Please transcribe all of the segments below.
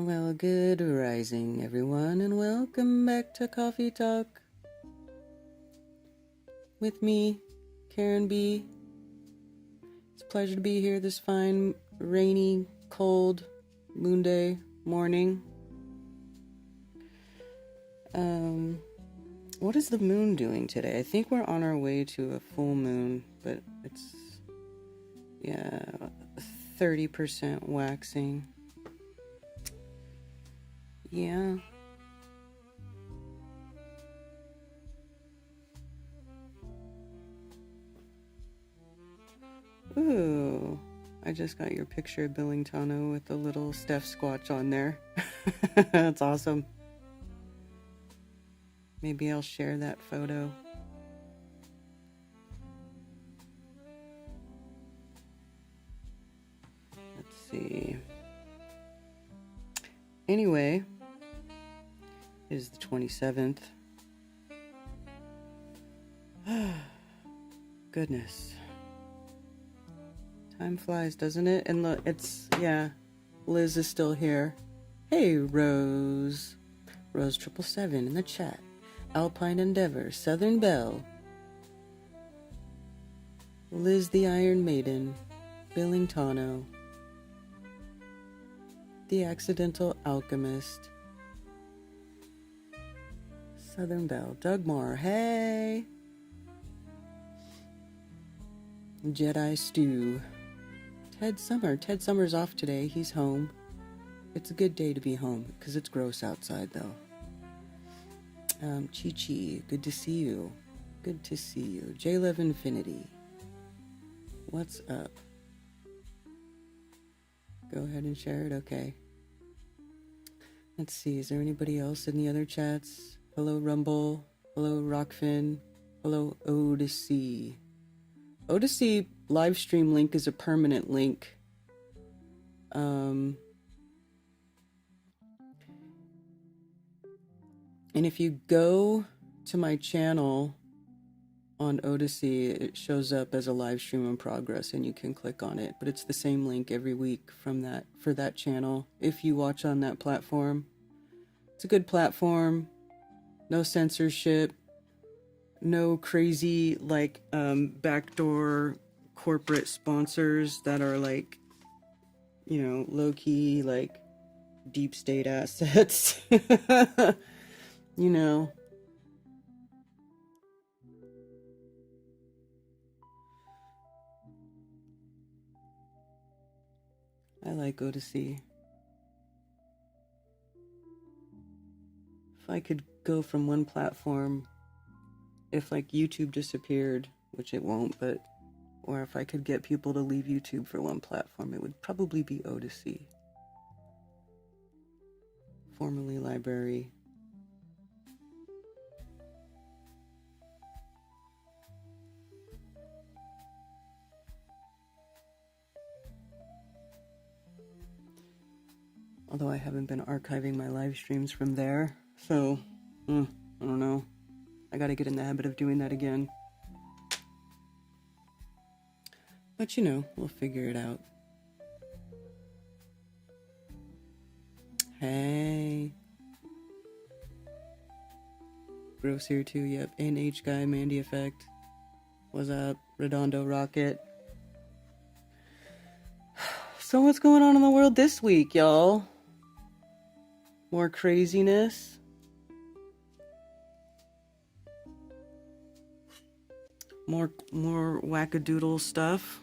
Well, good rising, everyone, and welcome back to Coffee Talk with me, Karen B. It's a pleasure to be here this fine, rainy, cold Moonday morning. What is the moon doing today? I think we're on our way to a full moon, but it's, 30% waxing. Yeah. Ooh, I just got your picture of Billingtano with the little Steph Squatch on there. That's awesome. Maybe I'll share that photo. Let's see. Anyway, it is the 27th. Goodness. Time flies, doesn't it? And look, Liz is still here. Hey, Rose. Rose 777 in the chat. Alpine Endeavor, Southern Belle. Liz the Iron Maiden. Billingtano. The Accidental Alchemist. Southern Belle. Doug Moore, hey. Jedi Stew. Ted Summer. Ted Summer's off today. He's home. It's a good day to be home, because it's gross outside, though. Chi-Chi, good to see you. Good to see you. J-Love Infinity. What's up? Go ahead and share it, okay. Let's see, is there anybody else in the other chats? Hello, Rumble. Hello, Rockfin. Hello, Odyssey. Odyssey live stream link is a permanent link. And if you go to my channel on Odyssey, it shows up as a live stream in progress and you can click on it. But it's the same link every week for that channel if you watch on that platform. It's a good platform. No censorship. No crazy backdoor corporate sponsors that are low-key deep state assets. I like Odyssey. If I could go from one platform, if YouTube disappeared, which it won't, or if I could get people to leave YouTube for one platform, it would probably be Odyssey. Formerly Library. Although I haven't been archiving my live streams from there, so, I don't know. I gotta get in the habit of doing that again. But we'll figure it out. Hey. Gross here too, yep. NH Guy, Mandy Effect. What's up? Redondo Rocket. So what's going on in the world this week, y'all? More craziness. More wackadoodle stuff.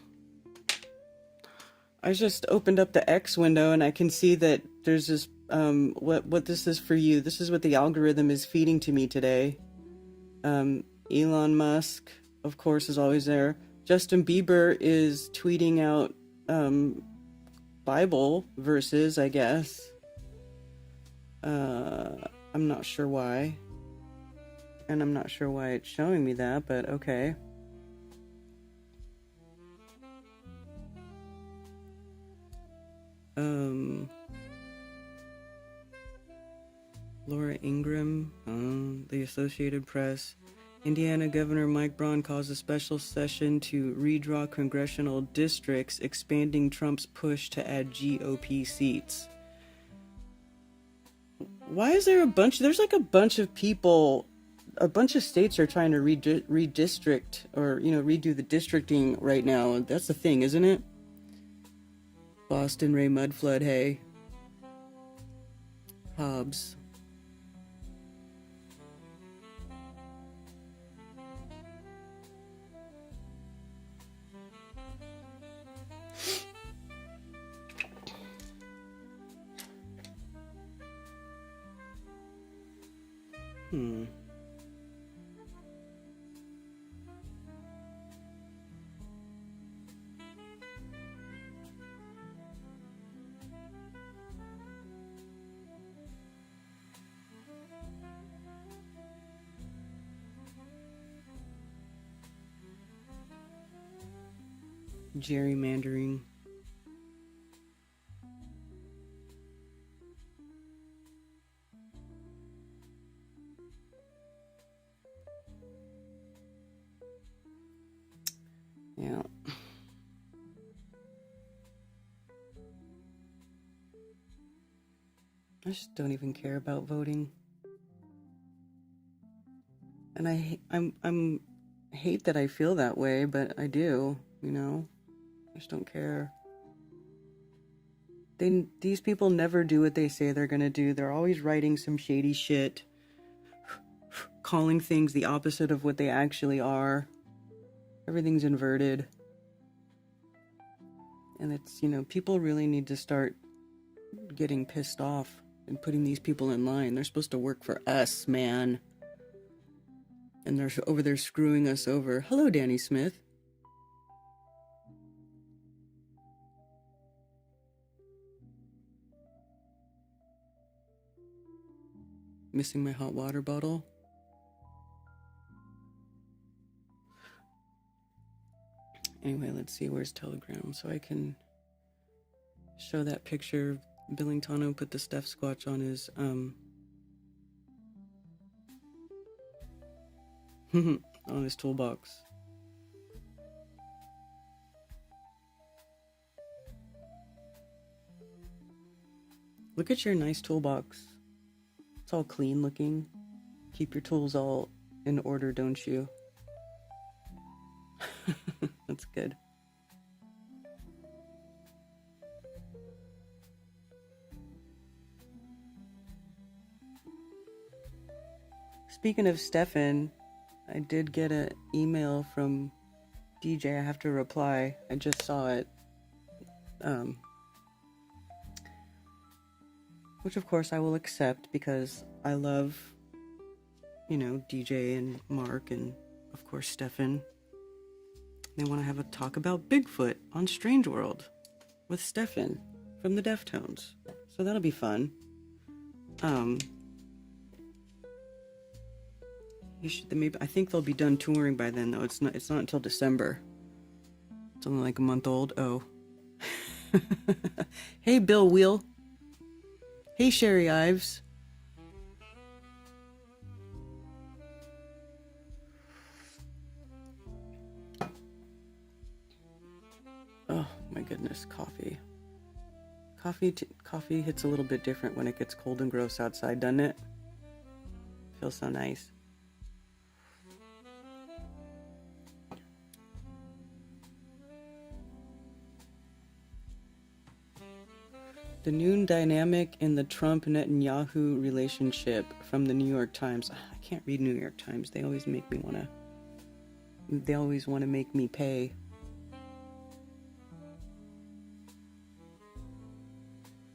I just opened up the X window and I can see that there's this what this is for you. This is what the algorithm is feeding to me today. Elon Musk, of course, is always there. Justin Bieber is tweeting out Bible verses, I guess. I'm not sure why. And I'm not sure why it's showing me that, but okay. Laura Ingraham, the Associated Press. Indiana Governor Mike Braun calls a special session to redraw congressional districts, expanding Trump's push to add GOP seats. Why is there a bunch? There's like a bunch of people, a bunch of states are trying to redistrict or, redo the districting right now. That's the thing, isn't it? Boston, Ray Mudflood, hey. Hobbs. Gerrymandering. Yeah. I just don't even care about voting. And I'm hate that I feel that way, but I do, I just don't care. These people never do what they say they're gonna do. They're always writing some shady shit, calling things the opposite of what they actually are. Everything's inverted. And it's, people really need to start getting pissed off and putting these people in line. They're supposed to work for us, man. And they're over there screwing us over. Hello, Danny Smith. Missing my hot water bottle. Anyway, let's see, where's Telegram? So I can show that picture. Billingtano put the Steph Squatch on his, on his toolbox. Look at your nice toolbox. It's all clean looking. Keep your tools all in order, don't you? That's good. Speaking of Stefan, I did get an email from DJ. I have to reply. I just saw it. Which of course I will accept because I love, DJ and Mark and of course Stefan. They want to have a talk about Bigfoot on Strange World with Stefan from the Deftones. So that'll be fun. I think they'll be done touring by then though. It's not until December. It's only like a month old. Oh. Hey Bill Wheel. Hey Sherry Ives. Oh my goodness, coffee. Coffee hits a little bit different when it gets cold and gross outside, doesn't it? Feels so nice. The new dynamic in the Trump-Netanyahu relationship from the New York Times. I can't read New York Times. They always want to make me pay.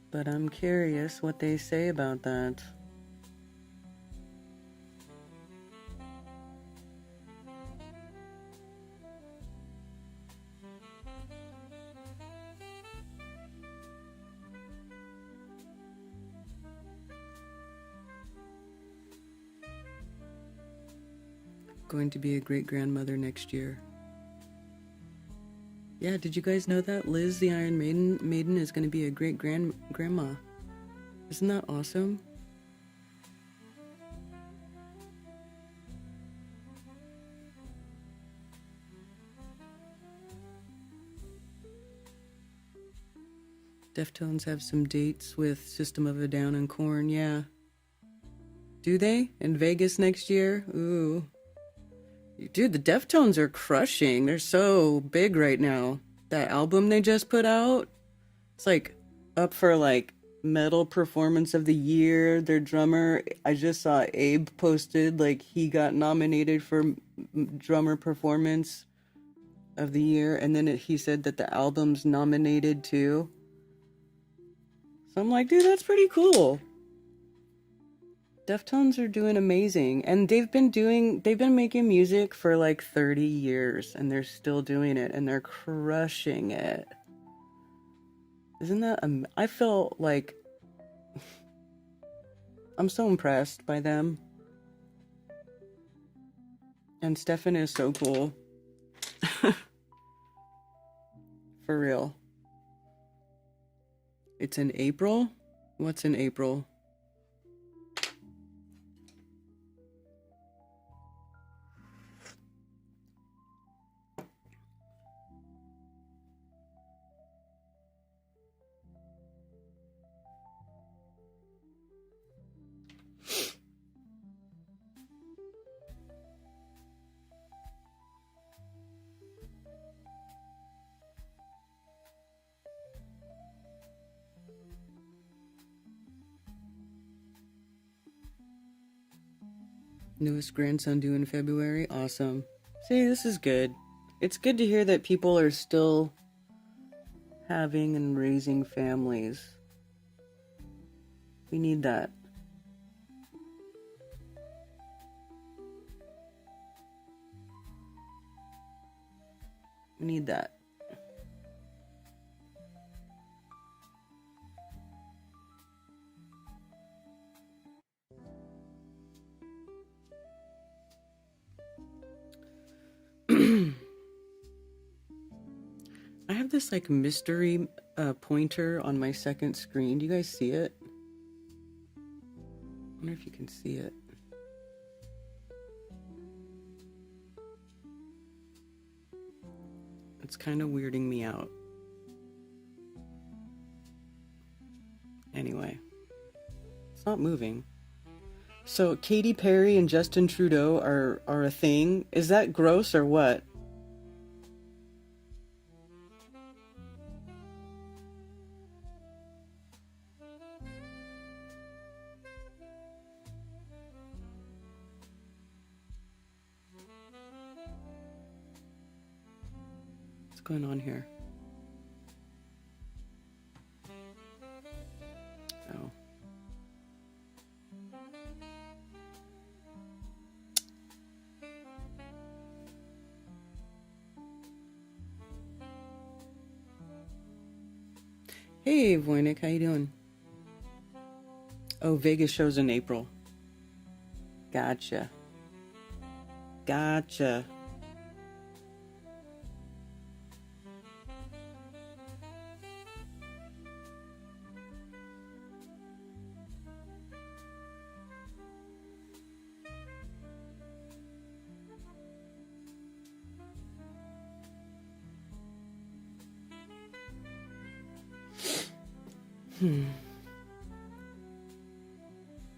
But I'm curious what they say about that. Going to be a great-grandmother next year. Yeah, did you guys know that? Liz, the Iron Maiden is going to be a great-grandma. Isn't that awesome? Deftones have some dates with System of a Down and Korn, yeah. Do they? In Vegas next year? Ooh. Dude, the Deftones are crushing. They're so big right now. That album they just put out, it's like up for like metal performance of the year. Their drummer, I just saw Abe posted like he got nominated for drummer performance of the year, and then he said that the album's nominated too. So I'm like, dude, that's pretty cool. Deftones are doing amazing, and they've been making music for like 30 years, and they're still doing it, and they're crushing it. Isn't that I feel like I'm so impressed by them. And Stefan is so cool. For real. It's in April? What's in April? Newest grandson due in February. Awesome. See, this is good. It's good to hear that people are still having and raising families. We need that. We need that. I have this like mystery pointer on my second screen. Do you guys see it? I wonder if you can see it. It's kind of weirding me out. Anyway, it's not moving. So Katy Perry and Justin Trudeau are a thing. Is that gross or what? What's going on here? Oh. Hey, Voynick, how you doing? Oh, Vegas shows in April. Gotcha. Gotcha.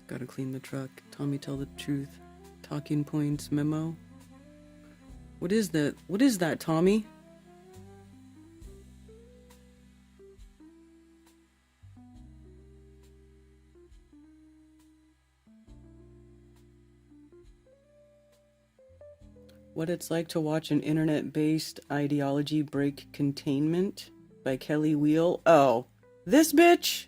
Gotta clean the truck. Tommy, tell the truth. Talking points memo. What is that? What is that, Tommy? What it's like to watch an internet-based ideology break containment by Kelly Wheel. Oh, this bitch?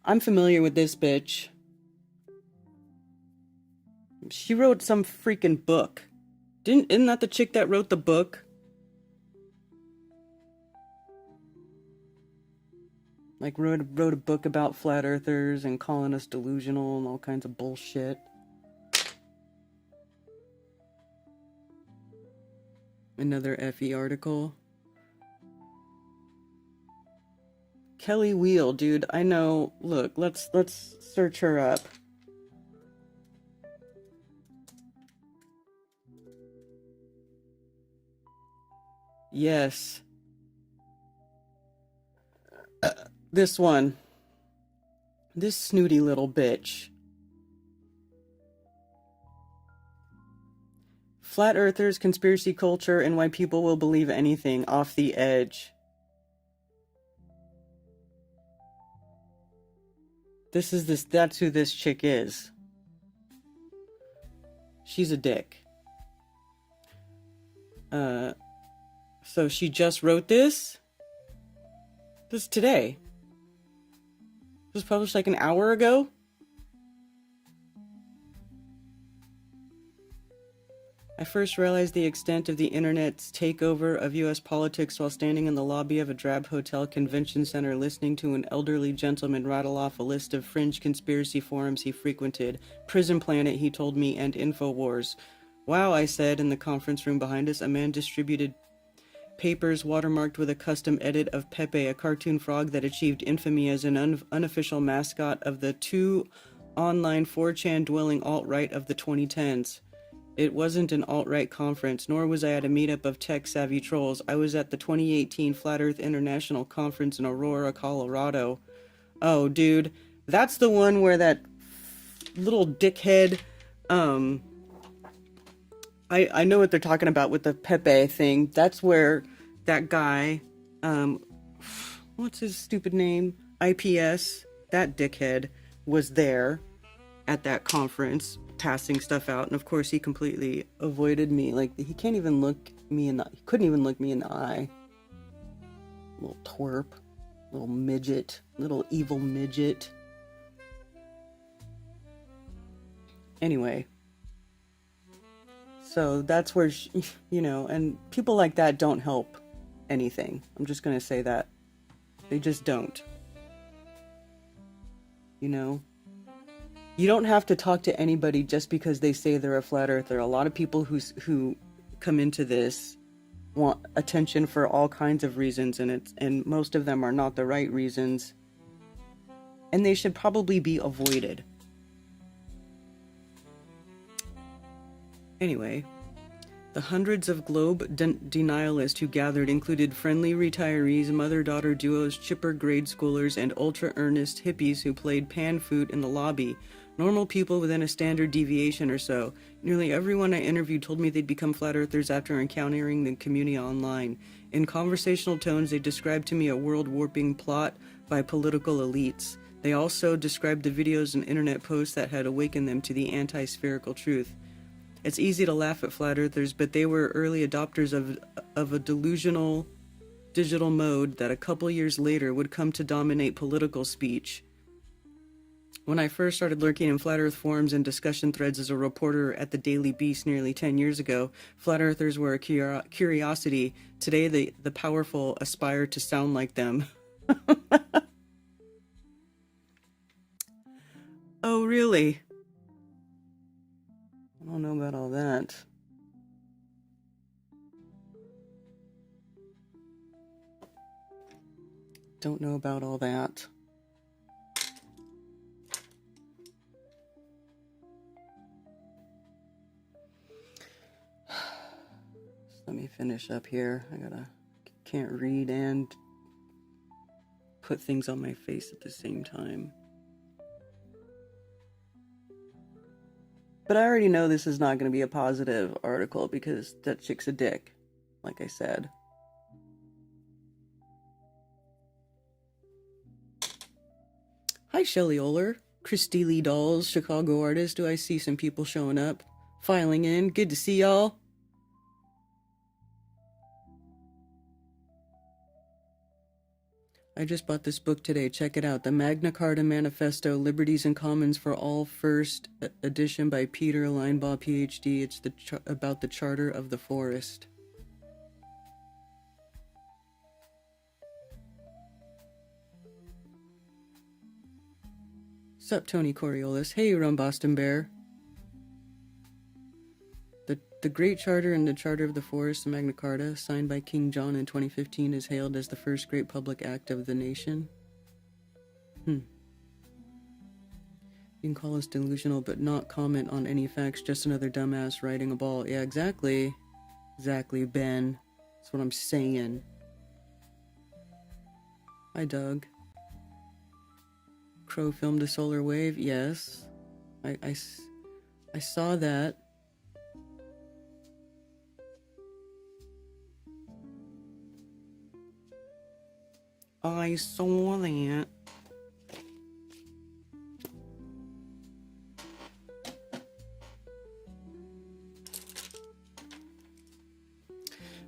I'm familiar with this bitch. She wrote some freaking book. Isn't that the chick that wrote the book? Like wrote a book about flat earthers and calling us delusional and all kinds of bullshit. Another FE article. Kelly Wheel, dude, I know. Look, let's search her up. Yes. This one. This snooty little bitch. Flat earthers, conspiracy culture, and why people will believe anything. Off the Edge. That's who this chick is. She's a dick. So she just wrote this? This is today. It was published like an hour ago? I first realized the extent of the internet's takeover of U.S. politics while standing in the lobby of a drab hotel convention center listening to an elderly gentleman rattle off a list of fringe conspiracy forums he frequented. Prison Planet, he told me, and InfoWars. Wow, I said in the conference room behind us. A man distributed papers watermarked with a custom edit of Pepe, a cartoon frog that achieved infamy as an unofficial mascot of the two online 4chan dwelling alt-right of the 2010s. It wasn't an alt-right conference, nor was I at a meetup of tech-savvy trolls. I was at the 2018 Flat Earth International Conference in Aurora, Colorado. Oh, dude, that's the one where that little dickhead, I know what they're talking about with the Pepe thing. That's where that guy, what's his stupid name? IPS, that dickhead, was there at that conference, passing stuff out, and of course he completely avoided me. Like, he couldn't even look me in the eye. Little twerp, little midget, little evil midget. Anyway, so that's where and people like that don't help anything. I'm just gonna say that. They just don't. You don't have to talk to anybody just because they say they're a flat earther. A lot of people who come into this want attention for all kinds of reasons, and most of them are not the right reasons, and they should probably be avoided. Anyway, the hundreds of globe denialists who gathered included friendly retirees, mother-daughter duos, chipper grade schoolers, and ultra-earnest hippies who played pan flute in the lobby. Normal people within a standard deviation or so. Nearly everyone I interviewed told me they'd become flat earthers after encountering the community online. In conversational tones, they described to me a world-warping plot by political elites. They also described the videos and internet posts that had awakened them to the anti-spherical truth. It's easy to laugh at flat earthers, but they were early adopters of a delusional digital mode that a couple years later would come to dominate political speech. When I first started lurking in flat earth forums and discussion threads as a reporter at the Daily Beast nearly 10 years ago, flat earthers were a curiosity. Today, the powerful aspire to sound like them. Oh, really? I don't know about all that. Don't know about all that. Let me finish up here. Can't read and put things on my face at the same time. But I already know this is not going to be a positive article because that chick's a dick, like I said. Hi, Shelley Oler. Christy Lee Dolls, Chicago artist. Do I see some people showing up? Filing in. Good to see y'all. I just bought this book today. Check it out. The Magna Carta Manifesto, Liberties and Commons for All, first edition by Peter Linebaugh, PhD. It's about the Charter of the Forest. Sup, Tony Coriolis. Hey, Rum Boston Bear. The Great Charter and the Charter of the Forest, the Magna Carta, signed by King John in 2015, is hailed as the first great public act of the nation. You can call us delusional, but not comment on any facts, just another dumbass riding a ball. Yeah, exactly. Exactly, Ben. That's what I'm saying. Hi, Doug. Crow filmed a solar wave? Yes. I saw that. I saw that.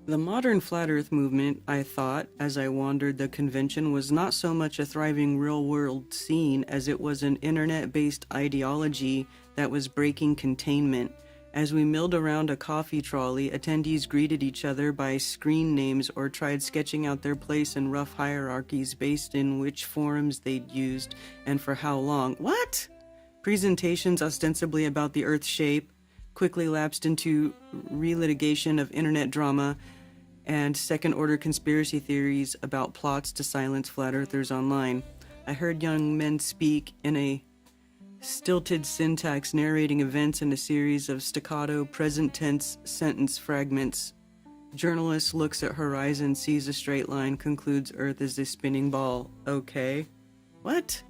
The modern flat earth movement, I thought, as I wandered the convention, was not so much a thriving real-world scene as it was an internet-based ideology that was breaking containment. As we milled around a coffee trolley, attendees greeted each other by screen names or tried sketching out their place in rough hierarchies based in which forums they'd used and for how long. What? Presentations ostensibly about the Earth's shape quickly lapsed into relitigation of internet drama and second-order conspiracy theories about plots to silence flat earthers online. I heard young men speak in a stilted syntax narrating events in a series of staccato present-tense sentence fragments. Journalist looks at horizon, sees a straight line, concludes Earth is a spinning ball. Okay. What?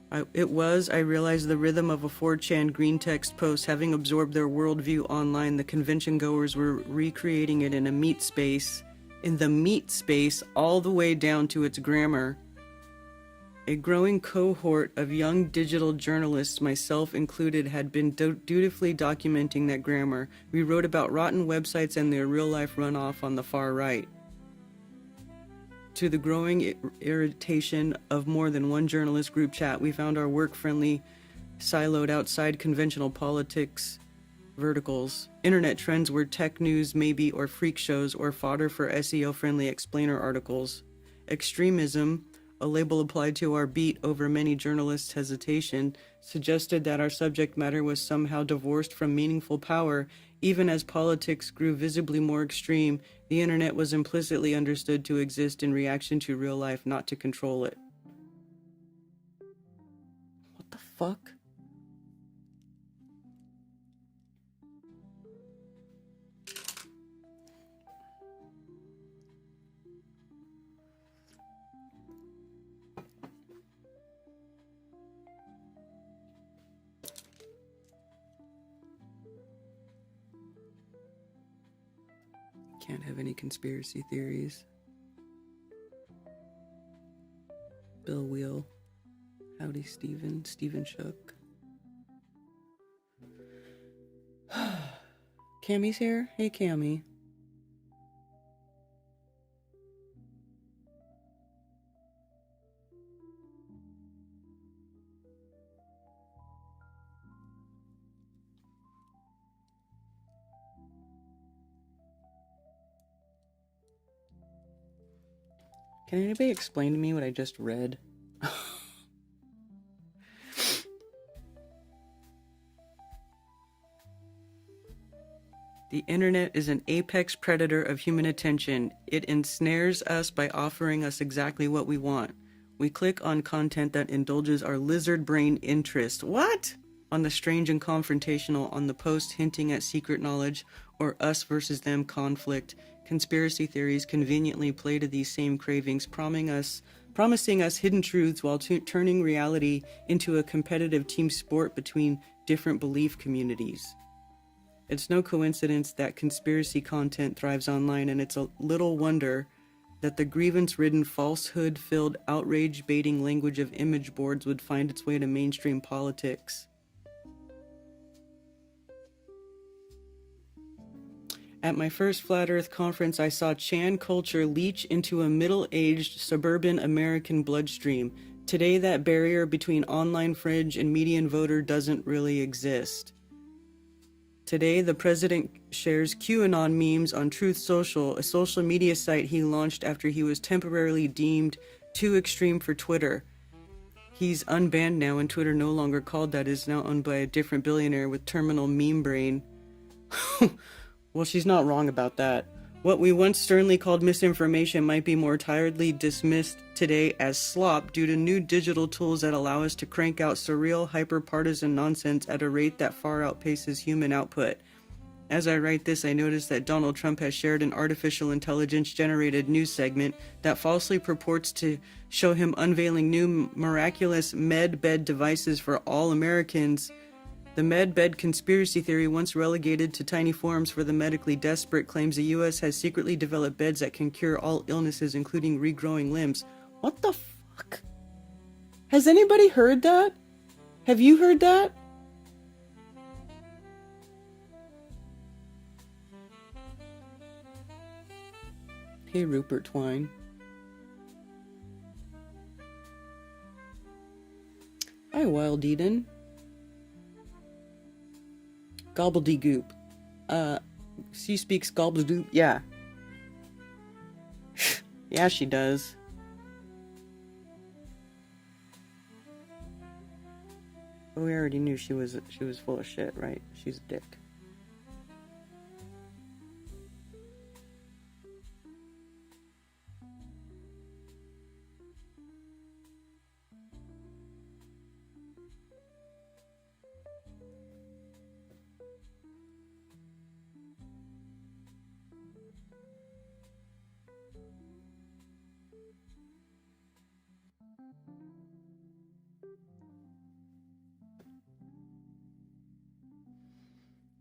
I realized the rhythm of a 4chan green text post. Having absorbed their worldview online, the convention goers were recreating it in the meat space, all the way down to its grammar. A growing cohort of young digital journalists, myself included, had been dutifully documenting that grammar. We wrote about rotten websites and their real-life runoff on the far right. To the growing irritation of more than one journalist group chat, we found our work-friendly, siloed outside conventional politics verticals. Internet trends were tech news, maybe, or freak shows, or fodder for SEO-friendly explainer articles. Extremism, a label applied to our beat over many journalists' hesitation, suggested that our subject matter was somehow divorced from meaningful power. Even as politics grew visibly more extreme, the internet was implicitly understood to exist in reaction to real life, not to control it. What the fuck? Can't have any conspiracy theories. Bill Wheel. Howdy, Steven. Steven Shook. Cammy's here? Hey, Cammy. Can anybody explain to me what I just read? The internet is an apex predator of human attention. It ensnares us by offering us exactly what we want. We click on content that indulges our lizard brain interest. What? On the strange and confrontational, on the post hinting at secret knowledge or us versus them conflict. Conspiracy theories conveniently play to these same cravings, promising us hidden truths while turning reality into a competitive team sport between different belief communities. It's no coincidence that conspiracy content thrives online, and it's a little wonder that the grievance-ridden, falsehood-filled, outrage-baiting language of image boards would find its way to mainstream politics. At my first Flat Earth conference, I saw Chan culture leach into a middle-aged suburban American bloodstream. Today, that barrier between online fringe and median voter doesn't really exist. Today, the president shares QAnon memes on Truth Social, a social media site he launched after he was temporarily deemed too extreme for Twitter. He's unbanned now, and Twitter no longer called that, is now owned by a different billionaire with terminal meme brain. Well, she's not wrong about that. What we once sternly called misinformation might be more tiredly dismissed today as slop due to new digital tools that allow us to crank out surreal, hyper-partisan nonsense at a rate that far outpaces human output. As I write this, I notice that Donald Trump has shared an artificial intelligence-generated news segment that falsely purports to show him unveiling new miraculous med bed devices for all Americans The med bed conspiracy theory, once relegated to tiny forums for the medically desperate, claims the U.S. has secretly developed beds that can cure all illnesses, including regrowing limbs. What the fuck? Has anybody heard that? Have you heard that? Hey, Rupert Twine. Hi, Wild Eden. Gobbledygook. She speaks gobbledygook. Yeah. Yeah, she does. But we already knew she was full of shit, right? She's a dick.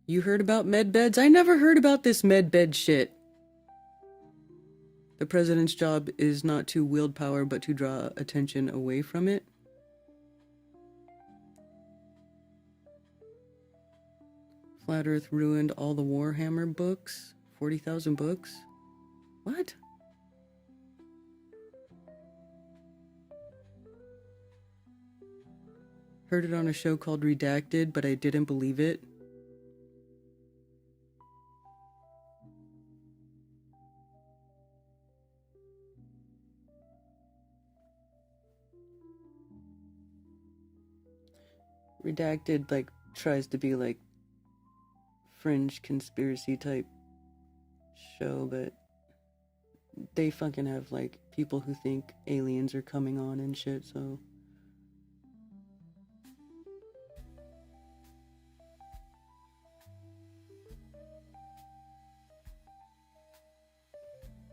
You heard about med beds? I never heard about this med bed shit. The president's job is not to wield power, but to draw attention away from it. Flat Earth ruined all the Warhammer books. 40,000 books? What? Heard it on a show called Redacted, but I didn't believe it. Redacted, like, tries to be, like, fringe conspiracy type show, but they fucking have, like, people who think aliens are coming on and shit, so...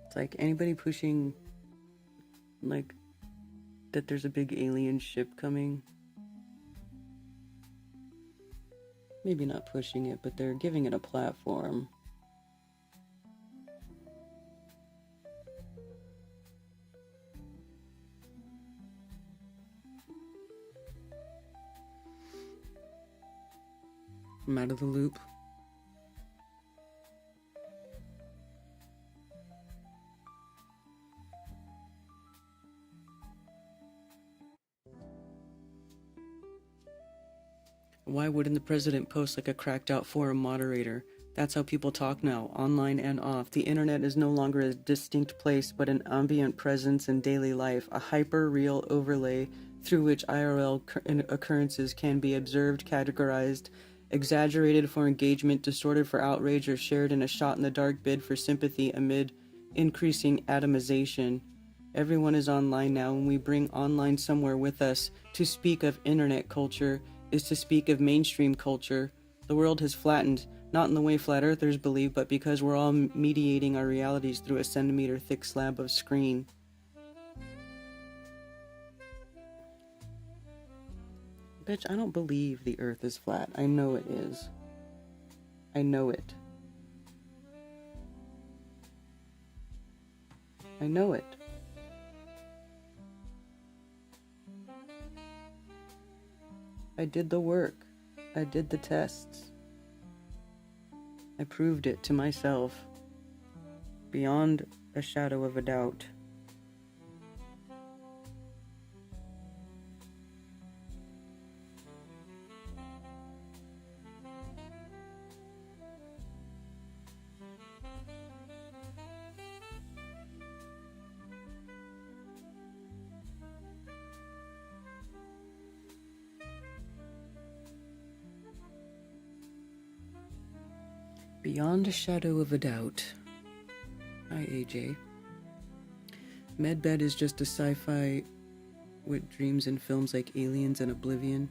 It's like, anybody pushing, like, that there's a big alien ship coming... Maybe not pushing it, but they're giving it a platform. I'm out of the loop. Why wouldn't the president post like a cracked out forum moderator? That's how people talk now, online and off. The internet is no longer a distinct place, but an ambient presence in daily life, a hyper-real overlay through which IRL occurrences can be observed, categorized, exaggerated for engagement, distorted for outrage, or shared in a shot-in-the-dark bid for sympathy amid increasing atomization. Everyone is online now, and we bring online somewhere with us. To speak of internet culture is to speak of mainstream culture. The world has flattened, not in the way flat earthers believe, but because we're all mediating our realities through a centimeter-thick slab of screen. Bitch, I don't believe the earth is flat. I know it is. I know it. I know it. I did the work. I did the tests. I proved it to myself, beyond a shadow of a doubt. Beyond a shadow of a doubt. Hi, AJ. Medbed is just a sci-fi with dreams and films like Aliens and Oblivion.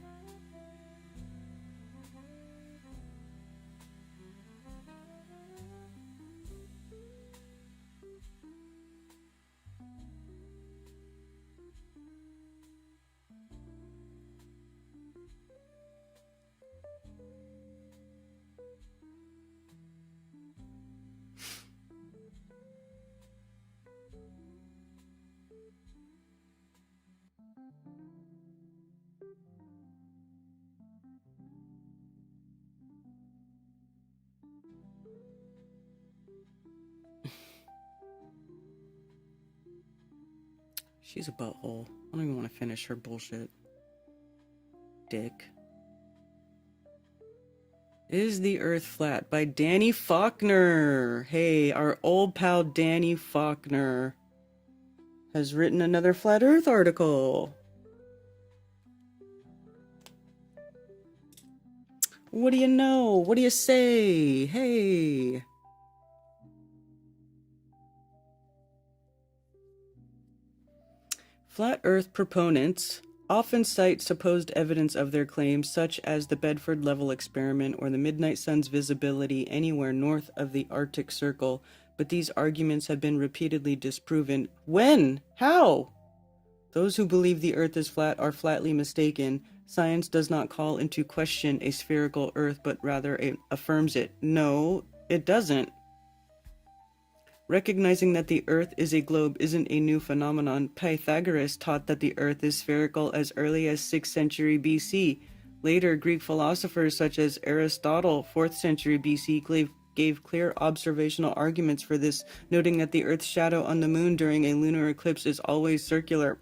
She's a butthole. I don't even want to finish her bullshit. Dick. Is the Earth Flat by Danny Faulkner. Hey, our old pal Danny Faulkner has written another Flat Earth article. What do you know? What do you say? Hey. Flat Earth proponents often cite supposed evidence of their claims, such as the Bedford Level experiment or the midnight sun's visibility anywhere north of the Arctic Circle, but these arguments have been repeatedly disproven. When? How? Those who believe the Earth is flat are flatly mistaken. Science does not call into question a spherical Earth, but rather it affirms it. No, it doesn't. Recognizing that the Earth is a globe isn't a new phenomenon. Pythagoras taught that the Earth is spherical as early as 6th century BC. Later, Greek philosophers such as Aristotle, 4th century BC, gave clear observational arguments for this, noting that the Earth's shadow on the moon during a lunar eclipse is always circular.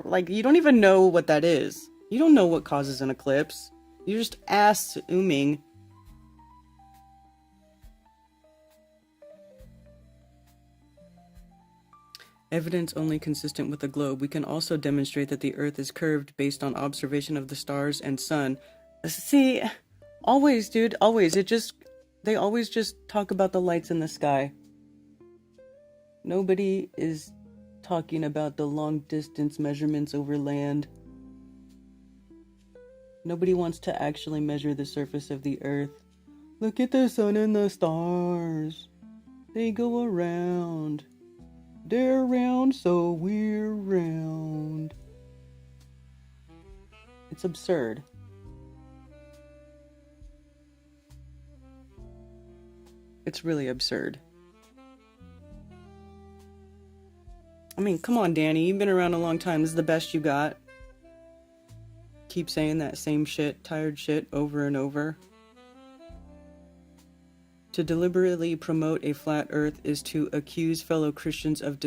Like, you don't even know what that is. You don't know what causes an eclipse. You're just assuming. Evidence only consistent with the globe. We can also demonstrate that the Earth is curved based on observation of the stars and sun. See, always, dude, always. They always just talk about the lights in the sky. Nobody is talking about the long distance measurements over land. Nobody wants to actually measure the surface of the Earth. Look at the sun and the stars. They go around. They're round, so we're round. It's absurd. It's really absurd. I mean, come on, Danny. You've been around a long time. This is the best you got. Keep saying that same shit, tired shit, over and over. To deliberately promote a flat Earth is to accuse fellow Christians of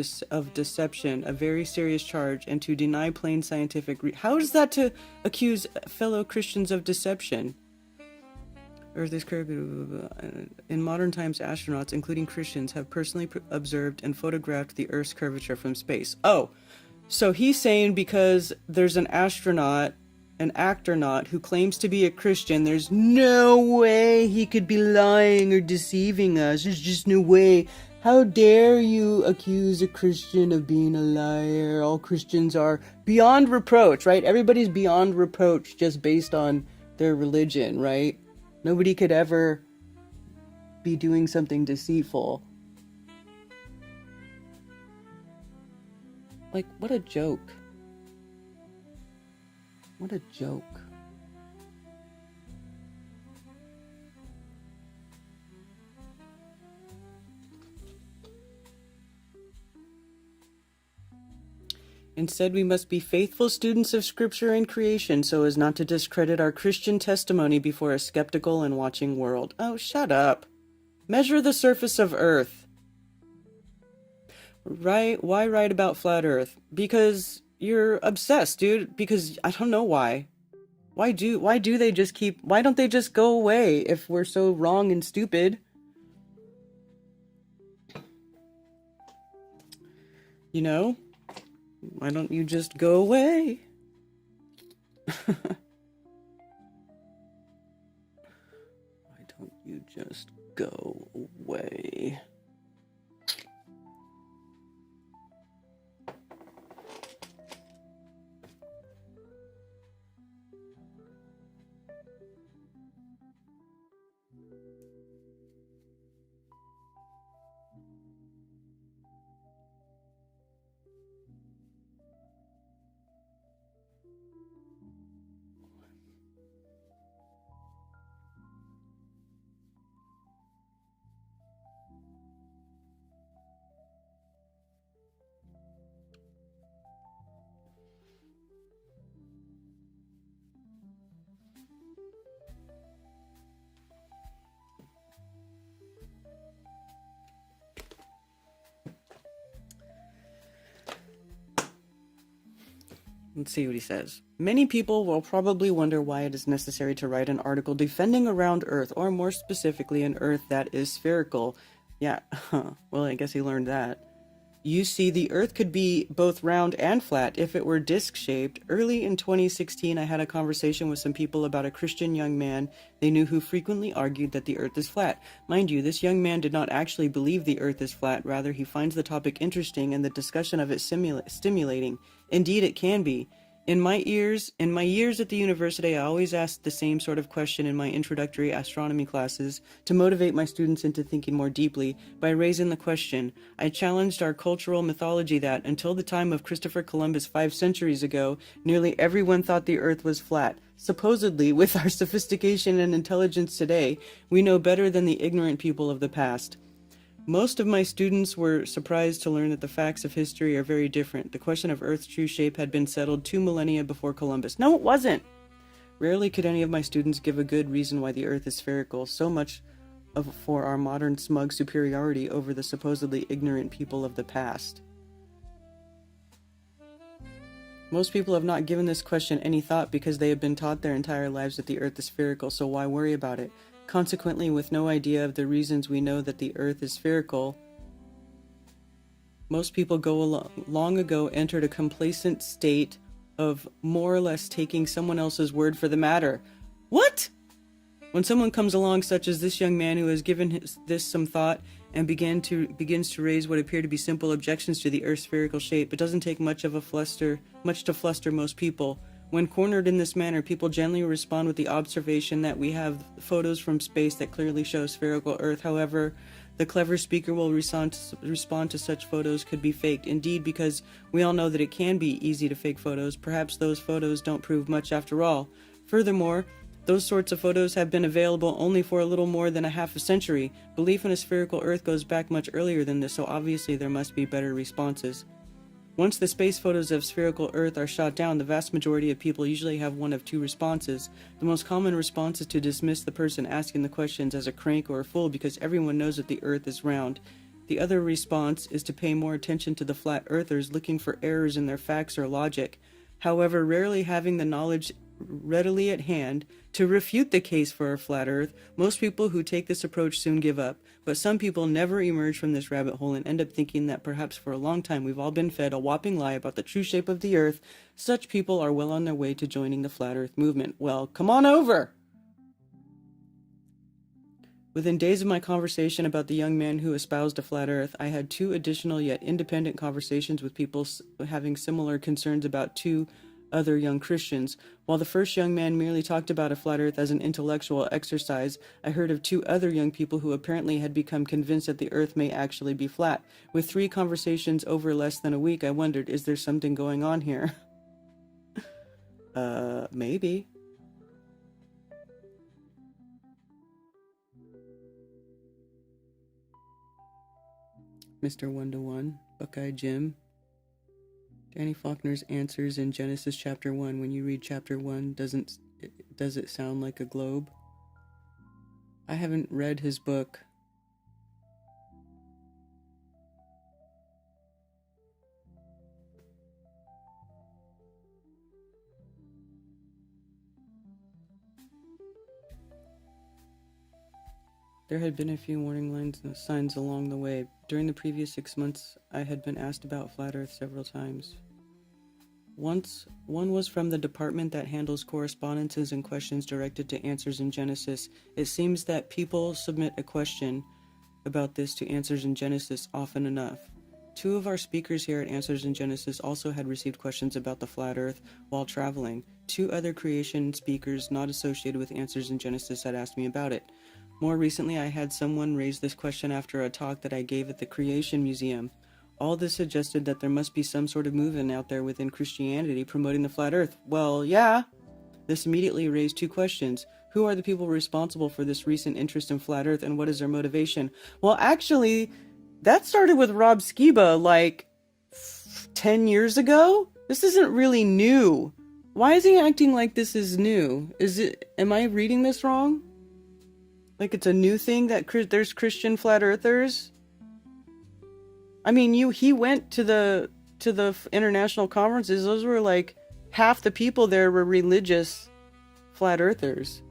deception, a very serious charge, and to deny plain scientific how is that to accuse fellow Christians of deception? Earth is curved. In modern times, astronauts, including Christians, have personally observed and photographed the Earth's curvature from space. Oh, so he's saying because there's an astronaut, an actornaut who claims to be a Christian, there's no way he could be lying or deceiving us. There's just no way. How dare you accuse a Christian of being a liar? All Christians are beyond reproach, right? Everybody's beyond reproach just based on their religion, right? Nobody could ever be doing something deceitful. Like, what a joke. What a joke. Instead, we must be faithful students of Scripture and creation so as not to discredit our Christian testimony before a skeptical and watching world. Oh, shut up. Measure the surface of Earth. Right? Why write about flat Earth? Because you're obsessed, dude. Because I don't know why. Why don't they just go away if we're so wrong and stupid? You know? Why don't you just go away? Why don't you just go away? Let's see what he says. Many people will probably wonder why it is necessary to write an article defending a round Earth, or more specifically, an Earth that is spherical. Yeah, well, I guess he learned that. You see, the Earth could be both round and flat if it were disc-shaped. Early in 2016, I had a conversation with some people about a Christian young man they knew who frequently argued that the Earth is flat. Mind you, this young man did not actually believe the Earth is flat. Rather, he finds the topic interesting and the discussion of it stimulating. Indeed, it can be. In my years at the university, I always asked the same sort of question in my introductory astronomy classes to motivate my students into thinking more deeply by raising the question. I challenged our cultural mythology that, until the time of Christopher Columbus 5 centuries ago, nearly everyone thought the Earth was flat. Supposedly, with our sophistication and intelligence today, we know better than the ignorant people of the past. Most of my students were surprised to learn that the facts of history are very different. The question of Earth's true shape had been settled 2 millennia before Columbus. No, it wasn't! Rarely could any of my students give a good reason why the Earth is spherical, so much for our modern smug superiority over the supposedly ignorant people of the past. Most people have not given this question any thought because they have been taught their entire lives that the Earth is spherical, so why worry about it? Consequently, with no idea of the reasons we know that the Earth is spherical, most people long ago entered a complacent state of more or less taking someone else's word for the matter. What? When someone comes along, such as this young man who has given this some thought and begins to raise what appear to be simple objections to the Earth's spherical shape, it doesn't take much to fluster most people. When cornered in this manner, people generally respond with the observation that we have photos from space that clearly show spherical Earth. However, the clever speaker will respond to such photos could be faked. Indeed, because we all know that it can be easy to fake photos, perhaps those photos don't prove much after all. Furthermore, those sorts of photos have been available only for a little more than a half a century. Belief in a spherical Earth goes back much earlier than this, so obviously there must be better responses. Once the space photos of spherical Earth are shot down, the vast majority of people usually have one of two responses. The most common response is to dismiss the person asking the questions as a crank or a fool because everyone knows that the Earth is round. The other response is to pay more attention to the flat earthers looking for errors in their facts or logic. However, rarely having the knowledge readily at hand to refute the case for a flat Earth, most people who take this approach soon give up. But some people never emerge from this rabbit hole and end up thinking that perhaps for a long time we've all been fed a whopping lie about the true shape of the Earth. Such people are well on their way to joining the flat Earth movement. Well, come on over! Within days of my conversation about the young man who espoused a flat Earth, I had 2 additional yet independent conversations with people having similar concerns about 2 other young Christians. While the first young man merely talked about a flat Earth as an intellectual exercise, I heard of 2 other young people who apparently had become convinced that the Earth may actually be flat. With 3 conversations over less than a week, I wondered, is there something going on here? Maybe. Mr. One-to-One, Buckeye Jim. Danny Faulkner's answers in Genesis chapter 1. When you read chapter 1, does it sound like a globe? I haven't read his book. There had been a few warning signs along the way. During the previous 6 months, I had been asked about Flat Earth several times. One was from the department that handles correspondences and questions directed to Answers in Genesis. It seems that people submit a question about this to Answers in Genesis often enough. 2 of our speakers here at Answers in Genesis also had received questions about the Flat Earth while traveling. 2 other creation speakers not associated with Answers in Genesis had asked me about it. More recently, I had someone raise this question after a talk that I gave at the Creation Museum. All this suggested that there must be some sort of movement out there within Christianity promoting the flat Earth. Well, yeah. This immediately raised 2 questions. Who are the people responsible for this recent interest in flat Earth, and what is their motivation? Well, actually, that started with Rob Skiba like 10 years ago? This isn't really new. Why is he acting like this is new? Am I reading this wrong? Like it's a new thing that there's Christian flat earthers? I mean, he went to the international conferences. Those were like half the people there were religious flat earthers.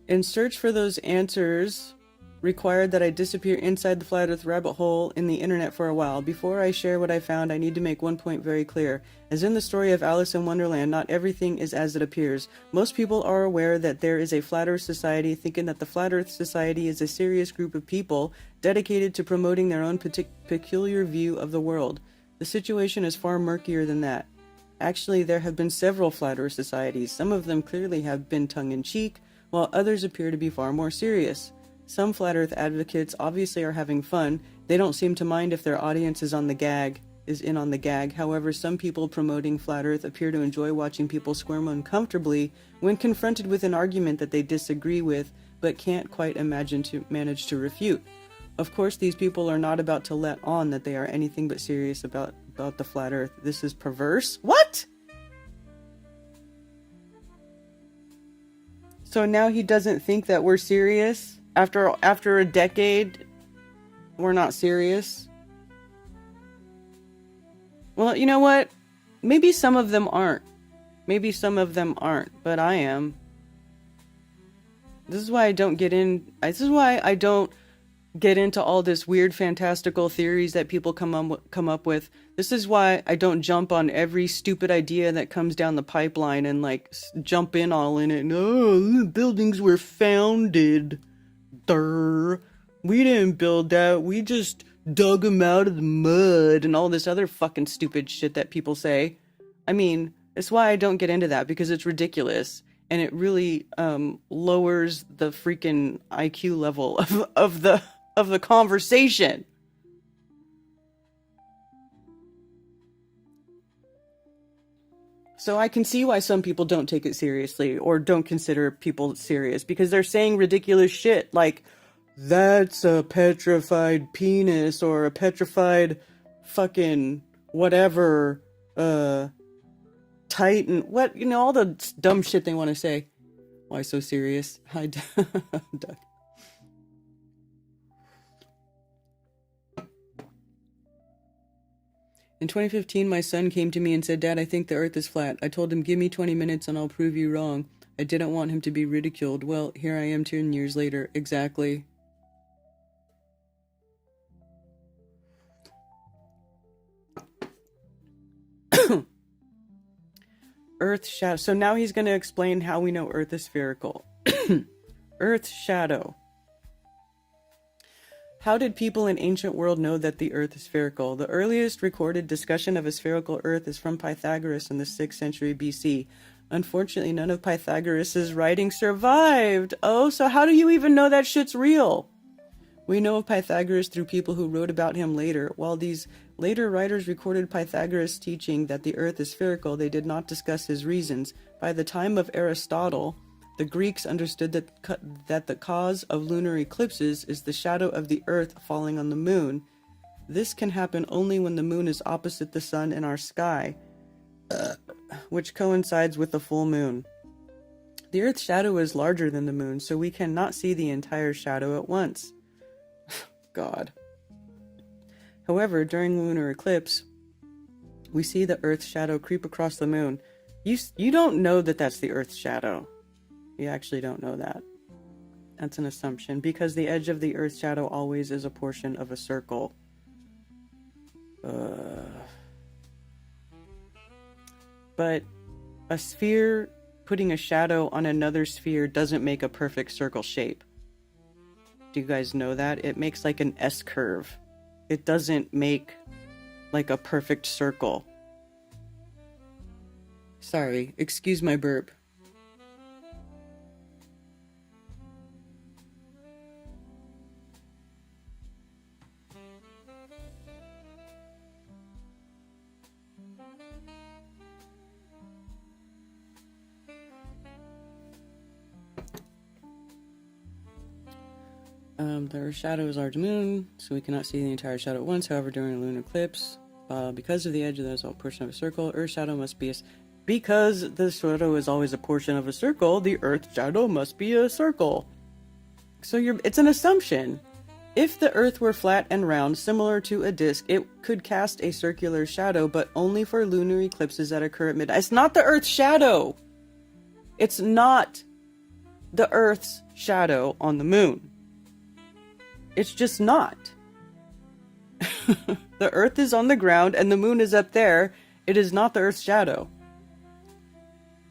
In search for those answers required that I disappear inside the flat earth rabbit hole in the internet for a while. Before I share what I found, I need to make one point very clear. As in the story of Alice in Wonderland, not everything is as it appears. Most people are aware that there is a flat earth society, thinking that the flat earth society is a serious group of people dedicated to promoting their own peculiar view of the world. The situation is far murkier than that. Actually, there have been several flat earth societies. Some of them clearly have been tongue-in-cheek, while others appear to be far more serious. Some flat earth advocates obviously are having fun. They don't seem to mind if their audience is in on the gag. However, some people promoting flat earth appear to enjoy watching people squirm uncomfortably when confronted with an argument that they disagree with, but can't quite manage to refute. Of course, these people are not about to let on that they are anything but serious about the flat earth. This is perverse. What? So now he doesn't think that we're serious? After a decade, we're not serious? Well, you know what? Maybe some of them aren't. But I am. This is why I don't get into all this weird fantastical theories that people come up with. This is why I don't jump on every stupid idea that comes down the pipeline and jump in all in it. No, buildings were founded. We didn't build that. We just dug them out of the mud and all this other fucking stupid shit that people say. I mean, that's why I don't get into that, because it's ridiculous. And it really lowers the freaking IQ level of the conversation. So I can see why some people don't take it seriously or don't consider people serious, because they're saying ridiculous shit like, that's a petrified penis or a petrified fucking whatever titan. What, all the dumb shit they want to say. Why so serious? Hi, Doug. In 2015, my son came to me and said, Dad, I think the earth is flat. I told him, give me 20 minutes and I'll prove you wrong. I didn't want him to be ridiculed. Well, here I am 10 years later. Exactly. Earth shadow. So now he's going to explain how we know Earth is spherical. Earth shadow. How did people in ancient world know that the Earth is spherical? The earliest recorded discussion of a spherical Earth is from Pythagoras in the 6th century BC. Unfortunately, none of Pythagoras' writings survived. Oh, so how do you even know that shit's real? We know of Pythagoras through people who wrote about him later. While these later writers recorded Pythagoras' teaching that the Earth is spherical, they did not discuss his reasons. By the time of Aristotle, the Greeks understood that the cause of lunar eclipses is the shadow of the Earth falling on the moon. This can happen only when the moon is opposite the sun in our sky, which coincides with the full moon. The Earth's shadow is larger than the moon, so we cannot see the entire shadow at once. God. However, during lunar eclipse, we see the Earth's shadow creep across the moon. You don't know that that's the Earth's shadow. You actually don't know that. That's an assumption, because the edge of the Earth's shadow always is a portion of a circle. But a sphere putting a shadow on another sphere doesn't make a perfect circle shape. Do you guys know that? It makes like an S curve. It doesn't make like a perfect circle. Sorry, excuse my burp. The Earth's shadow is large moon, so we cannot see the entire shadow at once. However, during a lunar eclipse, because of the edge of the portion of a circle, Earth's shadow must be because the shadow is always a portion of a circle, the Earth's shadow must be a circle. So it's an assumption. If the Earth were flat and round, similar to a disk, it could cast a circular shadow, but only for lunar eclipses that occur at midnight. It's not the Earth's shadow! It's not the Earth's shadow on the moon. It's just not. The Earth is on the ground and the moon is up there. It is not the Earth's shadow.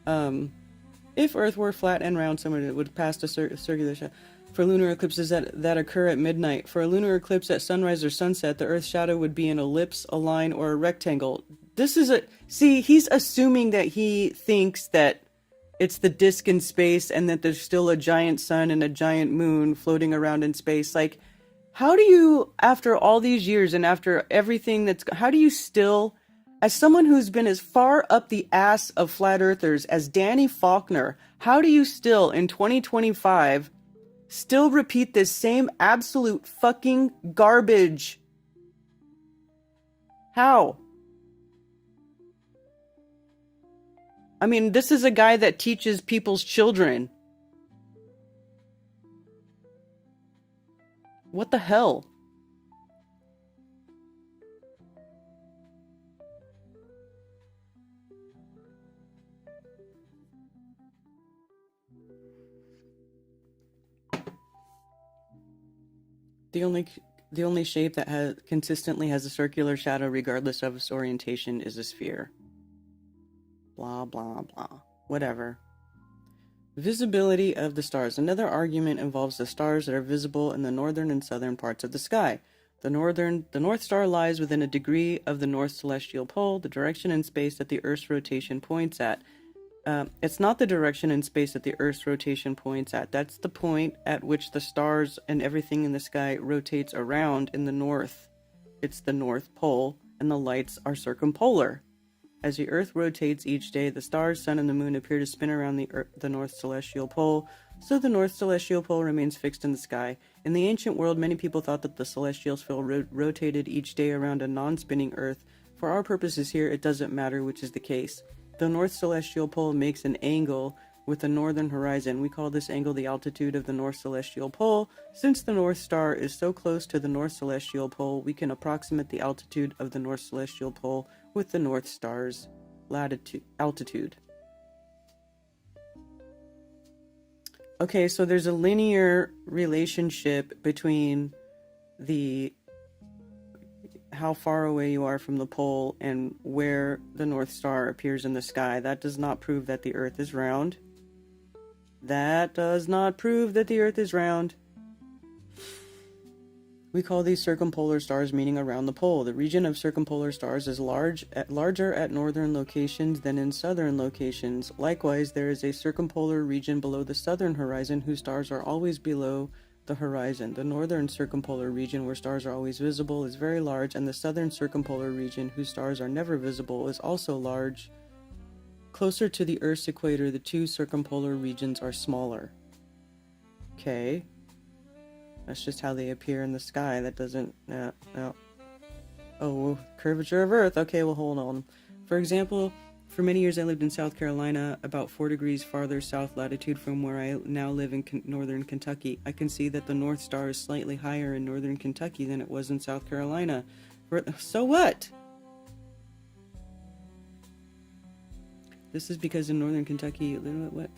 If Earth were flat and round, similar, it would pass a circular shadow. For lunar eclipses that occur at midnight. For a lunar eclipse at sunrise or sunset, the Earth's shadow would be an ellipse, a line, or a rectangle. This is see, he's assuming that he thinks that it's the disk in space and that there's still a giant sun and a giant moon floating around in space. Like, how do you, after all these years and after everything how do you still, as someone who's been as far up the ass of flat earthers as Danny Faulkner, how do you still, in 2025, still repeat this same absolute fucking garbage? How? I mean, this is a guy that teaches people's children. What the hell? The only shape that consistently has a circular shadow regardless of its orientation is a sphere. Blah, blah, blah. Whatever. Visibility of the stars. Another argument involves the stars that are visible in the northern and southern parts of the sky. The North Star lies within a degree of the North Celestial Pole, the direction in space that the Earth's rotation points at. It's not the direction in space that the Earth's rotation points at. That's the point at which the stars and everything in the sky rotates around in the north. It's the North Pole, and the lights are circumpolar. As the Earth rotates each day, the stars, sun, and the moon appear to spin around the North Celestial Pole, so the North Celestial Pole remains fixed in the sky. In the ancient world, many people thought that the celestial sphere rotated each day around a non-spinning Earth. For our purposes here, it doesn't matter which is the case. The North Celestial Pole makes an angle with the northern horizon. We call this angle the altitude of the North Celestial Pole. Since the North Star is so close to the North Celestial Pole, we can approximate the altitude of the North Celestial Pole with the North Star's altitude. Okay, so there's a linear relationship between how far away you are from the pole and where the North Star appears in the sky. That does not prove that the Earth is round. That does not prove that the Earth is round. We call these circumpolar stars, meaning around the pole. The region of circumpolar stars is larger at northern locations than in southern locations. Likewise, there is a circumpolar region below the southern horizon whose stars are always below the horizon. The northern circumpolar region, where stars are always visible, is very large, and the southern circumpolar region, whose stars are never visible, is also large. Closer to the Earth's equator, the two circumpolar regions are smaller. Okay. That's just how they appear in the sky. That doesn't... no. Oh, curvature of Earth. Okay, well, hold on. For example, for many years I lived in South Carolina, about 4 degrees farther south latitude from where I now live in northern Kentucky. I can see that the North Star is slightly higher in northern Kentucky than it was in South Carolina. So what? This is because in northern Kentucky... What?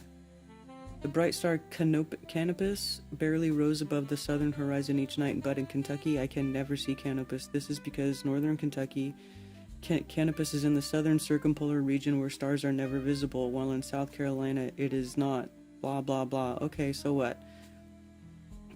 The bright star Canopus barely rose above the southern horizon each night, but in Kentucky I can never see Canopus. This is because northern Kentucky, Canopus is in the southern circumpolar region where stars are never visible, while in South Carolina it is not. Blah, blah, blah. Okay, so what?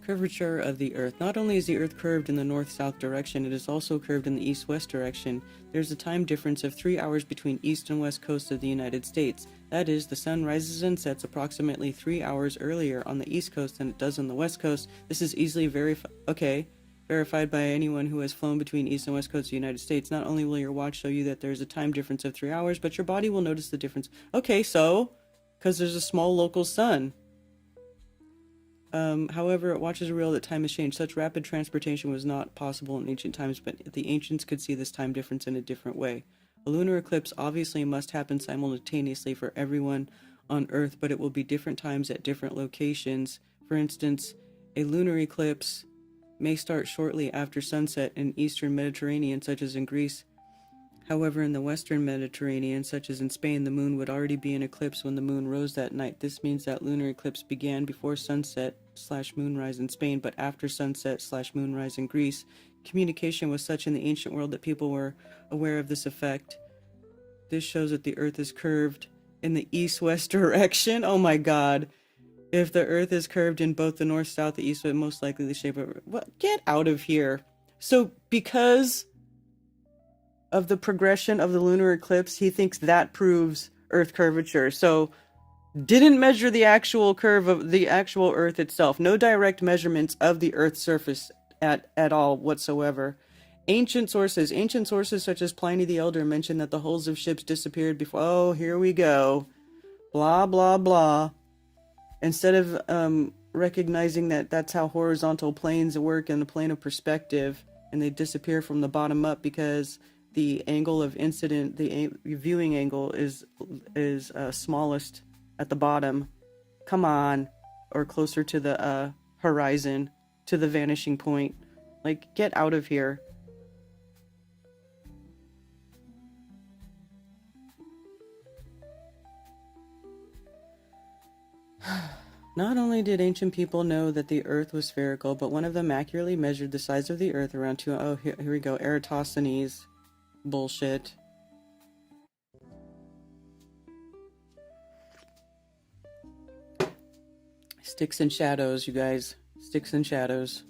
Curvature of the Earth. Not only is the Earth curved in the north-south direction, it is also curved in the east-west direction. There's a time difference of 3 hours between east and west coasts of the United States. That is, the sun rises and sets approximately 3 hours earlier on the east coast than it does on the west coast. This is easily verified by anyone who has flown between east and west coasts of the United States. Not only will your watch show you that there's a time difference of 3 hours, but your body will notice the difference. Okay, so, because there's a small local sun. However, watches reveal that time has changed. Such rapid transportation was not possible in ancient times, but the ancients could see this time difference in a different way. A lunar eclipse obviously must happen simultaneously for everyone on Earth, but it will be different times at different locations. For instance, a lunar eclipse may start shortly after sunset in eastern Mediterranean, such as in Greece. However, in the western Mediterranean, such as in Spain, the moon would already be in eclipse when the moon rose that night. This means that lunar eclipse began before sunset/moonrise in Spain, but after sunset/moonrise in Greece. Communication was such in the ancient world that people were aware of this effect. This shows that the earth is curved in the east-west direction. Oh my god. If the earth is curved in both the north, south, the east, most likely the shape of... What? Get out of here. So because of the progression of the lunar eclipse, he thinks that proves earth curvature. So didn't measure the actual curve of the actual earth itself. No direct measurements of the earth's surface at all whatsoever. Ancient sources such as Pliny the Elder mention that the hulls of ships disappeared before... Oh, here we go. Blah, blah, blah. Instead of recognizing that that's how horizontal planes work in the plane of perspective, and they disappear from the bottom up because the angle of incident, the viewing angle is smallest at the bottom. Come on. Or closer to the horizon, to the vanishing point. Like, get out of here. Not only did ancient people know that the earth was spherical, but one of them accurately measured the size of the earth around two... Oh, here we go. Eratosthenes. Bullshit. Sticks and shadows, you guys. Sticks and shadows.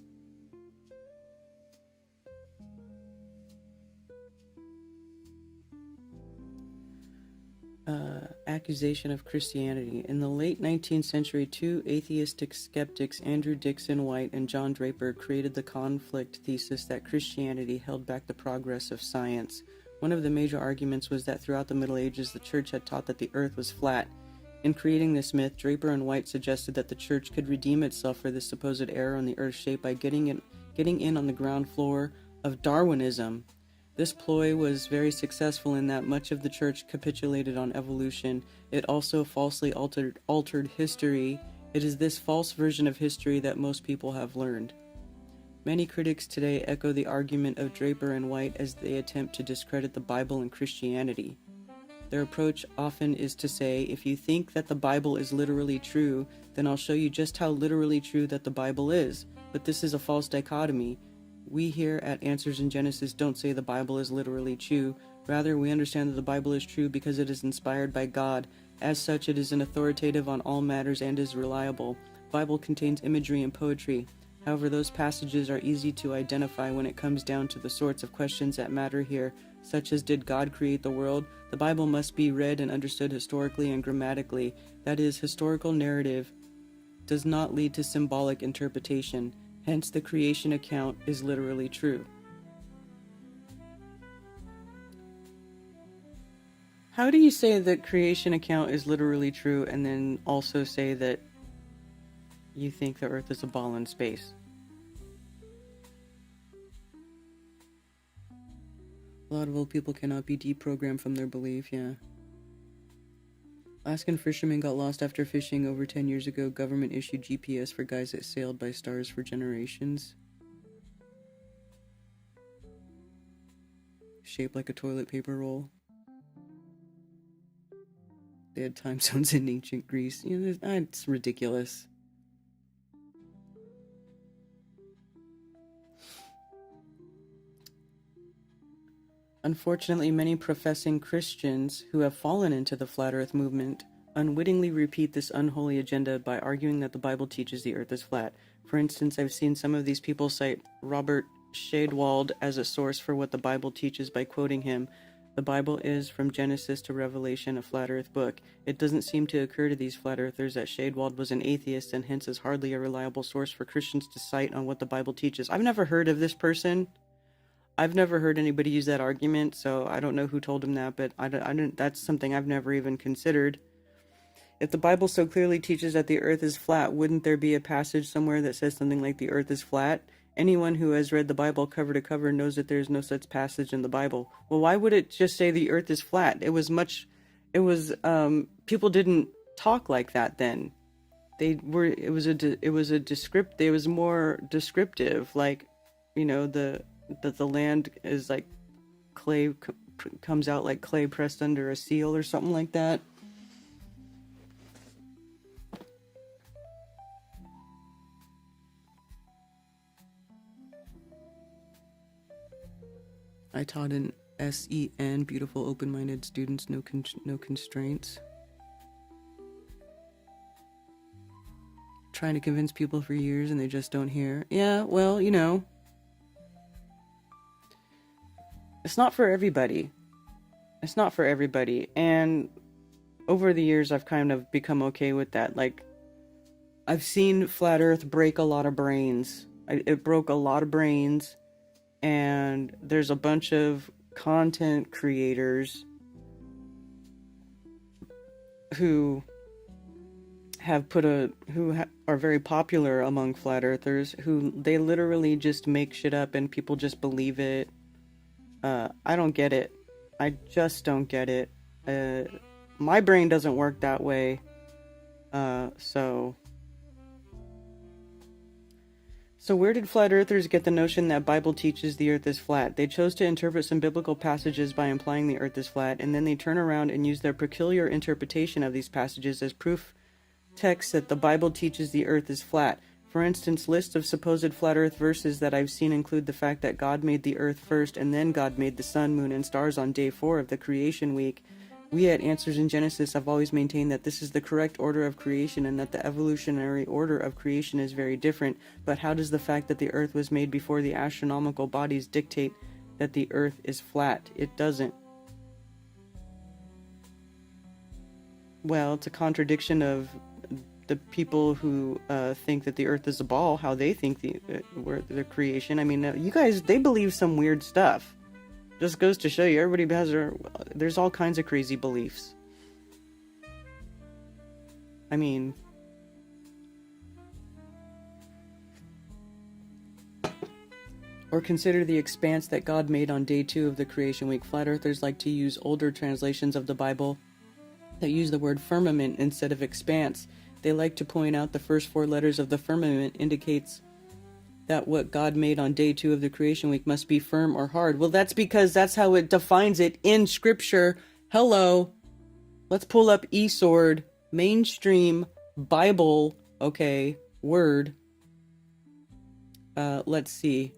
Accusation of Christianity. In the late 19th century, two atheistic skeptics, Andrew Dixon White and John Draper, created the conflict thesis that Christianity held back the progress of science. One of the major arguments was that throughout the Middle Ages, the Church had taught that the earth was flat. In creating this myth, Draper and White suggested that the Church could redeem itself for this supposed error on the Earth's shape by getting in on the ground floor of Darwinism. This ploy was very successful in that much of the Church capitulated on evolution. It also falsely altered history. It is this false version of history that most people have learned. Many critics today echo the argument of Draper and White as they attempt to discredit the Bible and Christianity. Their approach often is to say, if you think that the Bible is literally true, then I'll show you just how literally true that the Bible is. But this is a false dichotomy. We here at Answers in Genesis don't say the Bible is literally true. Rather, we understand that the Bible is true because it is inspired by God. As such, it is an authoritative on all matters and is reliable. The Bible contains imagery and poetry. However, those passages are easy to identify when it comes down to the sorts of questions that matter here, such as did God create the world? The Bible must be read and understood historically and grammatically. That is, historical narrative does not lead to symbolic interpretation. Hence, the creation account is literally true. How do you say that creation account is literally true and then also say that you think the Earth is a ball in space? A lot of old people cannot be deprogrammed from their belief, yeah. Alaskan fishermen got lost after fishing over 10 years ago. Government issued GPS for guys that sailed by stars for generations. Shaped like a toilet paper roll. They had time zones in ancient Greece. You know, it's ridiculous. Unfortunately, many professing Christians who have fallen into the Flat Earth movement unwittingly repeat this unholy agenda by arguing that the Bible teaches the Earth is flat. For instance, I've seen some of these people cite Robert Shadewald as a source for what the Bible teaches by quoting him. The Bible is, from Genesis to Revelation, a flat Earth book. It doesn't seem to occur to these flat earthers that Shadewald was an atheist and hence is hardly a reliable source for Christians to cite on what the Bible teaches. I've never heard of this person. I've never heard anybody use that argument, so I don't know who told him that, but I don't, that's something I've never even considered. If the Bible so clearly teaches that the earth is flat, wouldn't there be a passage somewhere that says something like the earth is flat? Anyone who has read the Bible cover to cover knows that there's no such passage in the Bible. Well, why would it just say the earth is flat? People didn't talk like that then. It was it was more descriptive, like, the land is like clay, comes out like clay pressed under a seal or something like that. I taught in SEN, beautiful open-minded students, no constraints. Trying to convince people for years and they just don't hear. Yeah, well, it's not for everybody. It's not for everybody. And over the years, I've kind of become okay with that. Like, I've seen Flat Earth break a lot of brains. It broke a lot of brains. And there's a bunch of content creators who have are very popular among flat earthers, who they literally just make shit up and people just believe it. I don't get it. I just don't get it. My brain doesn't work that way. So where did flat earthers get the notion that Bible teaches the earth is flat? They chose to interpret some biblical passages by implying the earth is flat, and then they turn around and use their peculiar interpretation of these passages as proof text that the Bible teaches the earth is flat. For instance, lists of supposed flat earth verses that I've seen include the fact that God made the earth first and then God made the sun, moon, and stars on day 4 of the creation week. We at Answers in Genesis have always maintained that this is the correct order of creation and that the evolutionary order of creation is very different. But how does the fact that the earth was made before the astronomical bodies dictate that the earth is flat? It doesn't. Well, it's a contradiction of the people who think that the earth is a ball, how they think the creation. I mean, you guys, they believe some weird stuff. Just goes to show you, everybody has there's all kinds of crazy beliefs. I mean, or consider the expanse that God made on day 2 of the creation week. Flat earthers like to use older translations of the Bible that use the word firmament instead of expanse. They like to point out the first 4 letters of the firmament indicates that what God made on day 2 of the creation week must be firm or hard. Well, that's because that's how it defines it in scripture. Hello. Let's pull up eSword, mainstream Bible, okay, word. Let's see.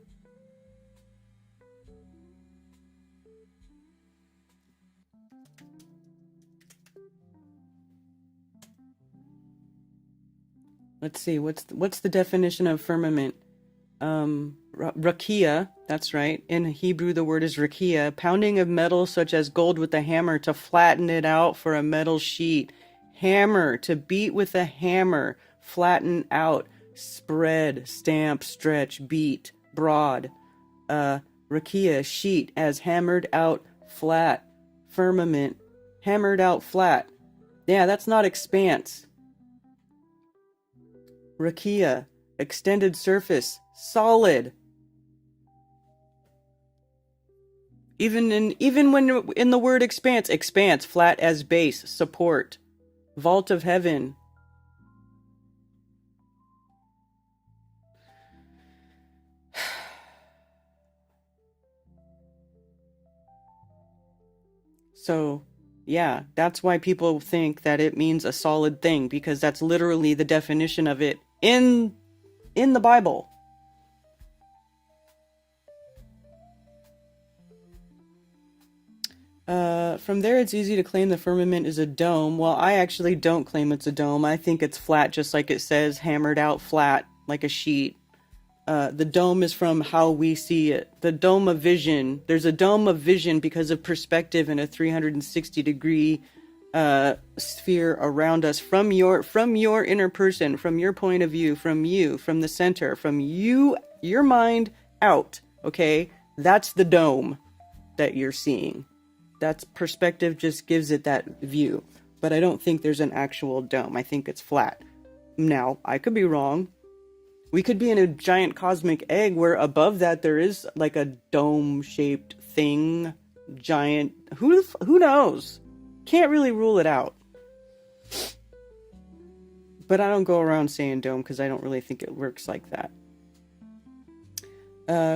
Let's see, what's the definition of firmament? Rakia, that's right. In Hebrew, the word is rakia, pounding of metal such as gold with a hammer to flatten it out for a metal sheet. Hammer, to beat with a hammer, flatten out, spread, stamp, stretch, beat, broad. Rakia, sheet, as hammered out, flat. Firmament, hammered out, flat. Yeah, that's not expanse. Rakia, extended surface, solid. Even when in the word expanse, flat as base, support, vault of heaven. So, yeah, that's why people think that it means a solid thing, because that's literally the definition of it in the Bible. From there, it's easy to claim the firmament is a dome. Well, I actually don't claim it's a dome. I think it's flat, just like it says, hammered out flat, like a sheet. The dome is from how we see it. The dome of vision. There's a dome of vision because of perspective in a 360-degree sphere around us, from your inner person, from your point of view, from the center, from your mind out. Okay, that's the dome that you're seeing. That's perspective, just gives it that view. But I don't think there's an actual dome. I think it's flat. Now, I could be wrong. We could be in a giant cosmic egg where above that there is like a dome-shaped thing, giant. Who knows? Can't really rule it out. But I don't go around saying dome because I don't really think it works like that.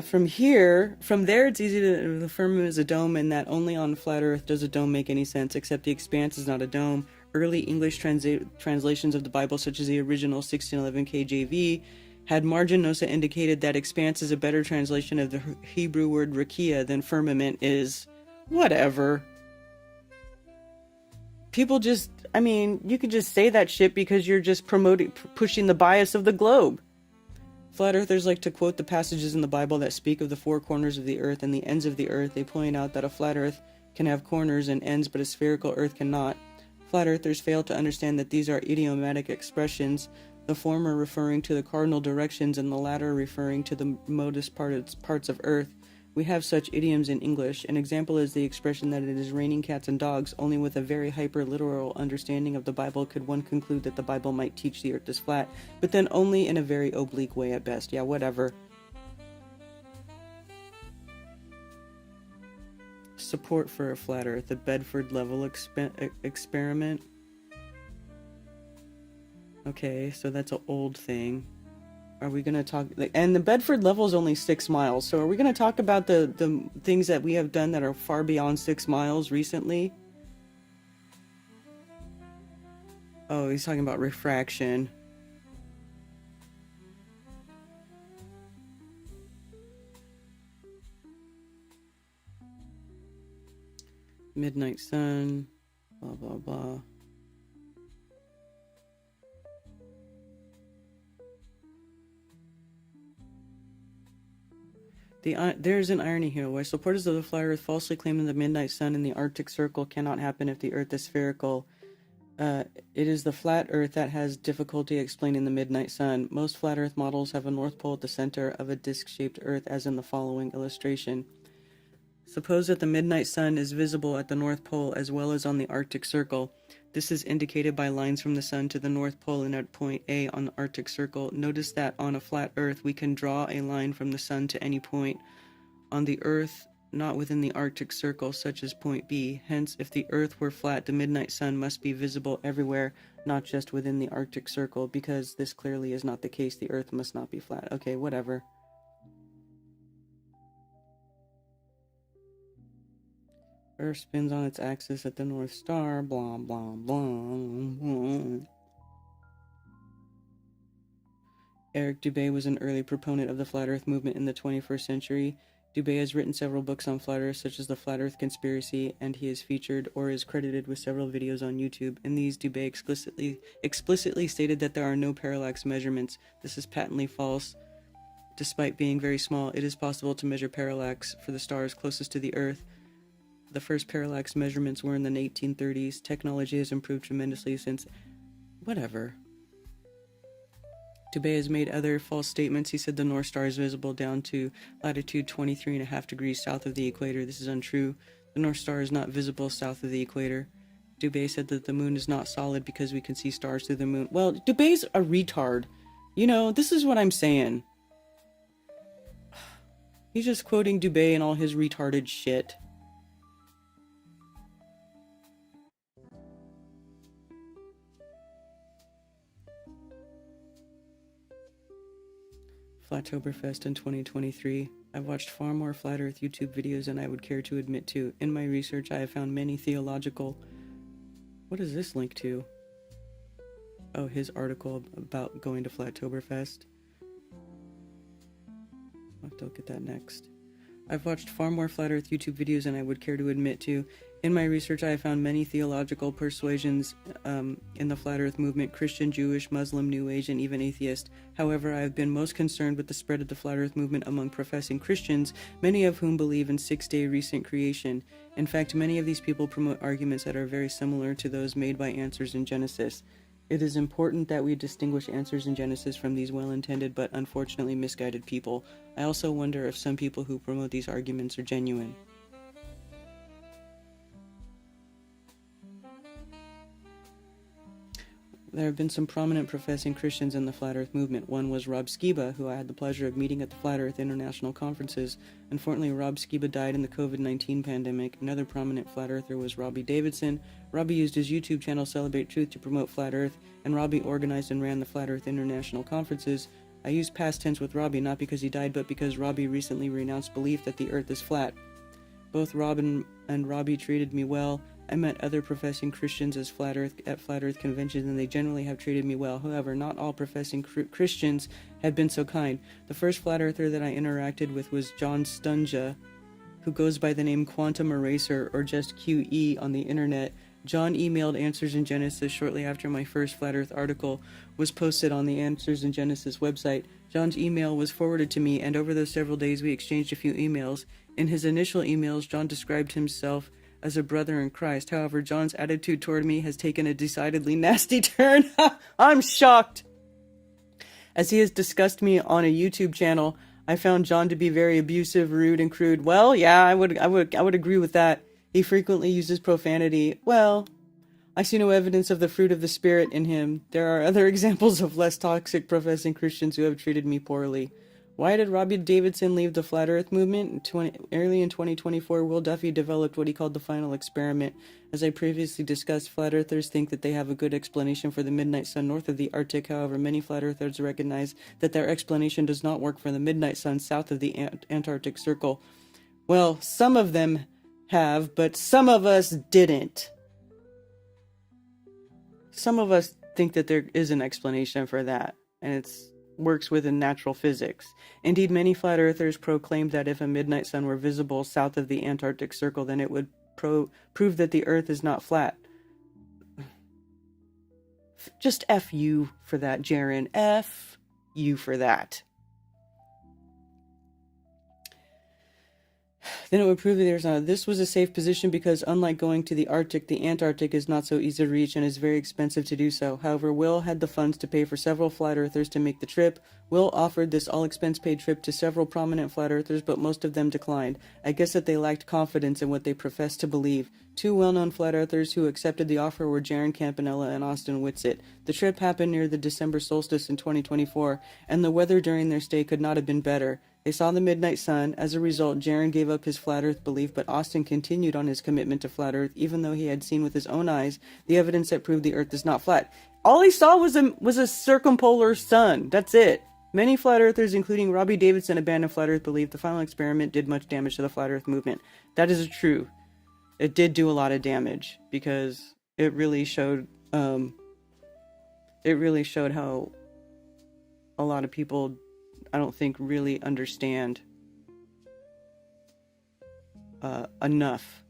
From there, it's easy to the firmament is a dome, and that only on flat Earth does a dome make any sense, except the expanse is not a dome. Early English translations of the Bible, such as the original 1611 KJV, had margin notes that indicated that expanse is a better translation of the Hebrew word rakia than firmament is. Whatever. People just, I mean, you can just say that shit because you're just pushing the bias of the globe. Flat earthers like to quote the passages in the Bible that speak of the four corners of the earth and the ends of the earth. They point out that a flat earth can have corners and ends, but a spherical earth cannot. Flat earthers fail to understand that these are idiomatic expressions, the former referring to the cardinal directions and the latter referring to the modest parts of earth. We have such idioms in English. An example is the expression that it is raining cats and dogs. Only with a very hyper-literal understanding of the Bible could one conclude that the Bible might teach the earth is flat, but then only in a very oblique way at best. Yeah, whatever. Support for a flat earth, the Bedford level experiment. Okay, so that's an old thing. Are we going to talk, and the Bedford level is only 6 miles, so are we going to talk about the things that we have done that are far beyond 6 miles recently? Oh, he's talking about refraction. Midnight sun, blah, blah, blah. There's an irony here, where supporters of the flat earth falsely claim that the midnight sun in the Arctic Circle cannot happen if the earth is spherical. It is the flat earth that has difficulty explaining the midnight sun. Most flat earth models have a north pole at the center of a disc-shaped earth, as in the following illustration. Suppose that the midnight sun is visible at the North Pole as well as on the Arctic Circle. This is indicated by lines from the sun to the North Pole and at point A on the Arctic Circle. Notice that on a flat Earth, we can draw a line from the sun to any point on the Earth, not within the Arctic Circle, such as point B. Hence, if the Earth were flat, the midnight sun must be visible everywhere, not just within the Arctic Circle. Because this clearly is not the case, the Earth must not be flat. Okay, whatever. Earth spins on its axis at the North Star, blah, blah, blah. Eric Dubé was an early proponent of the Flat Earth movement in the 21st century. Dubé has written several books on Flat Earth, such as The Flat Earth Conspiracy, and he is featured or is credited with several videos on YouTube. In these, Dubé explicitly stated that there are no parallax measurements. This is patently false. Despite being very small, it is possible to measure parallax for the stars closest to the Earth. The first parallax measurements were in the 1830s. Technology has improved tremendously since. Whatever. Dubé has made other false statements. He said the North Star is visible down to latitude 23.5 degrees south of the equator. This is untrue. The North Star is not visible south of the equator. Dubé said that the moon is not solid because we can see stars through the moon. Well, Dubé's a retard. You know, this is what I'm saying. He's just quoting Dubé and all his retarded shit. Flattoberfest in 2023. I've watched far more Flat Earth YouTube videos than I would care to admit to. In my research, I have found many theological... What is this link to? Oh, his article about going to Flattoberfest. I'll have to look at that next. I've watched far more Flat Earth YouTube videos than I would care to admit to. In my research, I have found many theological persuasions in the Flat Earth movement: Christian, Jewish, Muslim, New Age, and even atheist. However, I have been most concerned with the spread of the Flat Earth movement among professing Christians, many of whom believe in six-day recent creation. In fact, many of these people promote arguments that are very similar to those made by Answers in Genesis. It is important that we distinguish Answers in Genesis from these well-intended but unfortunately misguided people. I also wonder if some people who promote these arguments are genuine. there have been some prominent professing Christians in the Flat Earth movement. One was Rob Skiba, who I had the pleasure of meeting at the Flat Earth International conferences. Unfortunately, Rob Skiba died in the COVID-19 pandemic. Another prominent Flat Earther was Robbie Davidson. Robbie used his YouTube channel Celebrate Truth to promote Flat Earth, and Robbie organized and ran the Flat Earth International conferences. I use past tense with Robbie, not because he died, but because Robbie recently renounced belief that the Earth is flat. Both Rob and Robbie treated me well. I met other professing Christians at Flat Earth conventions, and they generally have treated me well. However, not all professing Christians have been so kind. The first Flat Earther that I interacted with was John Stunja, who goes by the name Quantum Eraser or just QE on the internet. John emailed Answers in Genesis shortly after my first Flat Earth article was posted on the Answers in Genesis website. John's email was forwarded to me, and over those several days we exchanged a few emails. In his initial emails, John described himself as a brother in Christ. However, John's attitude toward me has taken a decidedly nasty turn. I'm shocked. As he has discussed me on a YouTube channel, I found John to be very abusive, rude, and crude. Well, yeah, I would agree with that. He frequently uses profanity. Well, I see no evidence of the fruit of the Spirit in him. There are other examples of less toxic professing Christians who have treated me poorly. Why did Robbie Davidson leave the Flat Earth movement? Early in 2024, Will Duffy developed what he called the final experiment. As I previously discussed, Flat Earthers think that they have a good explanation for the midnight sun north of the Arctic. However, many Flat Earthers recognize that their explanation does not work for the midnight sun south of the Antarctic Circle. Well, some of them have, but some of us didn't. Some of us think that there is an explanation for that, and it's works within natural physics. Indeed, many Flat Earthers proclaimed that if a midnight sun were visible south of the Antarctic Circle, then it would prove that the Earth is not flat. Just F you for that, Jaren. F you for that. Then it would prove that there's not. This was a safe position because, unlike going to the Arctic, the Antarctic is not so easy to reach and is very expensive to do so. However, Will had the funds to pay for several Flat Earthers to make the trip. Will offered this all-expense-paid trip to several prominent Flat Earthers, but most of them declined. I guess that they lacked confidence in what they professed to believe. Two well-known Flat Earthers who accepted the offer were Jaron Campanella and Austin Whitsitt. The trip happened near the December solstice in 2024, and the weather during their stay could not have been better. They saw the midnight sun. As a result, Jaron gave up his Flat Earth belief, but Austin continued on his commitment to Flat Earth, even though he had seen with his own eyes the evidence that proved the Earth is not flat. All he saw was a circumpolar sun. That's it. Many Flat Earthers, including Robbie Davidson, abandoned Flat Earth belief. The final experiment did much damage to the Flat Earth movement. That is true. It did do a lot of damage because it really showed how a lot of people, I don't think, really understand enough.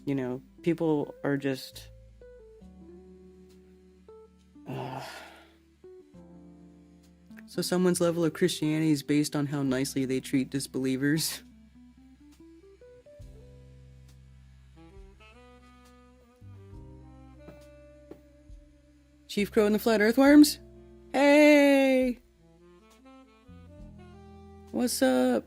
You know, people are just so someone's level of Christianity is based on how nicely they treat disbelievers. Chief Crow and the Flat Earthworms? Hey! What's up?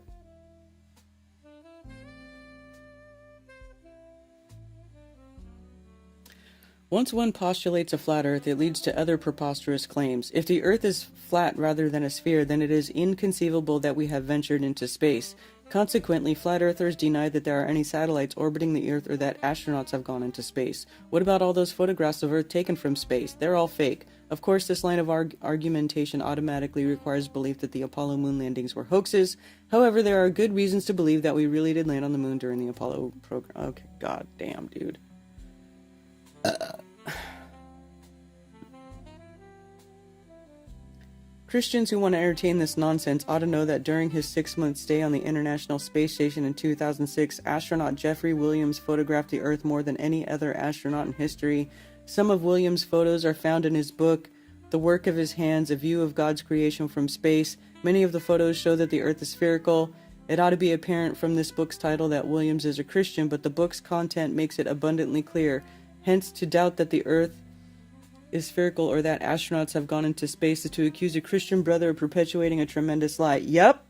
Once one postulates a flat Earth, it leads to other preposterous claims. If the Earth is flat rather than a sphere, then it is inconceivable that we have ventured into space. Consequently, Flat Earthers deny that there are any satellites orbiting the Earth or that astronauts have gone into space. What about all those photographs of Earth taken from space? They're all fake. Of course, this line of argumentation automatically requires belief that the Apollo moon landings were hoaxes. However, there are good reasons to believe that we really did land on the moon during the Apollo program. Okay, god damn, dude. Christians who want to entertain this nonsense ought to know that during his 6-month stay on the International Space Station in 2006, astronaut Jeffrey Williams photographed the Earth more than any other astronaut in history. Some of Williams' photos are found in his book, The Work of His Hands, A View of God's Creation from Space. Many of the photos show that the Earth is spherical. It ought to be apparent from this book's title that Williams is a Christian, but the book's content makes it abundantly clear. Hence, to doubt that the Earth is spherical or that astronauts have gone into space is to accuse a Christian brother of perpetuating a tremendous lie. Yep.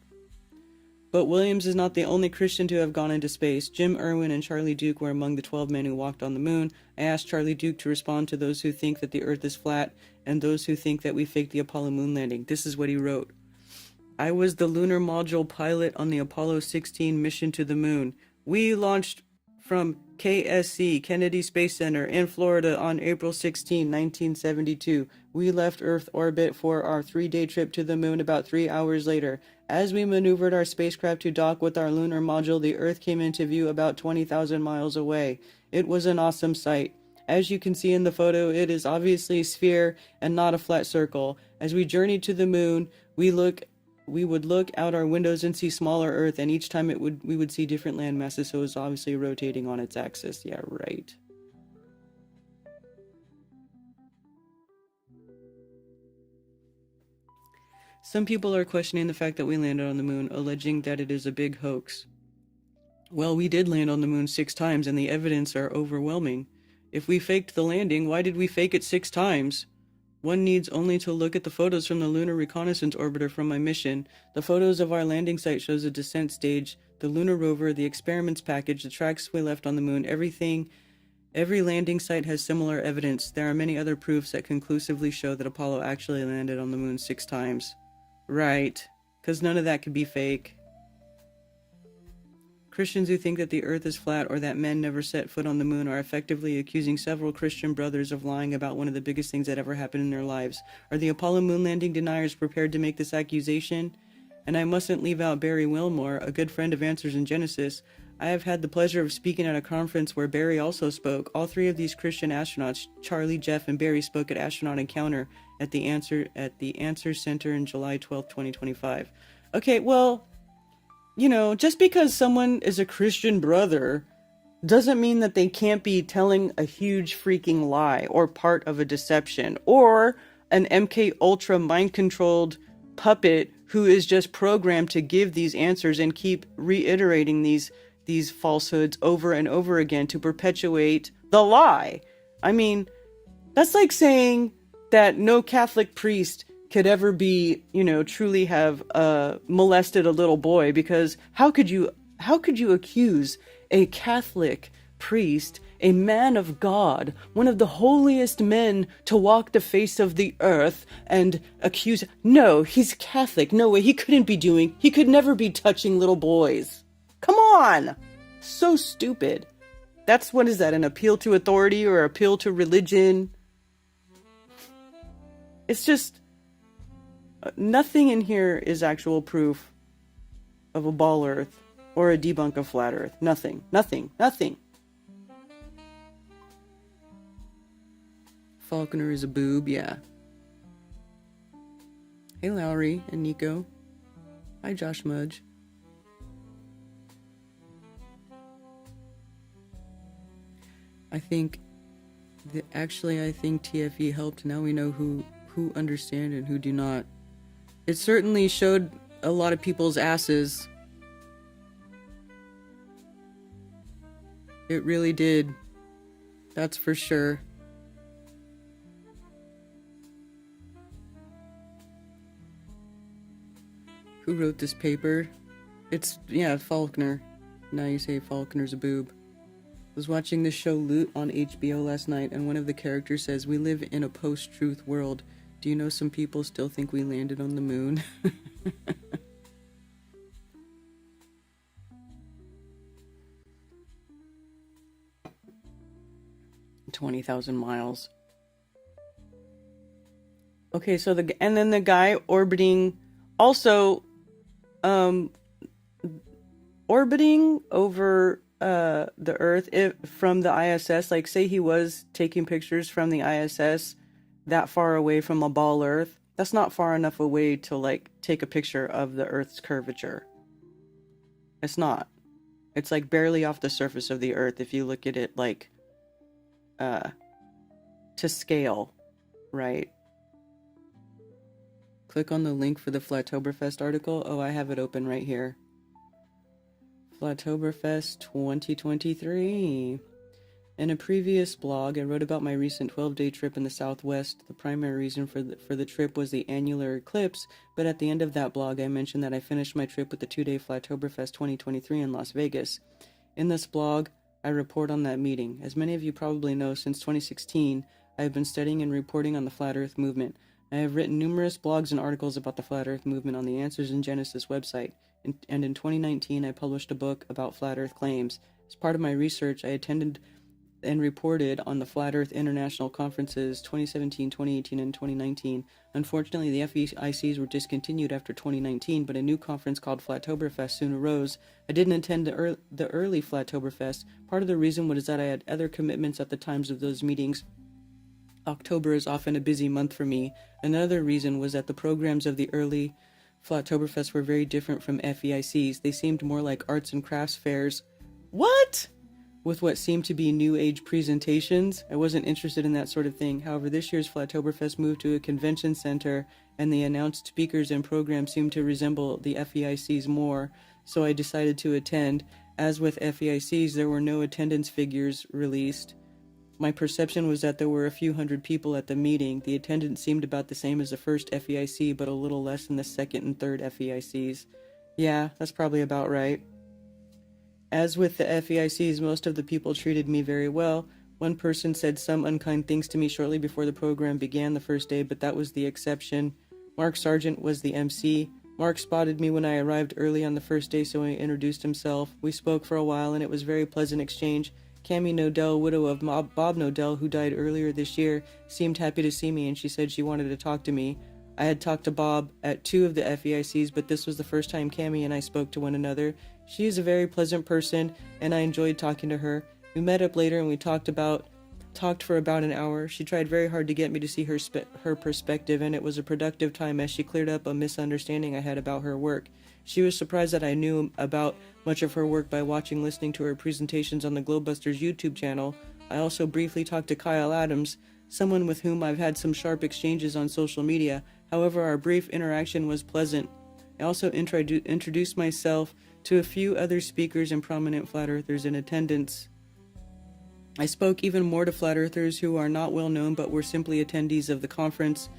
But Williams is not the only Christian to have gone into space. Jim Irwin and Charlie Duke were among the 12 men who walked on the moon. I asked Charlie Duke to respond to those who think that the Earth is flat and those who think that we faked the Apollo moon landing. This is what he wrote. I was the lunar module pilot on the Apollo 16 mission to the moon. We launched from KSC, Kennedy Space Center, in Florida on April 16, 1972. We left Earth orbit for our 3-day trip to the moon about 3 hours later. As we maneuvered our spacecraft to dock with our lunar module, the Earth came into view about 20,000 miles away. It was an awesome sight. As you can see in the photo, it is obviously a sphere and not a flat circle. As we journeyed to the moon, we would look out our windows and see smaller Earth, and each time we would see different land masses, so it was obviously rotating on its axis. Yeah, right. Some people are questioning the fact that we landed on the moon, alleging that it is a big hoax. Well, we did land on the moon 6 times, and the evidence are overwhelming. If we faked the landing, why did we fake it 6 times? One needs only to look at the photos from the Lunar Reconnaissance Orbiter from my mission. The photos of our landing site shows a descent stage, the lunar rover, the experiments package, the tracks we left on the moon, everything. Every landing site has similar evidence. There are many other proofs that conclusively show that Apollo actually landed on the moon 6 times. Right, because none of that could be fake. Christians who think that the Earth is flat or that men never set foot on the moon are effectively accusing several Christian brothers of lying about one of the biggest things that ever happened in their lives. Are the Apollo moon landing deniers prepared to make this accusation? And I mustn't leave out Barry Wilmore, a good friend of Answers in Genesis. I have had the pleasure of speaking at a conference where Barry also spoke. All 3 of these Christian astronauts, Charlie, Jeff, and Barry, spoke at Astronaut Encounter at the Answer Center in July 12, 2025. Okay, well, you know, just because someone is a Christian brother doesn't mean that they can't be telling a huge freaking lie or part of a deception or an MK Ultra mind-controlled puppet who is just programmed to give these answers and keep reiterating these falsehoods over and over again to perpetuate the lie. I mean, that's like saying that no Catholic priest could ever be, you know, truly have molested a little boy, because how could you accuse a Catholic priest, a man of God, one of the holiest men to walk the face of the earth, and accuse, no, he's Catholic, no way, he could never be touching little boys. Come on! So stupid. That's, what is that, an appeal to authority or appeal to religion? It's just, nothing in here is actual proof of a ball earth or a debunk of flat earth. Nothing. Nothing. Nothing. Faulkner is a boob, yeah. Hey Lowry and Nico. Hi Josh Mudge. I think TFE helped. Now we know who understand and who do not. It certainly showed a lot of people's asses. It really did. That's for sure. Who wrote this paper? It's, yeah, Faulkner. Now you say Faulkner's a boob. Was watching the show Loot on HBO last night, and one of the characters says, "We live in a post-truth world. Do you know some people still think we landed on the moon?" 20,000 miles. Okay, so then the guy orbiting, also, orbiting over the Earth from the ISS, like say he was taking pictures from the ISS that far away from a ball Earth, that's not far enough away to like take a picture of the Earth's curvature. It's not. It's like barely off the surface of the Earth if you look at it like to scale, right? Click on the link for the Flattoberfest article. Oh, I have it open right here. Flattoberfest 2023. In a previous blog, I wrote about my recent 12-day trip in the Southwest. The primary reason for the trip was the annular eclipse, but at the end of that blog, I mentioned that I finished my trip with the 2-day Flattoberfest 2023 in Las Vegas. In this blog, I report on that meeting. As many of you probably know, since 2016, I have been studying and reporting on the Flat Earth movement. I have written numerous blogs and articles about the Flat Earth movement on the Answers in Genesis website, and in 2019, I published a book about Flat Earth claims. As part of my research, I attended and reported on the Flat Earth International Conferences 2017, 2018, and 2019. Unfortunately, the FEICs were discontinued after 2019, but a new conference called Flattoberfest soon arose. I didn't attend the early Flattoberfest. Part of the reason was that I had other commitments at the times of those meetings. October is often a busy month for me. Another reason was that the programs of the early Flattoberfest were very different from FEICs. They seemed more like arts and crafts fairs. What? With what seemed to be new age presentations. I wasn't interested in that sort of thing. However, this year's Flattoberfest moved to a convention center, and the announced speakers and programs seemed to resemble the FEICs more, so I decided to attend. As with FEICs, there were no attendance figures released. My perception was that there were a few hundred people at the meeting. The attendance seemed about the same as the first FEIC, but a little less than the second and third FEICs. Yeah, that's probably about right. As with the FEICs, most of the people treated me very well. One person said some unkind things to me shortly before the program began the first day, but that was the exception. Mark Sargent was the MC. Mark spotted me when I arrived early on the first day, so he introduced himself. We spoke for a while, and it was a very pleasant exchange. Cammie Nodell, widow of Bob Nodell, who died earlier this year, seemed happy to see me, and she said she wanted to talk to me. I had talked to Bob at 2 of the FEICs, but this was the first time Cammie and I spoke to one another. She is a very pleasant person, and I enjoyed talking to her. We met up later and we talked for about an hour. She tried very hard to get me to see her perspective, and it was a productive time as she cleared up a misunderstanding I had about her work. She was surprised that I knew about much of her work by listening to her presentations on the Globebusters YouTube channel. I also briefly talked to Kyle Adams, someone with whom I've had some sharp exchanges on social media. However, our brief interaction was pleasant. I also introduced myself to a few other speakers and prominent Flat Earthers in attendance. I spoke even more to Flat Earthers who are not well known but were simply attendees of the conference.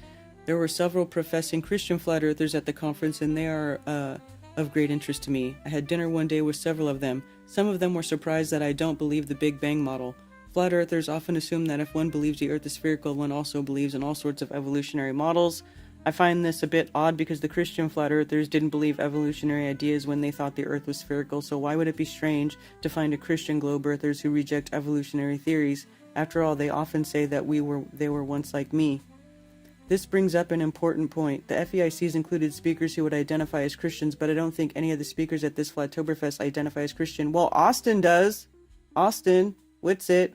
There were several professing Christian Flat Earthers at the conference, and they are of great interest to me. I had dinner one day with several of them. Some of them were surprised that I don't believe the Big Bang model. Flat Earthers often assume that if one believes the Earth is spherical, one also believes in all sorts of evolutionary models. I find this a bit odd because the Christian Flat Earthers didn't believe evolutionary ideas when they thought the Earth was spherical, so why would it be strange to find a Christian Globe Earthers who reject evolutionary theories? After all, they often say that they were once like me. This brings up an important point. The FEICs included speakers who would identify as Christians, but I don't think any of the speakers at this Flattoberfest identify as Christian. Well, Austin does. Austin Whitsitt.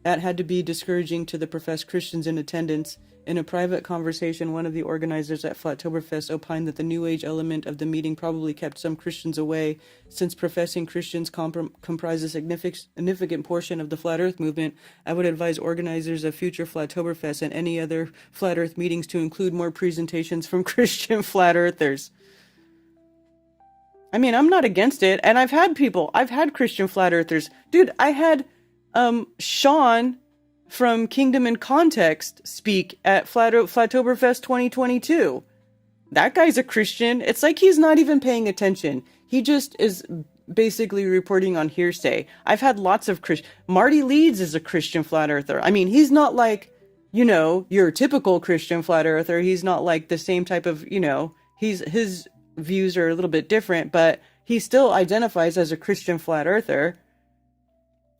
That had to be discouraging to the professed Christians in attendance. In a private conversation, one of the organizers at Flattoberfest opined that the New Age element of the meeting probably kept some Christians away, since professing Christians comprise a significant portion of the Flat Earth movement. I would advise organizers of future Flattoberfest and any other Flat Earth meetings to include more presentations from Christian Flat Earthers. I mean, I'm not against it, and I've had Christian Flat Earthers. Dude, I had Sean from Kingdom in Context speak at Flattoberfest 2022. That guy's a Christian. It's like he's not even paying attention. He just is basically reporting on hearsay. I've had lots of Marty Leeds is a Christian Flat Earther. I mean, he's not like, your typical Christian Flat Earther. He's not like the same type of, his views are a little bit different, but he still identifies as a Christian Flat Earther.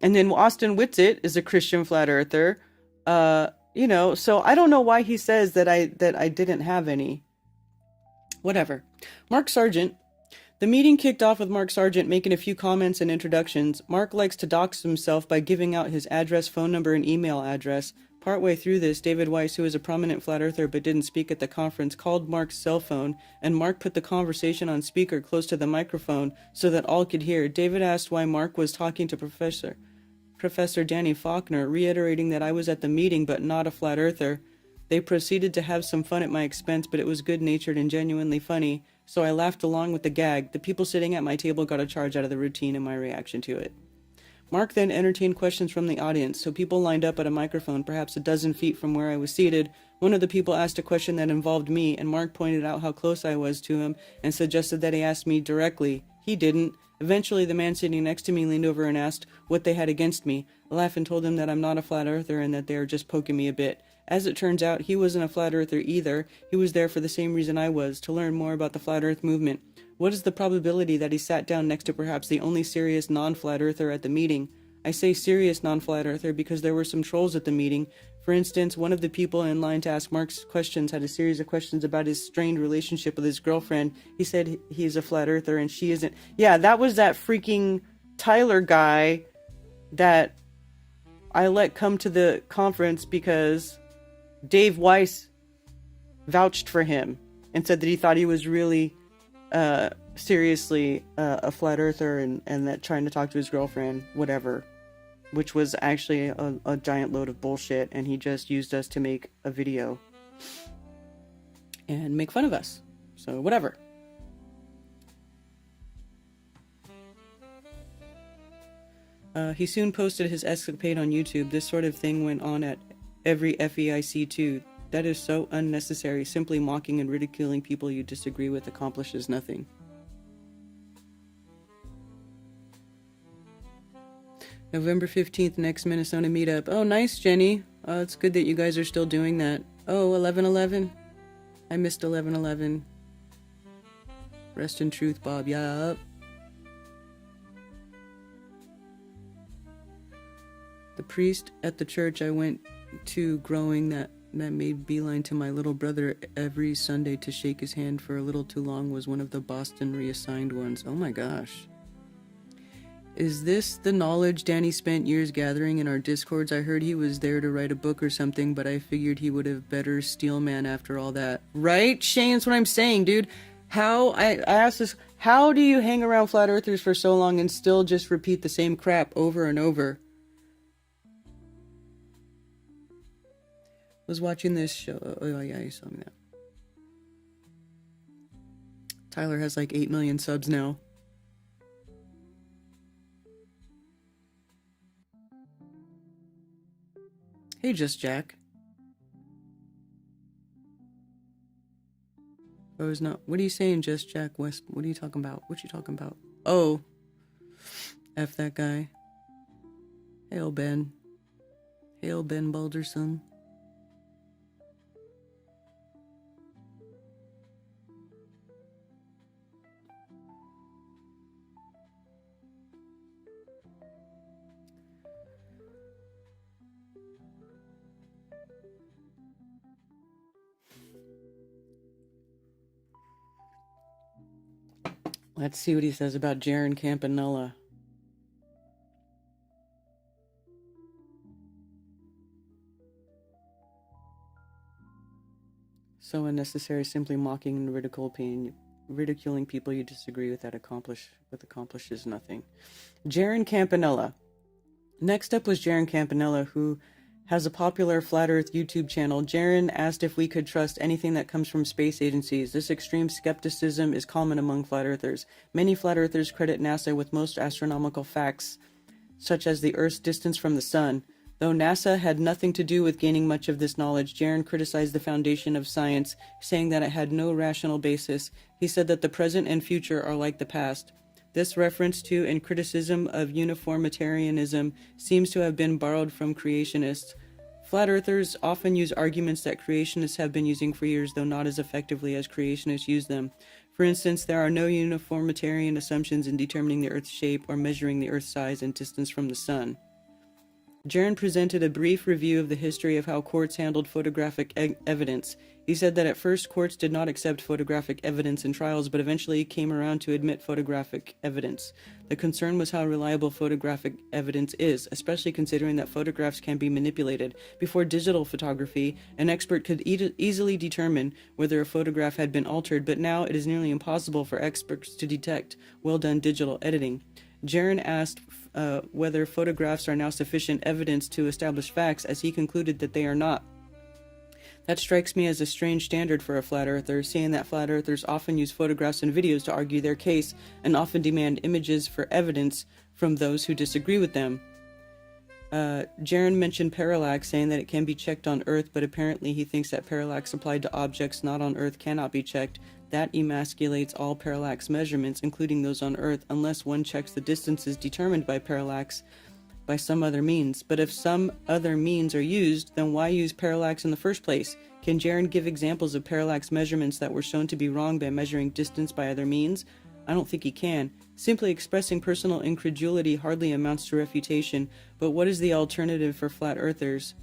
And then Austin Whitsitt is a Christian Flat Earther, so I don't know why he says that I didn't have any. Whatever. Mark Sargent. The meeting kicked off with Mark Sargent making a few comments and introductions. Mark likes to dox himself by giving out his address, phone number, and email address. Partway through this, David Weiss, who is a prominent Flat Earther but didn't speak at the conference, called Mark's cell phone, and Mark put the conversation on speaker close to the microphone so that all could hear. David asked why Mark was talking to Professor Danny Faulkner, reiterating that I was at the meeting but not a Flat Earther. They proceeded to have some fun at my expense, but it was good-natured and genuinely funny, so I laughed along with the gag. The people sitting at my table got a charge out of the routine and my reaction to it. Mark then entertained questions from the audience, so people lined up at a microphone perhaps a dozen feet from where I was seated. One of the people asked a question that involved me, and Mark pointed out how close I was to him and suggested that he ask me directly. He didn't. Eventually, the man sitting next to me leaned over and asked what they had against me. I laughed and told him that I'm not a flat earther and that they are just poking me a bit. As it turns out, he wasn't a flat earther either. He was there for the same reason I was, to learn more about the flat earth movement. What is the probability that he sat down next to perhaps the only serious non-flat earther at the meeting? I say serious non-flat earther because there were some trolls at the meeting. For instance, one of the people in line to ask Mark's questions had a series of questions about his strained relationship with his girlfriend. He said he is a flat earther and she isn't. Yeah, that was that freaking Tyler guy that I let come to the conference because Dave Weiss vouched for him and said that he thought he was really seriously a flat earther and that trying to talk to his girlfriend, whatever, which was actually a giant load of bullshit, and he just used us to make a video and make fun of us. So whatever. He soon posted his escapade on YouTube. This sort of thing went on at every FEIC too. That is so unnecessary. Simply mocking and ridiculing people you disagree with accomplishes nothing. November 15th, next Minnesota meetup. Oh, nice, Jenny. It's good that you guys are still doing that. Oh, 11/11. I missed 11/11. Rest in truth, Bob. Yup. The priest at the church I went to growing that made beeline to my little brother every Sunday to shake his hand for a little too long was one of the Boston reassigned ones. Oh my gosh. Is this the knowledge Danny spent years gathering in our discords? I heard he was there to write a book or something, but I figured he would have better steelman after all that. Right, Shane? That's what I'm saying, dude. I asked this, how do you hang around flat earthers for so long and still just repeat the same crap over and over? Was watching this show. Oh yeah, you saw me that. Tyler has like 8 million subs now. Hey, Just Jack. Oh, it's not. What are you saying, Just Jack West? What are you talking about? What you talking about? Oh, F that guy. Hail Ben. Hail Ben Balderson. Let's see what he says about Jaron Campanella. So unnecessary, simply mocking and ridiculing people you disagree with that accomplishes nothing. Jaron Campanella. Next up was Jaron Campanella, who has a popular Flat Earth YouTube channel. Jaron asked if we could trust anything that comes from space agencies. This extreme skepticism is common among Flat Earthers. Many Flat Earthers credit NASA with most astronomical facts, such as the Earth's distance from the Sun. Though NASA had nothing to do with gaining much of this knowledge, Jaron criticized the foundation of science, saying that it had no rational basis. He said that the present and future are like the past. This reference to and criticism of uniformitarianism seems to have been borrowed from creationists. Flat Earthers often use arguments that creationists have been using for years, though not as effectively as creationists use them. For instance, there are no uniformitarian assumptions in determining the Earth's shape or measuring the Earth's size and distance from the Sun. Jaron presented a brief review of the history of how courts handled photographic evidence. He said that at first courts did not accept photographic evidence in trials, but eventually came around to admit photographic evidence. The concern was how reliable photographic evidence is, especially considering that photographs can be manipulated. Before digital photography, an expert could easily determine whether a photograph had been altered, but now it is nearly impossible for experts to detect well-done digital editing. Jaron asked whether photographs are now sufficient evidence to establish facts, as he concluded that they are not. That strikes me as a strange standard for a flat earther, seeing that flat earthers often use photographs and videos to argue their case and often demand images for evidence from those who disagree with them. Jaron mentioned parallax, saying that it can be checked on Earth, but apparently he thinks that parallax applied to objects not on Earth cannot be checked. That emasculates all parallax measurements, including those on Earth, unless one checks the distances determined by parallax by some other means. But if some other means are used, then why use parallax in the first place? Can Jaron give examples of parallax measurements that were shown to be wrong by measuring distance by other means? I don't think he can. Simply expressing personal incredulity hardly amounts to refutation, but what is the alternative for flat earthers?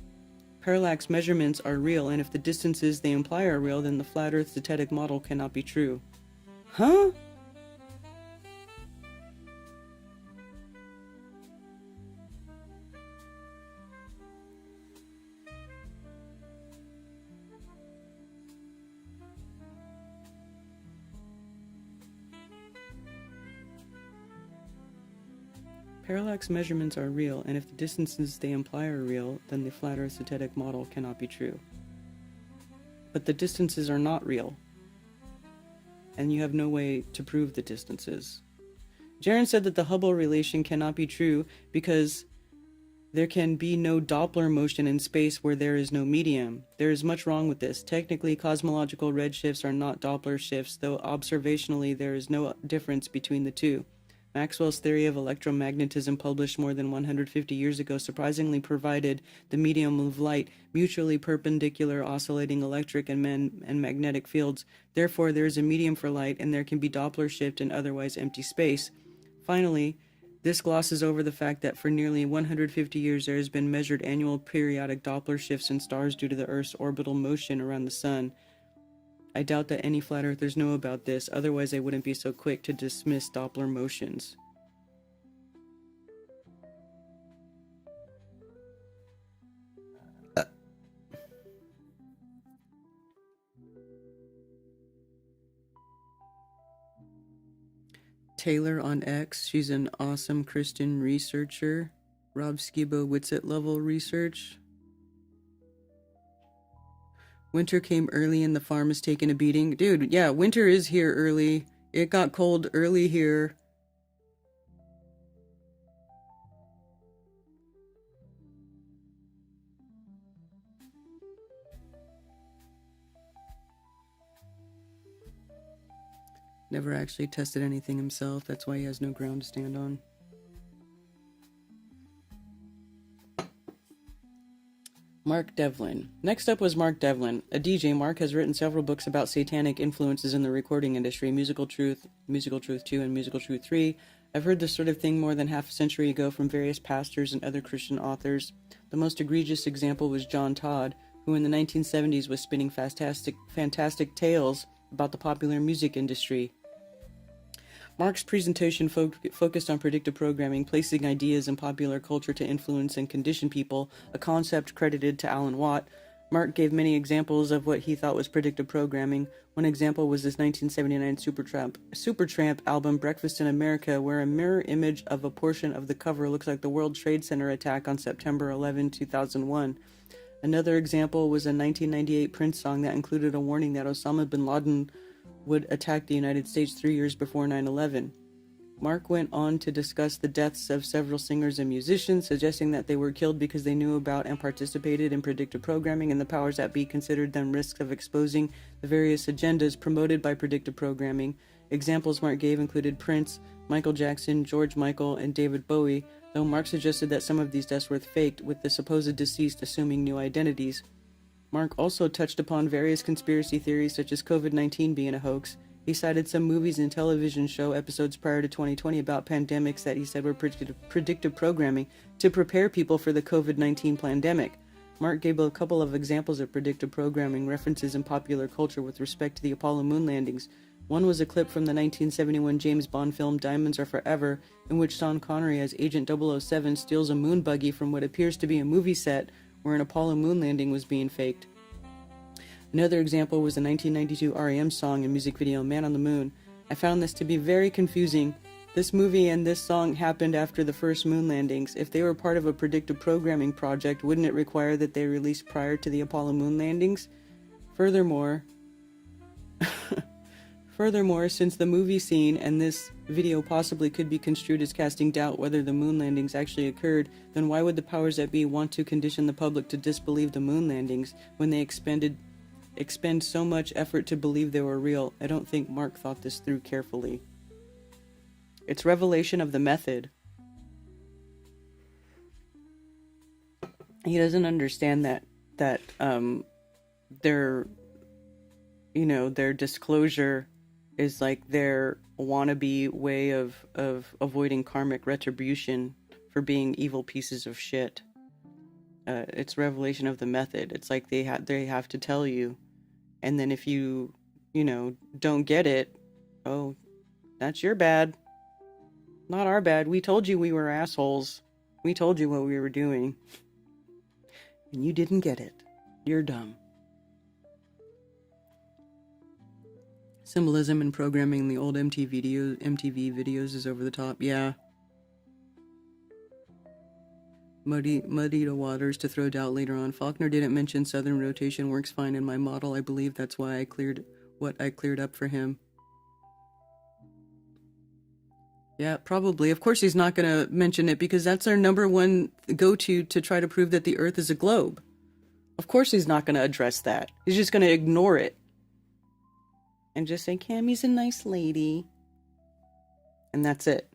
Parallax measurements are real, and if the distances they imply are real, then the flat Earth zetetic model cannot be true. Huh? Parallax measurements are real, and if the distances they imply are real, then the flat Earth zetetic model cannot be true. But the distances are not real, and you have no way to prove the distances. Jaron said that the Hubble relation cannot be true because there can be no Doppler motion in space where there is no medium. There is much wrong with this. Technically, cosmological redshifts are not Doppler shifts, though observationally there is no difference between the two. Maxwell's theory of electromagnetism, published more than 150 years ago, surprisingly provided the medium of light, mutually perpendicular oscillating electric and magnetic fields. Therefore, there is a medium for light, and there can be Doppler shift in otherwise empty space. Finally, this glosses over the fact that for nearly 150 years there has been measured annual periodic Doppler shifts in stars due to the Earth's orbital motion around the Sun. I doubt that any flat earthers know about this, otherwise they wouldn't be so quick to dismiss Doppler motions. Taylor on X, she's an awesome Christian researcher. Rob Skibo Witsit level research. Winter came early and the farm is taking a beating. Dude, yeah, winter is here early. It got cold early here. Never actually tested anything himself. That's why he has no ground to stand on. Mark Devlin. Next up was Mark Devlin. A DJ, Mark has written several books about satanic influences in the recording industry, Musical Truth 2, and Musical Truth 3. I've heard this sort of thing more than half a century ago from various pastors and other Christian authors. The most egregious example was John Todd, who in the 1970s was spinning fantastic tales about the popular music industry. Mark's presentation focused on predictive programming, placing ideas in popular culture to influence and condition people, a concept credited to Alan Watt. Mark gave many examples of what he thought was predictive programming. One example was this 1979 Supertramp album, Breakfast in America, where a mirror image of a portion of the cover looks like the World Trade Center attack on September 11, 2001. Another example was a 1998 Prince song that included a warning that Osama bin Laden would attack the United States 3 years before 9/11. Mark went on to discuss the deaths of several singers and musicians, suggesting that they were killed because they knew about and participated in predictive programming, and the powers that be considered them risks of exposing the various agendas promoted by predictive programming. Examples Mark gave included Prince, Michael Jackson, George Michael, and David Bowie, though Mark suggested that some of these deaths were faked, with the supposed deceased assuming new identities. Mark also touched upon various conspiracy theories such as COVID-19 being a hoax. He cited some movies and television show episodes prior to 2020 about pandemics that he said were predictive programming to prepare people for the COVID-19 pandemic. Mark gave a couple of examples of predictive programming references in popular culture with respect to the Apollo moon landings. One was a clip from the 1971 James Bond film Diamonds Are Forever, in which Sean Connery as Agent 007 steals a moon buggy from what appears to be a movie set where an Apollo moon landing was being faked. Another example was the 1992 REM song and music video Man on the Moon. I found this to be very confusing. This movie and this song happened after the first moon landings. If they were part of a predictive programming project, wouldn't it require that they release prior to the Apollo moon landings? Furthermore, Furthermore, since the movie scene and this video possibly could be construed as casting doubt whether the moon landings actually occurred, then why would the powers that be want to condition the public to disbelieve the moon landings when they expend so much effort to believe they were real? I don't think Mark thought this through carefully. It's revelation of the method. He doesn't understand that their disclosure is like their wannabe way of avoiding karmic retribution for being evil pieces of shit. It's revelation of the method. It's like they have to tell you, and then if you don't get it, oh, that's your bad, not our bad. We told you we were assholes. We told you what we were doing, and you didn't get it. You're dumb. Symbolism and programming in the old MTV videos is over the top. Yeah. Muddy the waters to throw doubt later on. Faulkner didn't mention southern rotation works fine in my model. I believe that's why I cleared up for him. Yeah, probably. Of course he's not going to mention it because that's our number one go-to to try to prove that the Earth is a globe. Of course he's not going to address that. He's just going to ignore it. And just say, Cammie's a nice lady. And that's it.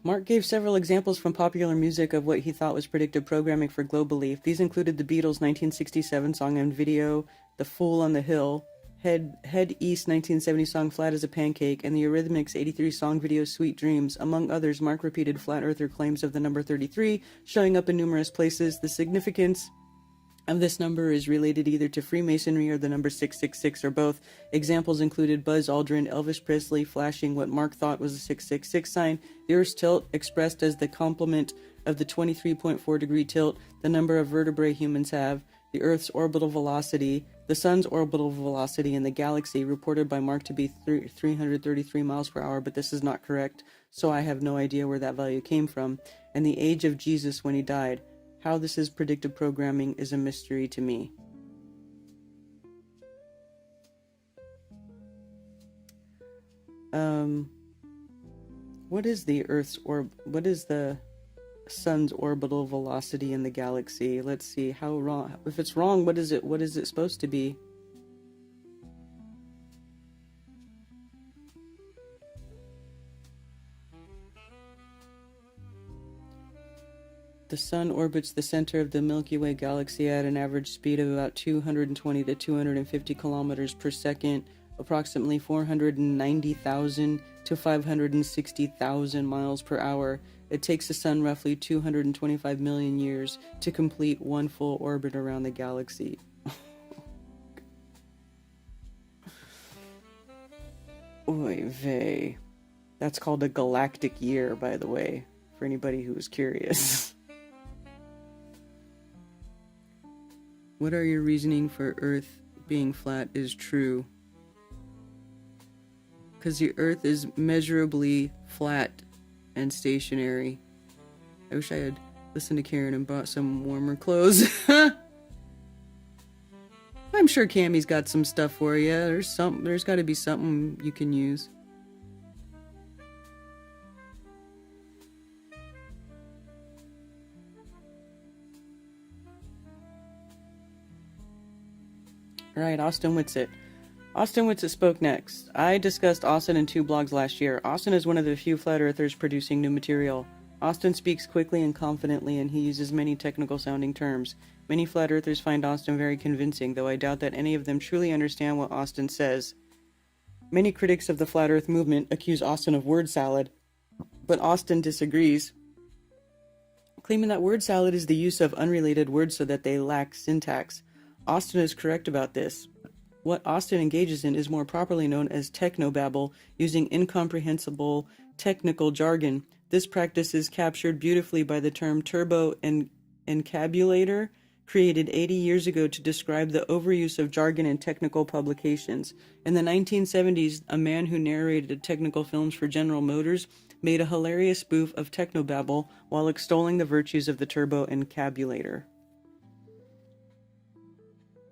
Mark gave several examples from popular music of what he thought was predictive programming for globe belief. These included the Beatles' 1967 song and video, The Fool on the Hill, Head East 1970 song Flat as a Pancake, and the Eurythmics' 83 song video Sweet Dreams. Among others, Mark repeated flat earther claims of the number 33, showing up in numerous places. The significance of this number is related either to Freemasonry or the number 666 or both. Examples included Buzz Aldrin, Elvis Presley flashing what Mark thought was a 666 sign, the Earth's tilt expressed as the complement of the 23.4 degree tilt, the number of vertebrae humans have, the Earth's orbital velocity, the Sun's orbital velocity in the galaxy, reported by Mark to be 333 miles per hour, but this is not correct, so I have no idea where that value came from, and the age of Jesus when he died. How this is predictive programming is a mystery to me. What is the Sun's orbital velocity in the galaxy? Let's see how wrong. If it's wrong, what is it supposed to be? The Sun orbits the center of the Milky Way galaxy at an average speed of about 220 to 250 kilometers per second, approximately 490,000 to 560,000 miles per hour. It takes the Sun roughly 225 million years to complete one full orbit around the galaxy. Oy vey. That's called a galactic year, by the way, for anybody who is curious. What are your reasoning for Earth being flat is true? Because the Earth is measurably flat and stationary. I wish I had listened to Karen and bought some warmer clothes. I'm sure Cammie's got some stuff for you. There's got to be something you can use. Right, Austin Whitsitt. Austin Whitsitt spoke next. I discussed Austin in 2 blogs last year. Austin is one of the few flat earthers producing new material. Austin speaks quickly and confidently, and he uses many technical-sounding terms. Many flat earthers find Austin very convincing, though I doubt that any of them truly understand what Austin says. Many critics of the flat earth movement accuse Austin of word salad, but Austin disagrees, claiming that word salad is the use of unrelated words so that they lack syntax. Austin is correct about this. What Austin engages in is more properly known as technobabble, using incomprehensible technical jargon. This practice is captured beautifully by the term turbo encabulator, created 80 years ago to describe the overuse of jargon in technical publications. In the 1970s, a man who narrated technical films for General Motors made a hilarious spoof of technobabble while extolling the virtues of the turbo encabulator.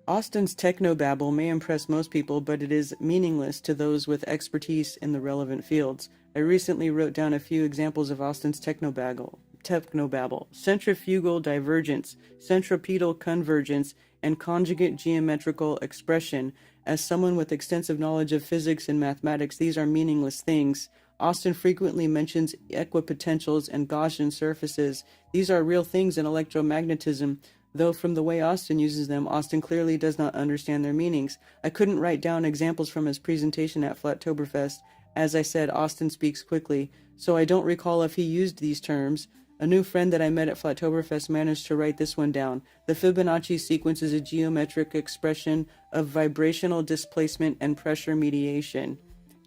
Austin's technobabble may impress most people, but it is meaningless to those with expertise in the relevant fields. I recently wrote down a few examples of Austin's technobabble: centrifugal divergence, centripetal convergence, and conjugate geometrical expression. As someone with extensive knowledge of physics and mathematics, these are meaningless things. Austin frequently mentions equipotentials and Gaussian surfaces. These are real things in electromagnetism, though from the way Austin uses them, Austin clearly does not understand their meanings. I couldn't write down examples from his presentation at Flattoberfest. As I said, Austin speaks quickly, so I don't recall if he used these terms. A new friend that I met at Flattoberfest managed to write this one down. The Fibonacci sequence is a geometric expression of vibrational displacement and pressure mediation.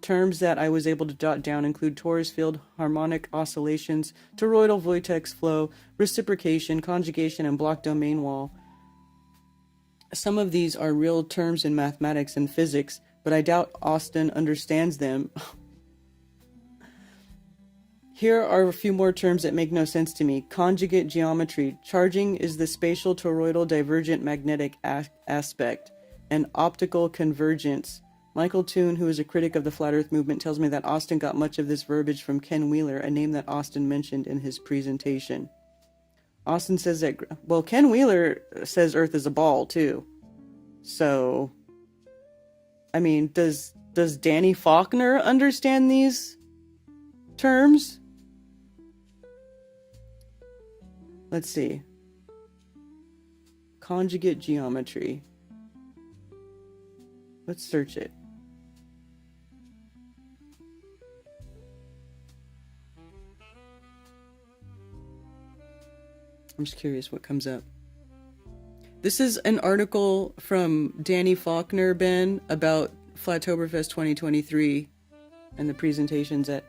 Terms that I was able to jot down include torus field, harmonic oscillations, toroidal vortex flow, reciprocation, conjugation, and block domain wall. Some of these are real terms in mathematics and physics, but I doubt Austin understands them. Here are a few more terms that make no sense to me. Conjugate geometry. Charging is the spatial toroidal divergent magnetic aspect. And optical convergence. Michael Toon, who is a critic of the Flat Earth movement, tells me that Austin got much of this verbiage from Ken Wheeler, a name that Austin mentioned in his presentation. Austin says that, well, Ken Wheeler says Earth is a ball, too. So, I mean, does Danny Faulkner understand these terms? Let's see. Conjugate geometry. Let's search it. I'm just curious what comes up. This is an article from Danny Faulkner, Ben, about Flattoberfest 2023 and the presentations at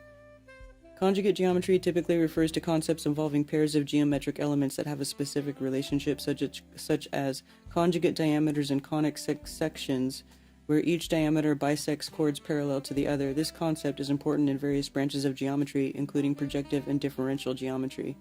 conjugate geometry typically refers to concepts involving pairs of geometric elements that have a specific relationship, such as conjugate diameters and conic sections, where each diameter bisects chords parallel to the other. This concept is important in various branches of geometry, including projective and differential geometry.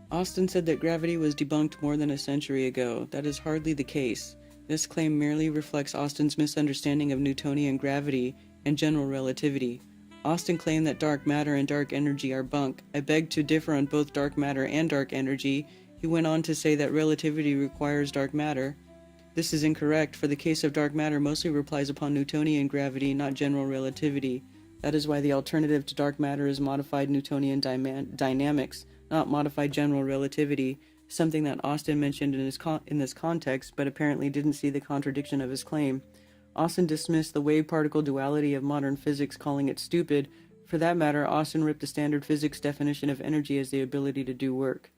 Austin said that gravity was debunked more than a century ago. That is hardly the case. This claim merely reflects Austin's misunderstanding of Newtonian gravity and general relativity. Austin claimed that dark matter and dark energy are bunk. I beg to differ on both dark matter and dark energy. He went on to say that relativity requires dark matter. This is incorrect, for the case of dark matter mostly relies upon Newtonian gravity, not general relativity. That is why the alternative to dark matter is modified Newtonian dynamics, not modified general relativity, something that Austin mentioned in this context, but apparently didn't see the contradiction of his claim. Austin dismissed the wave-particle duality of modern physics, calling it stupid. For that matter, Austin ripped the standard physics definition of energy as the ability to do work.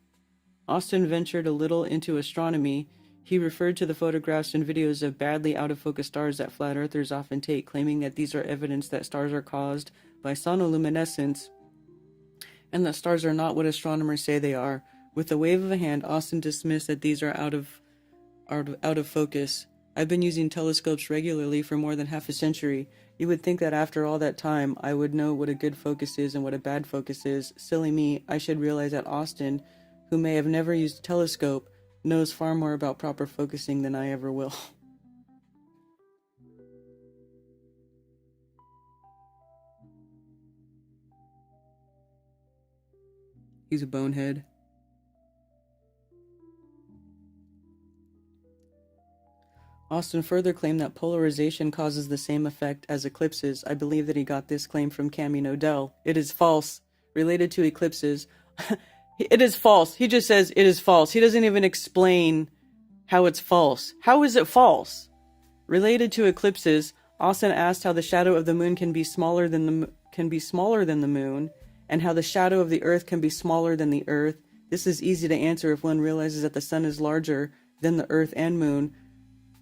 Austin ventured a little into astronomy. He referred to the photographs and videos of badly out-of-focus stars that flat earthers often take, claiming that these are evidence that stars are caused by sonoluminescence, and that stars are not what astronomers say they are. With a wave of a hand, Austin dismissed that these are out of focus. I've been using telescopes regularly for more than half a century. You would think that after all that time, I would know what a good focus is and what a bad focus is. Silly me, I should realize that Austin, who may have never used a telescope, knows far more about proper focusing than I ever will. He's a bonehead. Austin further claimed that polarization causes the same effect as eclipses. I believe that he got this claim from Cami Nodell. It is false. Related to eclipses. It is false. He just says it is false. He doesn't even explain how it's false. How is it false? Related to eclipses, Austin asked how the shadow of the moon can be smaller than the moon, and how the shadow of the Earth can be smaller than the Earth. This is easy to answer if one realizes that the sun is larger than the Earth and moon.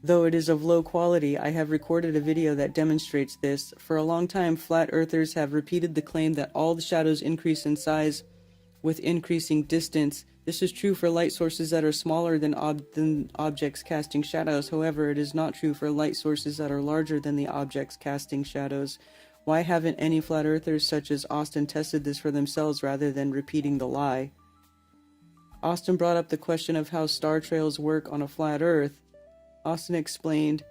Though it is of low quality, I have recorded a video that demonstrates this. For a long time, flat earthers have repeated the claim that all the shadows increase in size with increasing distance. This is true for light sources that are smaller than objects casting shadows. However, it is not true for light sources that are larger than the objects casting shadows. Why haven't any flat earthers such as Austin tested this for themselves rather than repeating the lie? Austin brought up the question of how star trails work on a flat Earth. Austin explained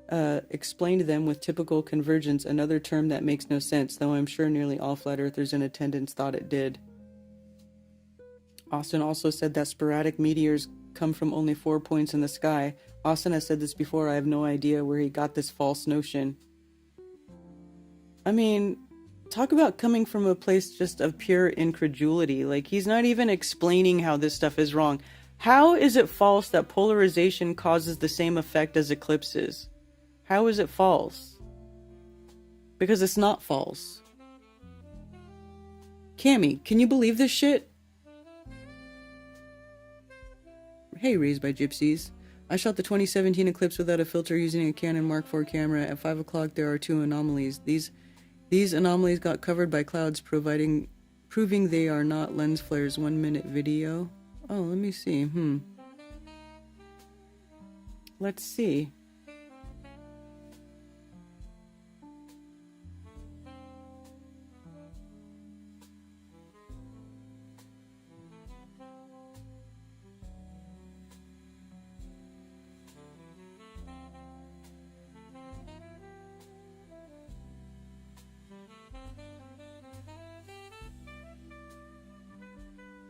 them with typical convergence, another term that makes no sense, though I'm sure nearly all flat earthers in attendance thought it did. Austin also said that sporadic meteors come from only 4 points in the sky. Austin has said this before. I have no idea where he got this false notion. I mean, talk about coming from a place just of pure incredulity. Like, he's not even explaining how this stuff is wrong. How is it false that polarization causes the same effect as eclipses? How is it false? Because it's not false. Cammy, can you believe this shit? Hey, Raised by Gypsies. I shot the 2017 eclipse without a filter using a Canon Mark IV camera. At 5 o'clock there are 2 anomalies. These anomalies got covered by clouds, proving they are not lens flares. 1 minute video. Oh, let me see. Let's see.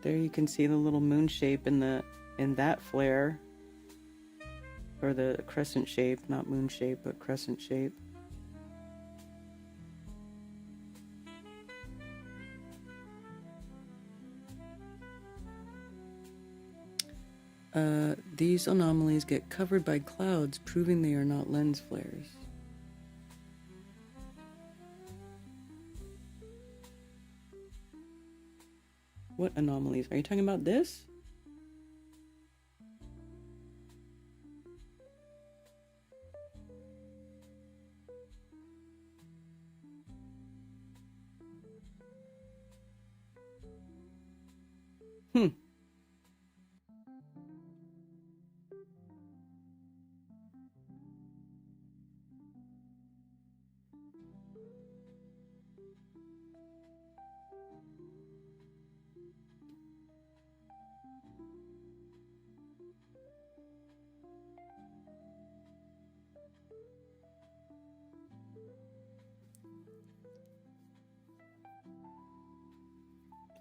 There you can see the little moon shape in that flare. Or the crescent shape, not moon shape, but crescent shape. These anomalies get covered by clouds, proving they are not lens flares. What anomalies? Are you talking about this?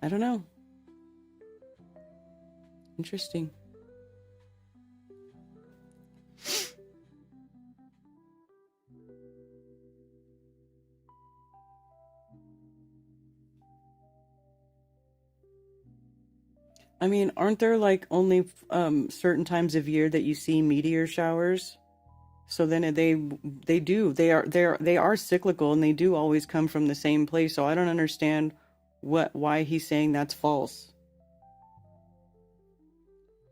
I don't know. Interesting. I mean, aren't there like only certain times of year that you see meteor showers? So then they are cyclical, and they do always come from the same place. So I don't understand why he's saying that's false.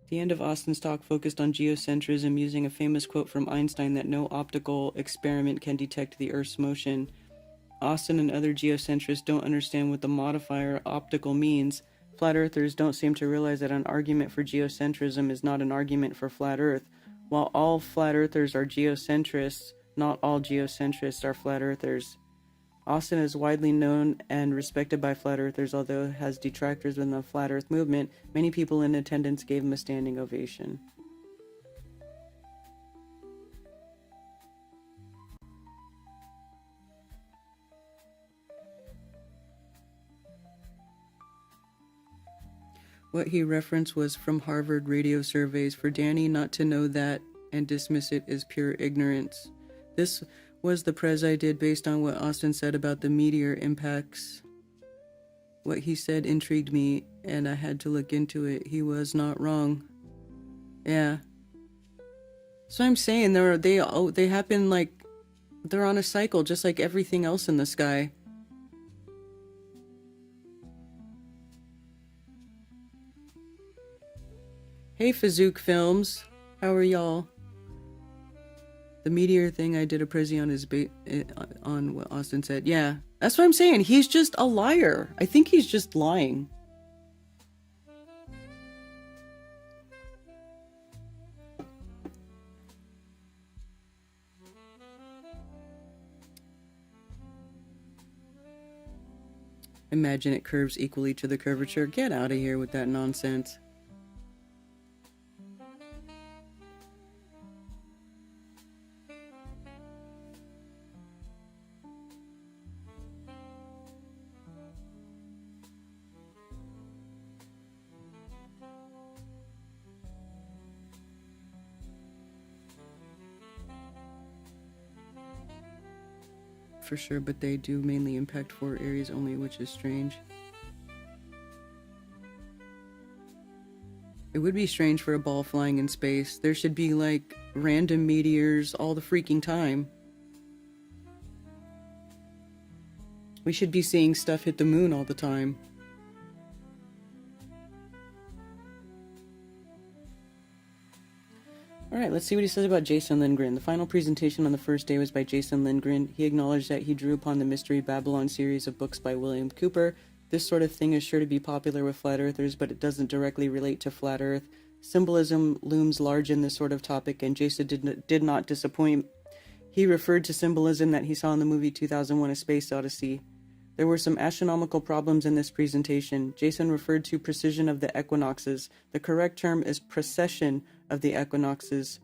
The end of Austin's talk focused on geocentrism, using a famous quote from Einstein that no optical experiment can detect the Earth's motion. Austin and other geocentrists don't understand what the modifier optical means. Flat earthers don't seem to realize that an argument for geocentrism is not an argument for flat Earth. While all flat earthers are geocentrists, not all geocentrists are flat earthers. Austin is widely known and respected by flat earthers, although it has detractors within the flat earth movement. Many people in attendance gave him a standing ovation. What he referenced was from Harvard radio surveys. For Danny not to know that and dismiss it is pure ignorance. This was the prez I did based on what Austin said about the meteor impacts. What he said intrigued me, and I had to look into it. He was not wrong. Yeah. So I'm saying they happen like They're on a cycle, just like everything else in the sky. Hey, Fazook Films. How are y'all? The meteor thing, I did a prezi on on what Austin said. Yeah, that's what I'm saying. He's just a liar. I think he's just lying. Imagine it curves equally to the curvature. Get out of here with that nonsense. For sure, but they do mainly impact 4 areas only, which is strange. It would be strange for a ball flying in space. There should be, like, random meteors all the freaking time. We should be seeing stuff hit the moon all the time. Alright, let's see what he says about Jason Lindgren. The final presentation on the first day was by Jason Lindgren. He acknowledged that he drew upon the Mystery Babylon series of books by William Cooper. This sort of thing is sure to be popular with flat earthers, but it doesn't directly relate to flat earth. Symbolism looms large in this sort of topic, and Jason did not disappoint. He referred to symbolism that he saw in the movie 2001: A Space Odyssey. There were some astronomical problems in this presentation. Jason referred to precision of the equinoxes. The correct term is precession of the equinoxes.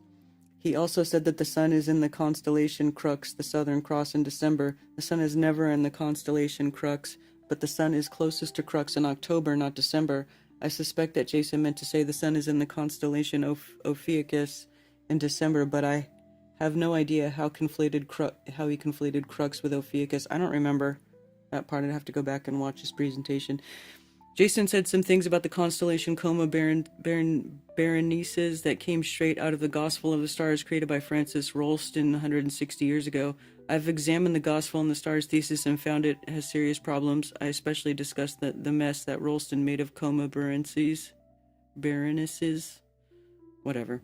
He also said that the sun is in the constellation Crux, the Southern Cross, in December. The sun is never in the constellation Crux, but the sun is closest to Crux in October, not December. I suspect that Jason meant to say the sun is in the constellation Ophiuchus in December, but I have no idea how he conflated Crux with Ophiuchus. I don't remember that part. I'd have to go back and watch his presentation. Jason said some things about the constellation Coma Berenices that came straight out of the Gospel of the Stars created by Francis Rolleston 160 years ago. I've examined the Gospel and the Stars thesis and found it has serious problems. I especially discussed the mess that Rolleston made of Coma Berenices. Whatever.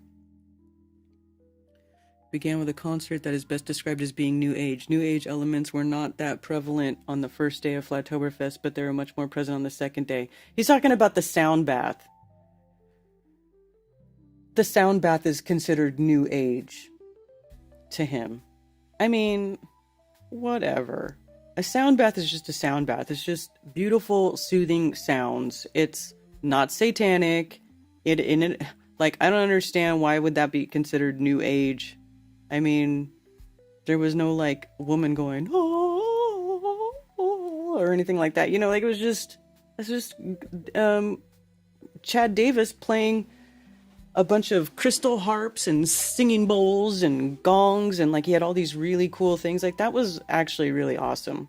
Began with a concert that is best described as being New Age. New Age elements were not that prevalent on the first day of Flattoberfest, but they were much more present on the second day. He's talking about the sound bath. The sound bath is considered New Age to him. I mean, whatever. A sound bath is just a sound bath. It's just beautiful, soothing sounds. It's not satanic. I don't understand why would that be considered New Age. I mean, there was no, like, woman going, oh, or anything like that. You know, like, it's just Chad Davis playing a bunch of crystal harps and singing bowls and gongs, and, like, he had all these really cool things. Like, that was actually really awesome.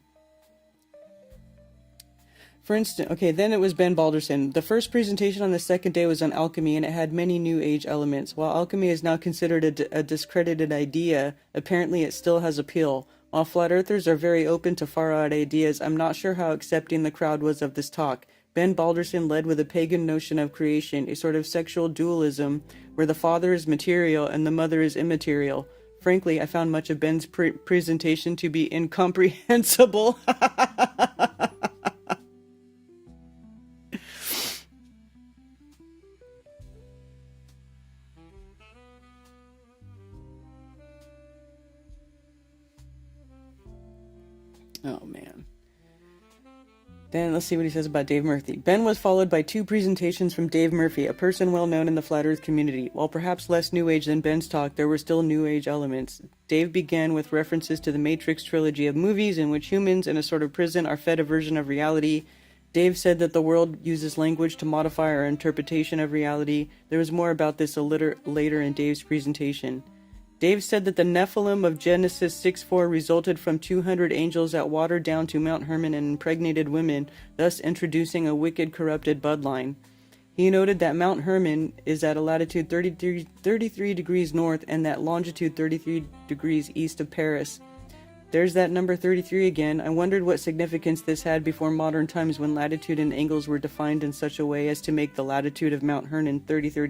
For instance, okay, then it was Ben Balderson. The first presentation on the second day was on alchemy, and it had many New Age elements. While alchemy is now considered a discredited idea, apparently it still has appeal. While flat earthers are very open to far-out ideas, I'm not sure how accepting the crowd was of this talk. Ben Balderson led with a pagan notion of creation, a sort of sexual dualism, where the father is material and the mother is immaterial. Frankly, I found much of Ben's presentation to be incomprehensible. Oh, man. Then let's see what he says about Dave Murphy. Ben was followed by 2 presentations from Dave Murphy, a person well known in the Flat Earth community. While perhaps less New Age than Ben's talk, there were still New Age elements. Dave began with references to the Matrix trilogy of movies in which humans in a sort of prison are fed a version of reality. Dave said that the world uses language to modify our interpretation of reality. There was more about this later in Dave's presentation. Dave said that the Nephilim of Genesis 6:4 resulted from 200 angels that watered down to Mount Hermon and impregnated women, thus introducing a wicked, corrupted bloodline. He noted that Mount Hermon is at a latitude 33 degrees north and that longitude 33 degrees east of Paris. There's that number 33 again. I wondered what significance this had before modern times when latitude and angles were defined in such a way as to make the latitude of Mount Hernon 33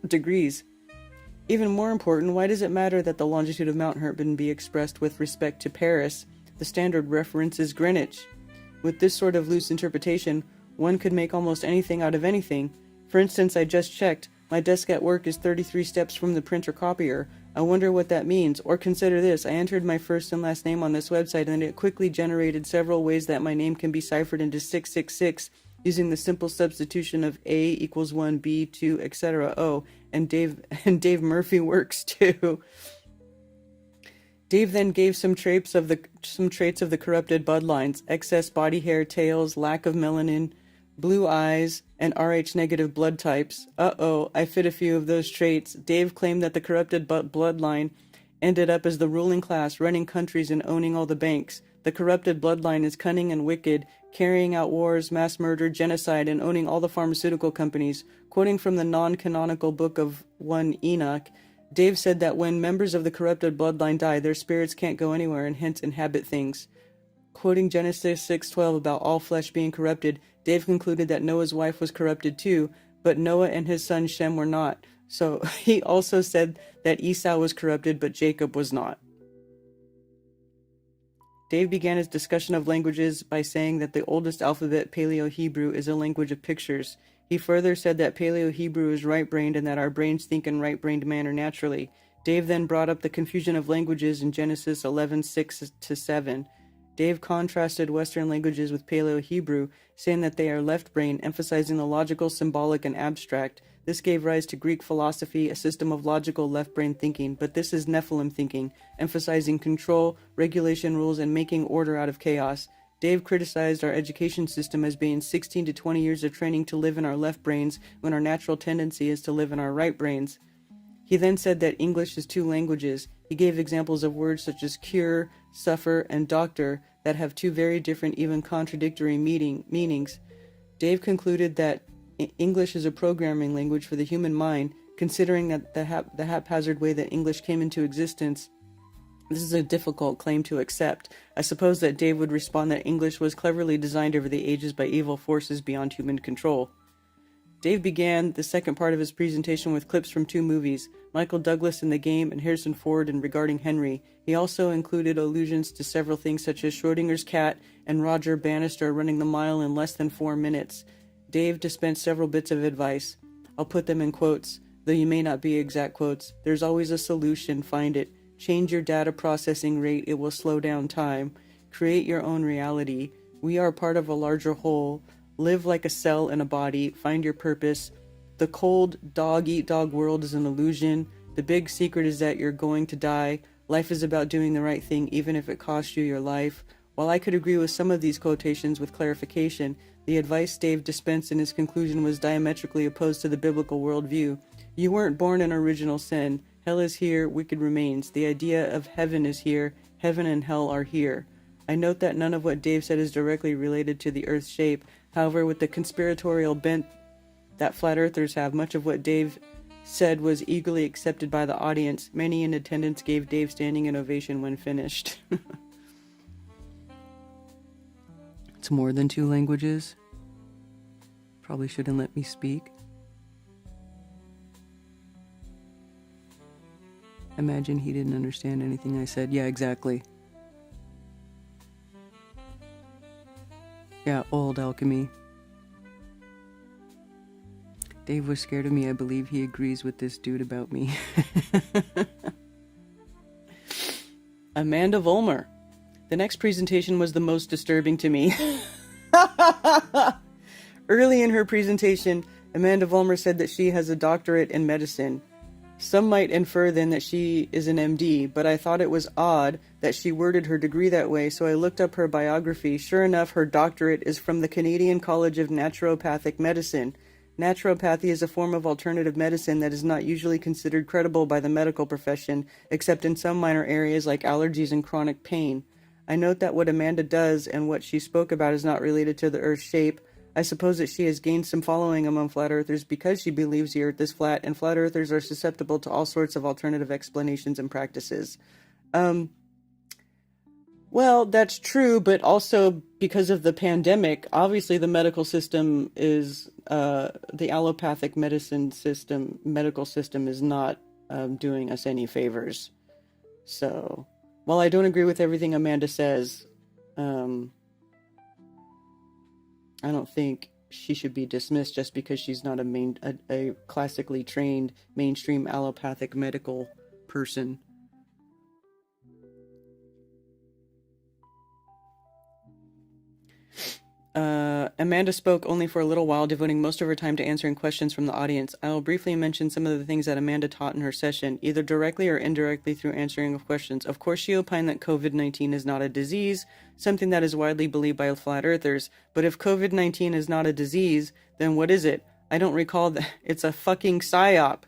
degrees. Even more important, why does it matter that the longitude of Mount Hernon be expressed with respect to Paris? The standard reference is Greenwich. With this sort of loose interpretation, one could make almost anything out of anything. For instance, I just checked. My desk at work is 33 steps from the printer copier. I wonder what that means. Or consider this. I entered my first and last name on this website, and it quickly generated several ways that my name can be ciphered into 666 using the simple substitution of A equals 1, B 2, etc. Oh, and Dave Murphy works too. Dave then gave some traits of the corrupted bloodlines: excess body hair, tails, lack of melanin, blue eyes, and Rh-negative blood types. I fit a few of those traits. Dave claimed that the corrupted bloodline ended up as the ruling class, running countries and owning all the banks. The corrupted bloodline is cunning and wicked, carrying out wars, mass murder, genocide, and owning all the pharmaceutical companies. Quoting from the non-canonical book of 1 Enoch, Dave said that when members of the corrupted bloodline die, their spirits can't go anywhere and hence inhabit things. Quoting Genesis 6:12 about all flesh being corrupted, Dave concluded that Noah's wife was corrupted too, but Noah and his son Shem were not. So he also said that Esau was corrupted, but Jacob was not. Dave began his discussion of languages by saying that the oldest alphabet, Paleo-Hebrew, is a language of pictures. He further said that Paleo-Hebrew is right-brained and that our brains think in right-brained manner naturally. Dave then brought up the confusion of languages in Genesis 11:6-7. Dave contrasted Western languages with Paleo-Hebrew, saying that they are left-brain, emphasizing the logical, symbolic, and abstract. This gave rise to Greek philosophy, a system of logical left-brain thinking, but this is Nephilim thinking, emphasizing control, regulation rules, and making order out of chaos. Dave criticized our education system as being 16 to 20 years of training to live in our left brains when our natural tendency is to live in our right brains. He then said that English is two languages. He gave examples of words such as cure, suffer, and doctor that have two very different, even contradictory meanings. Dave concluded that English is a programming language for the human mind, considering that the haphazard way that English came into existence. This is a difficult claim to accept. I suppose that Dave would respond that English was cleverly designed over the ages by evil forces beyond human control. Dave began the second part of his presentation with clips from two movies, Michael Douglas in The Game and Harrison Ford in Regarding Henry. He also included allusions to several things such as Schrodinger's cat and Roger Bannister running the mile in less than 4 minutes. Dave dispensed several bits of advice. I'll put them in quotes, though you may not be exact quotes. There's always a solution, find it. Change your data processing rate, it will slow down time. Create your own reality. We are part of a larger whole. Live like a cell in a body. Find your purpose. The cold dog-eat-dog world is an illusion. The big secret is that you're going to die. Life is about doing the right thing, even if it costs you your life. While I could agree with some of these quotations with clarification, the advice Dave dispensed in his conclusion was diametrically opposed to the biblical worldview. You weren't born in original sin. Hell is here, wicked remains. The idea of heaven is here. Heaven and hell are here. I note that none of what Dave said is directly related to the Earth's shape. However, with the conspiratorial bent that flat earthers have, much of what Dave said was eagerly accepted by the audience. Many in attendance gave Dave standing ovation when finished. It's more than 2 languages. Probably shouldn't let me speak. Imagine he didn't understand anything I said. Yeah, exactly. Yeah, old alchemy. Dave was scared of me. I believe he agrees with this dude about me. Amanda Vollmer. The next presentation was the most disturbing to me. Early in her presentation, Amanda Vollmer said that she has a doctorate in medicine. Some might infer then that she is an MD, but I thought it was odd that she worded her degree that way, so I looked up her biography. Sure enough, her doctorate is from the Canadian College of Naturopathic Medicine. Naturopathy is a form of alternative medicine that is not usually considered credible by the medical profession, except in some minor areas like allergies and chronic pain. I note that what Amanda does and what she spoke about is not related to the Earth's shape. I suppose that she has gained some following among flat earthers because she believes the Earth is flat, and flat earthers are susceptible to all sorts of alternative explanations and practices. Um, well, that's true, but also because of the pandemic, obviously the medical system is, the allopathic medical system is not doing us any favors. So, while I don't agree with everything Amanda says, um, I don't think she should be dismissed just because she's not a classically trained mainstream allopathic medical person. Amanda spoke only for a little while, devoting most of her time to answering questions from the audience. I will briefly mention some of the things that Amanda taught in her session, either directly or indirectly through answering of questions. Of course, she opined that COVID-19 is not a disease, something that is widely believed by flat earthers. But if COVID-19 is not a disease, then what is it? I don't recall that. It's a fucking psyop.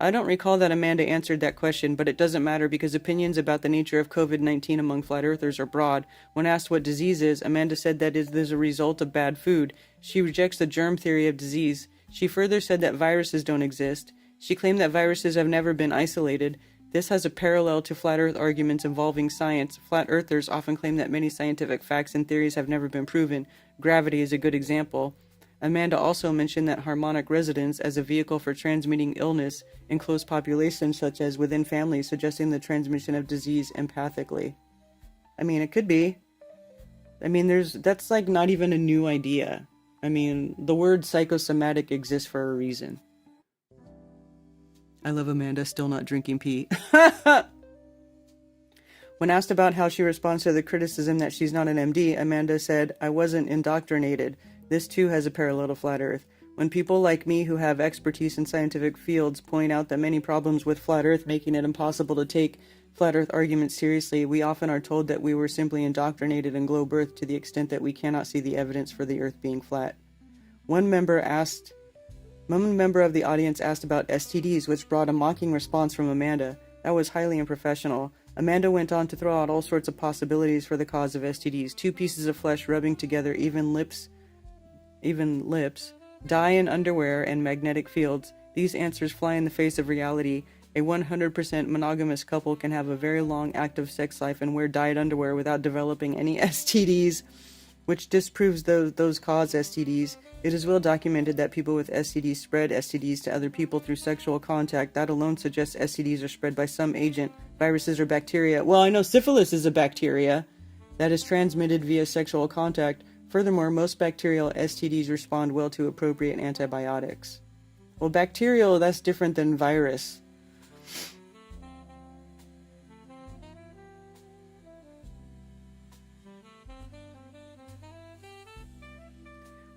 I don't recall that Amanda answered that question, but it doesn't matter because opinions about the nature of COVID-19 among flat earthers are broad. When asked what disease is, Amanda said that it is a result of bad food. She rejects the germ theory of disease. She further said that viruses don't exist. She claimed that viruses have never been isolated. This has a parallel to flat earth arguments involving science. Flat earthers often claim that many scientific facts and theories have never been proven. Gravity is a good example. Amanda also mentioned that harmonic resonance as a vehicle for transmitting illness in close populations, such as within families, suggesting the transmission of disease empathically. I mean, it could be. I mean, that's like not even a new idea. I mean, the word psychosomatic exists for a reason. I love Amanda still not drinking pee. When asked about how she responds to the criticism that she's not an MD, Amanda said, "I wasn't indoctrinated. This too has a parallel to flat earth. When people like me who have expertise in scientific fields point out that many problems with flat earth making it impossible to take flat earth arguments seriously, we often are told that we were simply indoctrinated in globe earth to the extent that we cannot see the evidence for the earth being flat." One member of the audience asked about STDs, which brought a mocking response from Amanda. That was highly unprofessional. Amanda went on to throw out all sorts of possibilities for the cause of STDs. 2 pieces of flesh rubbing together, even lips, dye in underwear, and magnetic fields. These answers fly in the face of reality. A 100% monogamous couple can have a very long active sex life and wear dyed underwear without developing any STDs, which disproves those cause STDs. It is well documented that people with STDs spread STDs to other people through sexual contact. That alone suggests STDs are spread by some agent, viruses or bacteria. Well, I know syphilis is a bacteria that is transmitted via sexual contact. Furthermore, most bacterial STDs respond well to appropriate antibiotics. Well, bacterial, that's different than virus.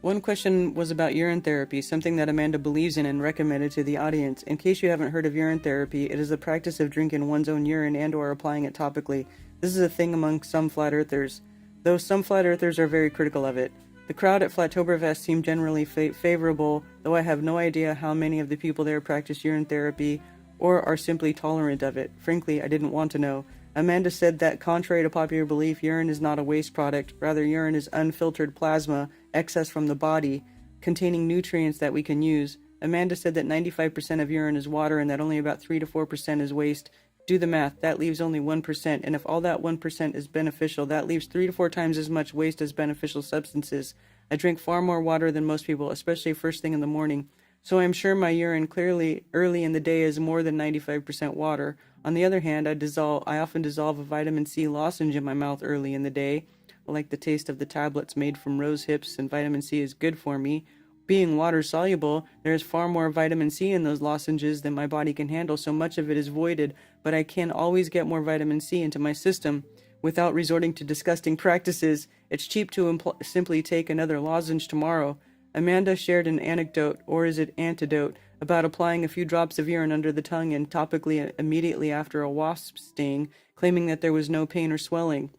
One question was about urine therapy, something that Amanda believes in and recommended to the audience. In case you haven't heard of urine therapy, it is the practice of drinking one's own urine and or applying it topically. This is a thing among some flat earthers, though some flat earthers are very critical of it. The crowd at Flattoberfest seemed generally favorable, though I have no idea how many of the people there practice urine therapy or are simply tolerant of it. Frankly, I didn't want to know. Amanda said that, contrary to popular belief, urine is not a waste product. Rather, urine is unfiltered plasma, excess from the body, containing nutrients that we can use. Amanda said that 95% of urine is water and that only about 3 to 4% is waste. Do the math, that leaves only 1%, and if all that 1% is beneficial, that leaves 3 to 4 times as much waste as beneficial substances. I drink far more water than most people, especially first thing in the morning, so I'm sure my urine clearly early in the day is more than 95% water. On the other hand, I often dissolve a vitamin C lozenge in my mouth early in the day. I like the taste of the tablets made from rose hips, and vitamin C is good for me. Being water soluble, there is far more vitamin C in those lozenges than my body can handle, so much of it is voided, but I can always get more vitamin C into my system without resorting to disgusting practices. It's cheap to simply take another lozenge tomorrow. Amanda shared an anecdote, or is it antidote, about applying a few drops of urine under the tongue and topically immediately after a wasp sting, claiming that there was no pain or swelling.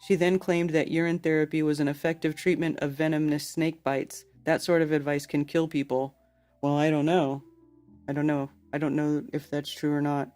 She then claimed that urine therapy was an effective treatment of venomous snake bites. That sort of advice can kill people. Well, I don't know. I don't know if that's true or not.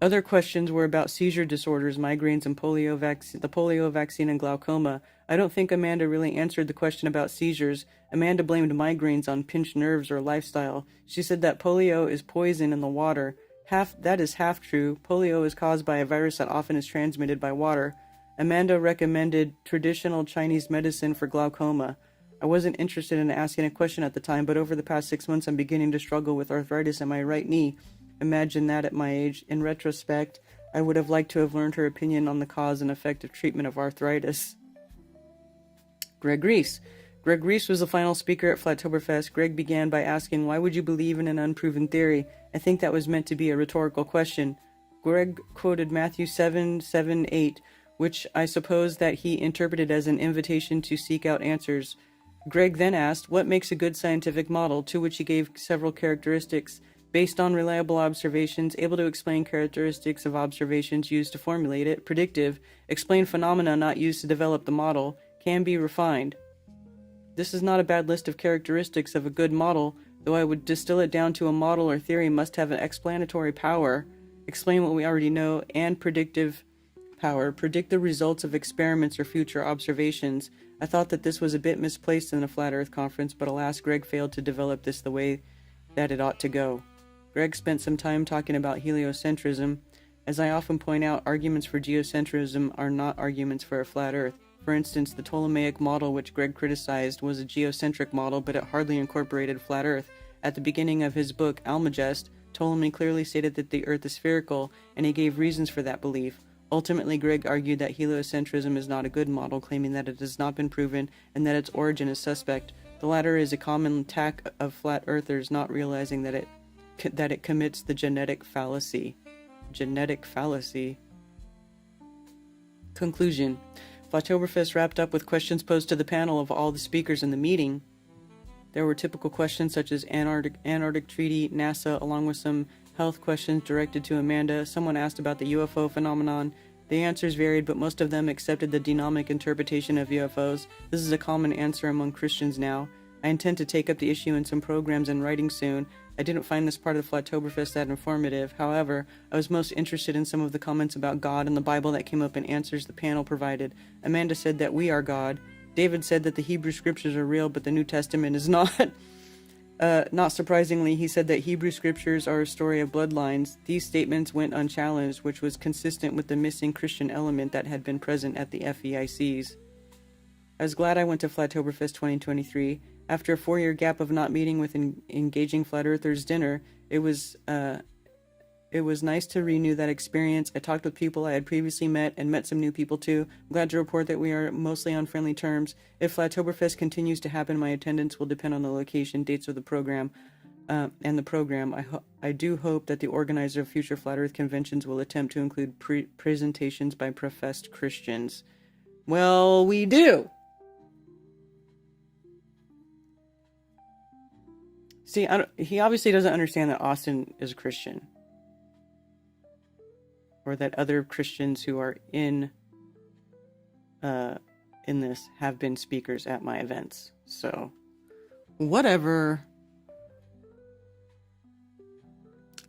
Other questions were about seizure disorders, migraines, and the polio vaccine and glaucoma. I don't think Amanda really answered the question about seizures. Amanda blamed migraines on pinched nerves or lifestyle. She said that polio is poison in the water. That is half true. Polio is caused by a virus that often is transmitted by water. Amanda recommended traditional Chinese medicine for glaucoma. I wasn't interested in asking a question at the time, but over the past 6 months I'm beginning to struggle with arthritis in my right knee. Imagine that at my age. In retrospect, I would have liked to have learned her opinion on the cause and effective treatment of arthritis. Greg Reese. Greg Reese was the final speaker at Flattoberfest. Greg began by asking, "Why would you believe in an unproven theory?" I think that was meant to be a rhetorical question. Greg quoted Matthew 7:7-8, which I suppose that he interpreted as an invitation to seek out answers. Greg then asked, "What makes a good scientific model?" To which he gave several characteristics. Based on reliable observations, able to explain characteristics of observations used to formulate it, predictive, explain phenomena not used to develop the model, can be refined. This is not a bad list of characteristics of a good model, though I would distill it down to a model or theory must have an explanatory power, explain what we already know, and predictive power, predict the results of experiments or future observations. I thought that this was a bit misplaced in a Flat Earth conference, but alas, Greg failed to develop this the way that it ought to go. Greg spent some time talking about heliocentrism. As I often point out, arguments for geocentrism are not arguments for a flat Earth. For instance, the Ptolemaic model, which Greg criticized, was a geocentric model, but it hardly incorporated flat Earth. At the beginning of his book, Almagest, Ptolemy clearly stated that the Earth is spherical, and he gave reasons for that belief. Ultimately, Greg argued that heliocentrism is not a good model, claiming that it has not been proven and that its origin is suspect. The latter is a common attack of flat earthers, not realizing that it commits the genetic fallacy. Genetic fallacy. Conclusion. Flattoberfest wrapped up with questions posed to the panel of all the speakers in the meeting. There were typical questions such as Antarctic Treaty, NASA, along with some health questions directed to Amanda. Someone asked about the UFO phenomenon. The answers varied, but most of them accepted the dynamic interpretation of UFOs. This is a common answer among Christians now. I intend to take up the issue in some programs and writing soon. I didn't find this part of Flattoberfest that informative. However, I was most interested in some of the comments about God and the Bible that came up in answers the panel provided. Amanda said that we are God. David said that the Hebrew scriptures are real, but the New Testament is not. Not surprisingly, he said that Hebrew scriptures are a story of bloodlines. These statements went unchallenged, which was consistent with the missing Christian element that had been present at the FEICs. I was glad I went to Flattoberfest 2023. After a 4-year gap of not meeting with engaging Flat Earthers dinner, it was nice to renew that experience. I talked with people I had previously met and met some new people too. I'm glad to report that we are mostly on friendly terms. If Flattoberfest continues to happen, my attendance will depend on the location, dates of the program, and the program. I do hope that the organizer of future Flat Earth conventions will attempt to include presentations by professed Christians. Well, we do. See, he obviously doesn't understand that Austin is a Christian. Or that other Christians who are in this have been speakers at my events. So, whatever.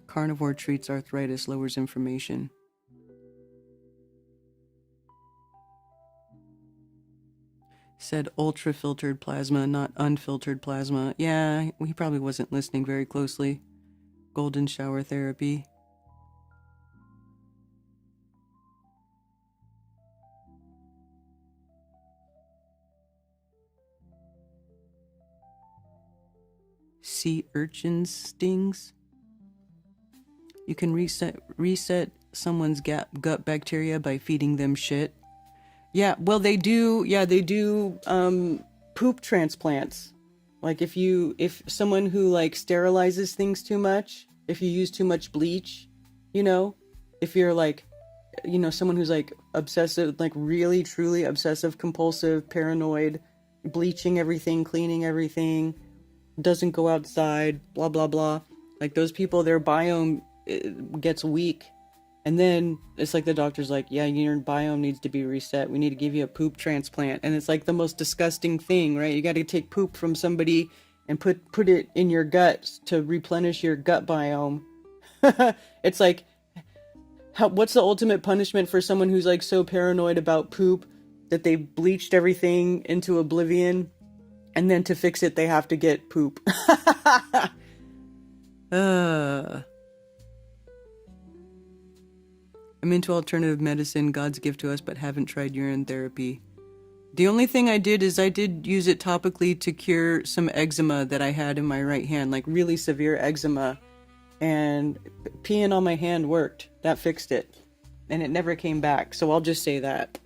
Carnivore treats arthritis, lowers inflammation. Said ultra-filtered plasma, not unfiltered plasma. Yeah, he probably wasn't listening very closely. Golden shower therapy. Sea urchin stings. You can reset someone's gut bacteria by feeding them shit. Yeah, well they do. Yeah, they do poop transplants. Like if someone who like sterilizes things too much, if you use too much bleach, if you're like, someone who's like obsessive, like really truly obsessive, compulsive, paranoid, bleaching everything, cleaning everything, doesn't go outside, blah blah blah, like those people, their biome gets weak, and then it's like the doctor's like, yeah, your biome needs to be reset, we need to give you a poop transplant. And it's like the most disgusting thing, right? You got to take poop from somebody and put it in your gut to replenish your gut biome. It's like, what's the ultimate punishment for someone who's like so paranoid about poop that they bleached everything into oblivion? And then to fix it, they have to get poop. into alternative medicine, God's gift to us, but haven't tried urine therapy. The only thing I did is I did use it topically to cure some eczema that I had in my right hand, like really severe eczema. And peeing on my hand worked. That fixed it. And it never came back. So I'll just say that.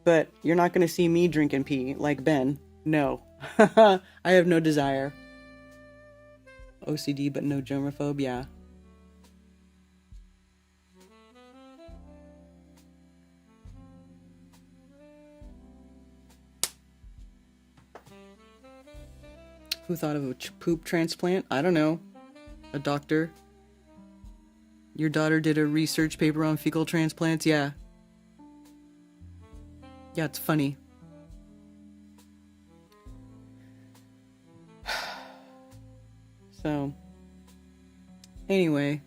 But you're not going to see me drinking pee like Ben. No. I have no desire. OCD but no germaphobe, yeah. Who thought of a poop transplant? I don't know. A doctor. Your daughter did a research paper on fecal transplants? Yeah. Yeah, it's funny. So, anyway,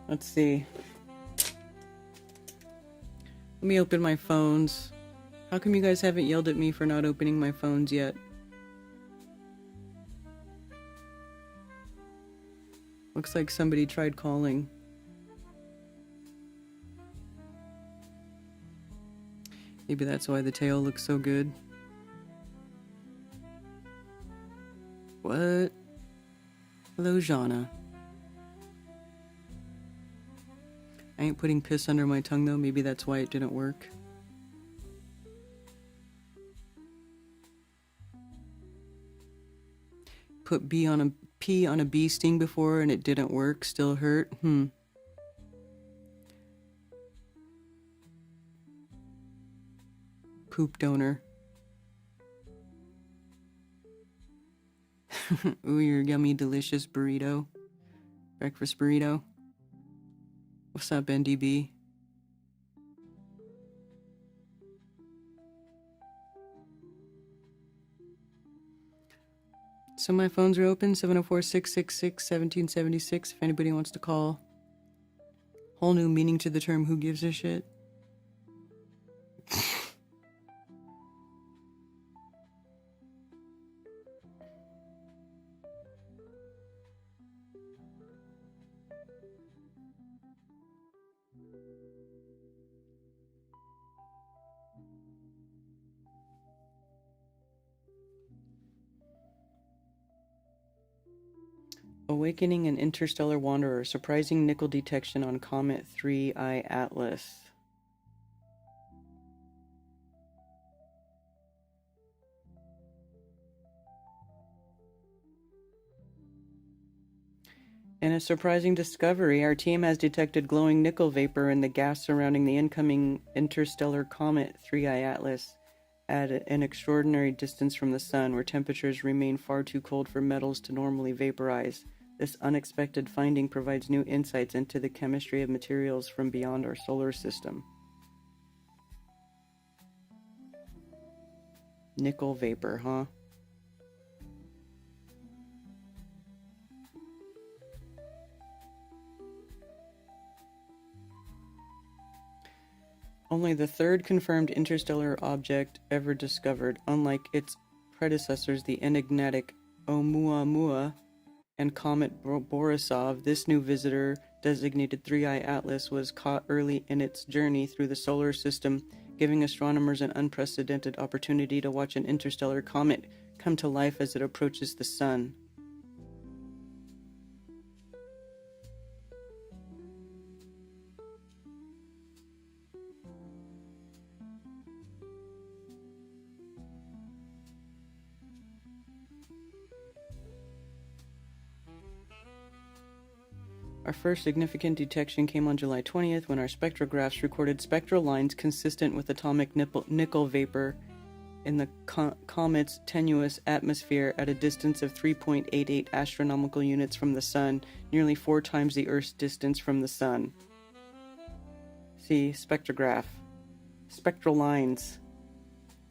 let's see. Let me open my phones. How come you guys haven't yelled at me for not opening my phones yet? Looks like somebody tried calling. Maybe that's why the tail looks so good. What? Hello, Jana. I ain't putting piss under my tongue though. Maybe that's why it didn't work. Put pee on a bee sting before and it didn't work. Still hurt. Poop donor. Ooh, your yummy, delicious burrito. Breakfast burrito. What's up, NDB? So my phones are open, 704-666-1776 if anybody wants to call. Whole new meaning to the term who gives a shit. Awakening an interstellar wanderer. Surprising nickel detection on Comet 3I Atlas. In a surprising discovery, our team has detected glowing nickel vapor in the gas surrounding the incoming interstellar comet 3I Atlas at an extraordinary distance from the sun, where temperatures remain far too cold for metals to normally vaporize. This unexpected finding provides new insights into the chemistry of materials from beyond our solar system. Nickel vapor, huh? Only the third confirmed interstellar object ever discovered. Unlike its predecessors, the enigmatic Oumuamua and Comet Borisov, this new visitor, designated 3I Atlas, was caught early in its journey through the solar system, giving astronomers an unprecedented opportunity to watch an interstellar comet come to life as it approaches the sun. Our first significant detection came on July 20th when our spectrographs recorded spectral lines consistent with atomic nickel vapor in the comet's tenuous atmosphere at a distance of 3.88 astronomical units from the sun, nearly 4 times the Earth's distance from the sun. See, spectrograph. Spectral lines.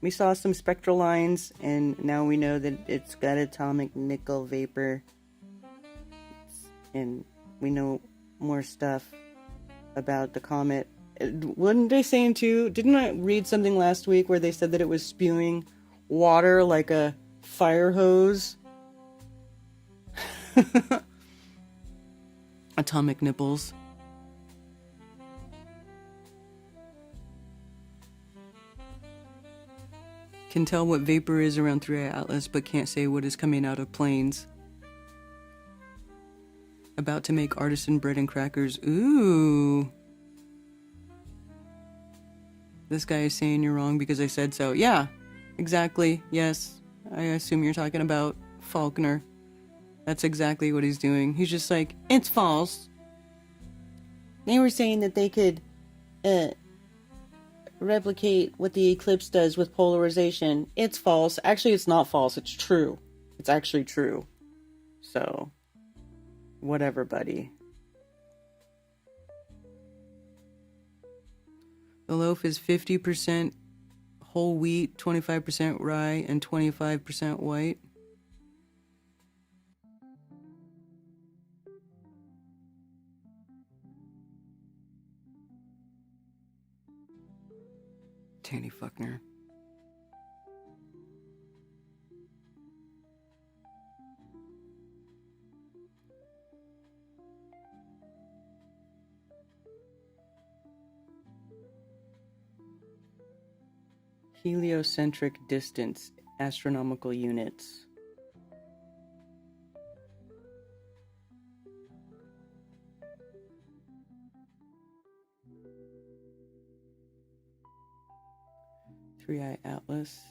We saw some spectral lines, and now we know that it's got atomic nickel vapor. And we know more stuff about the comet. Wasn't they saying too, didn't I read something last week where they said that it was spewing water like a fire hose? Atomic nipples. Can tell what vapor is around 3i Atlas, but can't say what is coming out of planes. About to make artisan bread and crackers. Ooh. This guy is saying you're wrong because I said so. Yeah, exactly. Yes. I assume you're talking about Faulkner. That's exactly what he's doing. He's just like, it's false. They were saying that they could replicate what the eclipse does with polarization. It's false. Actually, it's not false. It's true. It's actually true. So, whatever, buddy. The loaf is 50% whole wheat, 25% rye, and 25% white. Tanny Fuckner. Heliocentric distance, astronomical units. Three-eye Atlas.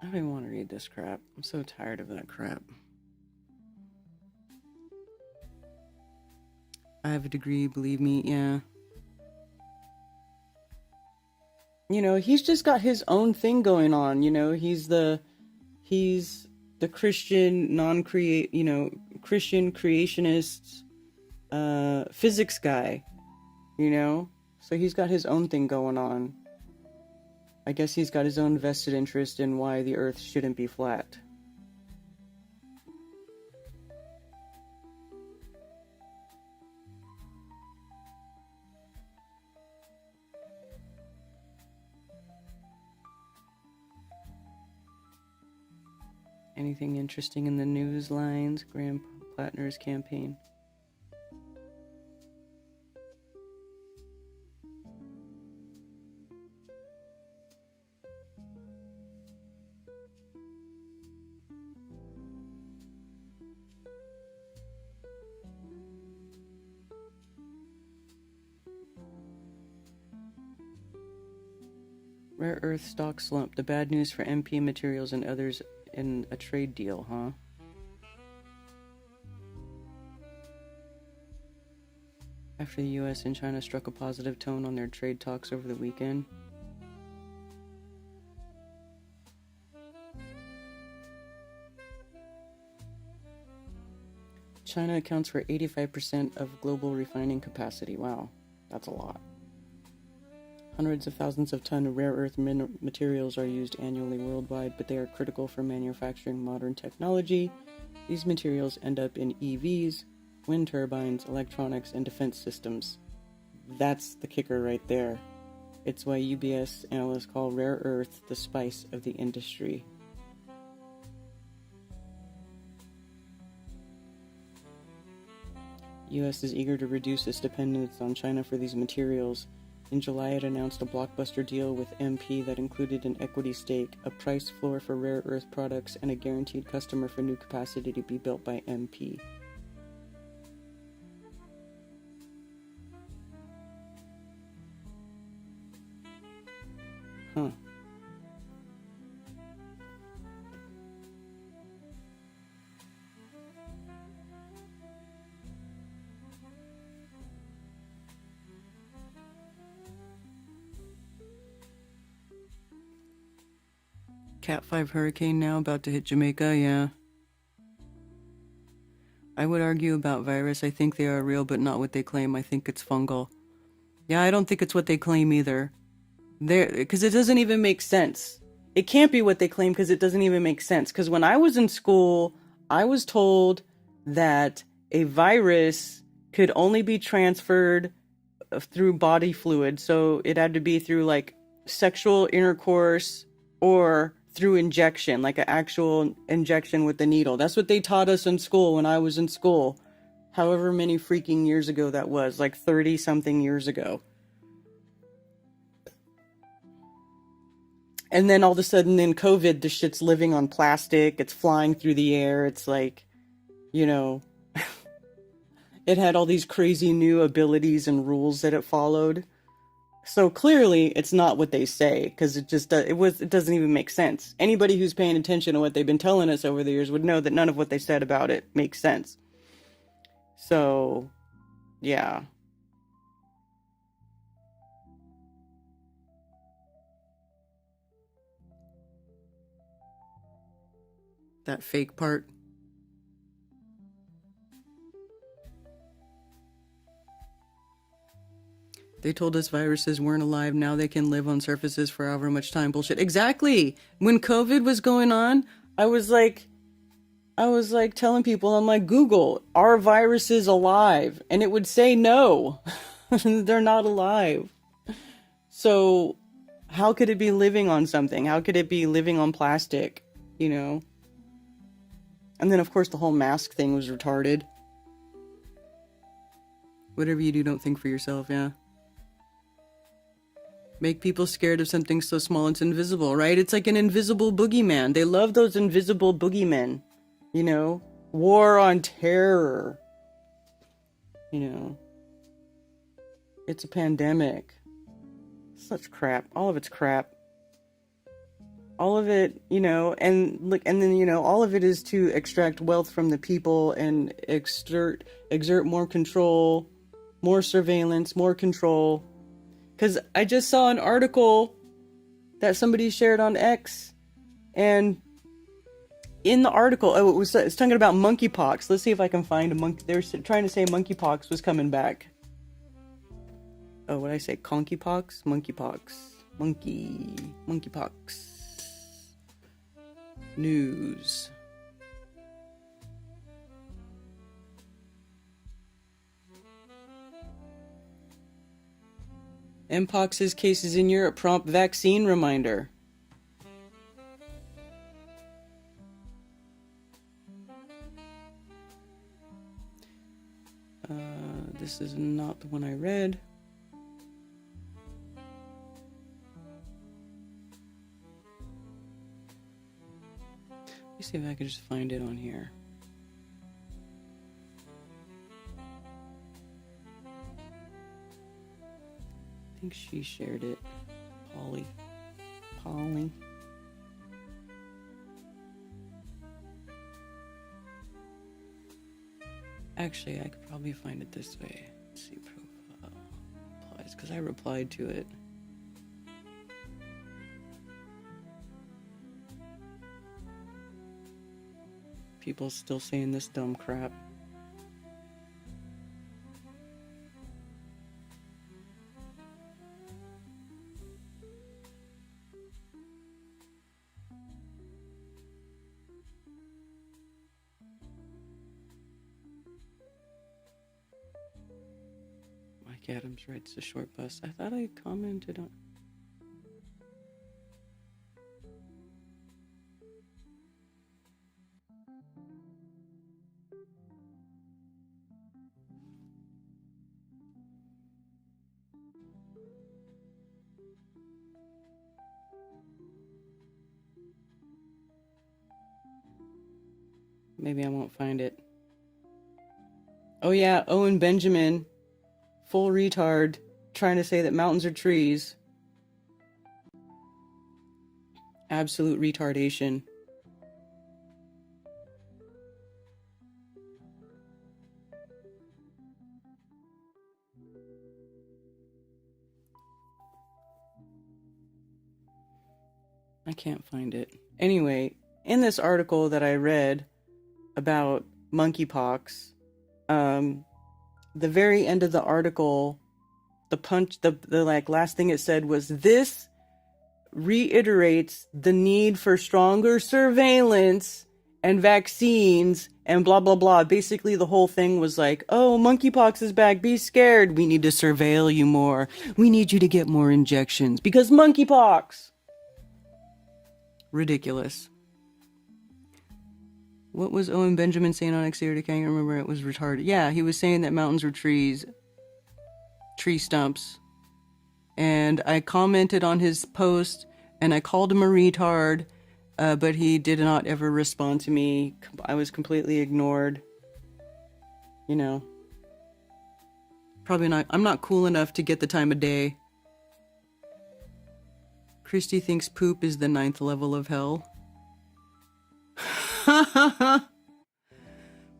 I don't even want to read this crap. I'm so tired of that crap. I have a degree, believe me, yeah. You know, he's just got his own thing going on, you know, he's the Christian Christian creationist physics guy, you know? So he's got his own thing going on. I guess he's got his own vested interest in why the Earth shouldn't be flat. Anything interesting in the news lines? Graham Plattner's campaign. Rare earth stock slump. The bad news for MP Materials and others in a trade deal, huh? After the US and China struck a positive tone on their trade talks over the weekend. China accounts for 85% of global refining capacity. Wow, that's a lot. Hundreds of thousands of tons of rare earth materials are used annually worldwide, but they are critical for manufacturing modern technology. These materials end up in EVs, wind turbines, electronics, and defense systems. That's the kicker right there. It's why UBS analysts call rare earth the spice of the industry. US is eager to reduce its dependence on China for these materials. In July, it announced a blockbuster deal with MP that included an equity stake, a price floor for rare earth products, and a guaranteed customer for new capacity to be built by MP. Huh. Cat 5 hurricane now about to hit Jamaica, yeah. I would argue about virus. I think they are real, but not what they claim. I think it's fungal. Yeah, I don't think it's what they claim either. Because it doesn't even make sense. It can't be what they claim because it doesn't even make sense. Because when I was in school, I was told that a virus could only be transferred through body fluid. So it had to be through like sexual intercourse or through injection, like an actual injection with the needle. That's what they taught us in school when I was in school. However many freaking years ago that was, like 30 something years ago. And then all of a sudden in COVID, the shit's living on plastic. It's flying through the air. It's like, you know, it had all these crazy new abilities and rules that it followed. So clearly it's not what they say, because it doesn't even make sense. Anybody who's paying attention to what they've been telling us over the years would know that none of what they said about it makes sense. So, yeah. That fake part. They told us viruses weren't alive. Now they can live on surfaces for however much time. Bullshit. Exactly. When COVID was going on, I was like telling people, I'm like, Google, are viruses alive? And it would say no. They're not alive. So how could it be living on something? How could it be living on plastic? You know? And then, of course, the whole mask thing was retarded. Whatever you do, don't think for yourself, yeah. Make people scared of something so small it's invisible, right? It's like an invisible boogeyman. They love those invisible boogeymen. You know? War on terror. You know? It's a pandemic. Such crap. All of it's crap. All of it, you know, and look, and then, you know, all of it is to extract wealth from the people and exert more control, more surveillance, more control. Because I just saw an article that somebody shared on X, and in the article, it's talking about monkeypox. Let's see if I can find a monkey. They were trying to say monkeypox was coming back. Oh, what did I say? Conkypox? Monkeypox. Monkeypox. News. Mpox's cases in Europe prompt vaccine reminder. This is not the one I read. Let me see if I can just find it on here. I think she shared it. Polly. Actually, I could probably find it this way. Let's see, profile. Replies, because I replied to it. People still saying this dumb crap. Mike Adams writes a short bus. I thought I commented on... Maybe I won't find it. Oh yeah, Owen Benjamin, full retard, trying to say that mountains are trees. Absolute retardation. I can't find it. Anyway, in this article that I read about monkeypox, the very end of the article, the like last thing it said was, this reiterates the need for stronger surveillance and vaccines and blah, blah, blah. Basically, the whole thing was like, oh, monkeypox is back. Be scared. We need to surveil you more. We need you to get more injections because monkeypox. Ridiculous. What was Owen Benjamin saying on X-Series? I can't remember. It was retarded. Yeah, he was saying that mountains were trees, tree stumps. And I commented on his post, and I called him a retard, but he did not ever respond to me. I was completely ignored. You know. Probably not. I'm not cool enough to get the time of day. Christy thinks poop is the 9th level of hell.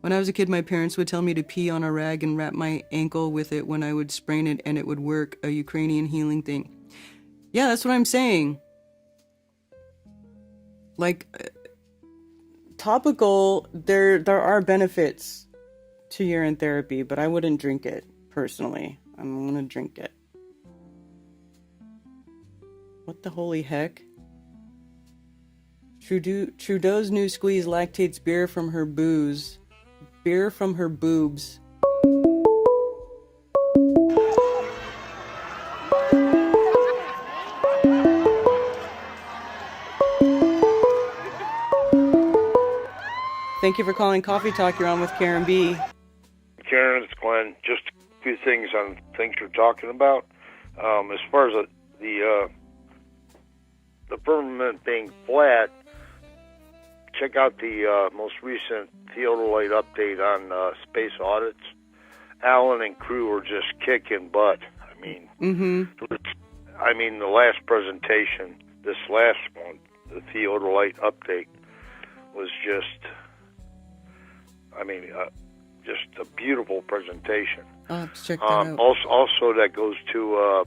When I was a kid, my parents would tell me to pee on a rag and wrap my ankle with it when I would sprain it, and it would work. A Ukrainian healing thing. Yeah, that's what I'm saying. Like, topical, there are benefits to urine therapy, but I wouldn't drink it, personally. I'm gonna drink it. What the holy heck? Trudeau's new squeeze lactates beer from her booze. Beer from her boobs. Thank you for calling Coffee Talk. You're on with Karen B. Karen, it's Glenn. Just a few things on things you're talking about. As far as the firmament being flat, check out the most recent theodolite update on space audits. Alan and crew are just kicking butt. I mean, the last presentation, this last one, the theodolite update, was just, just a beautiful presentation. I'll have to check that out. Also, that goes to,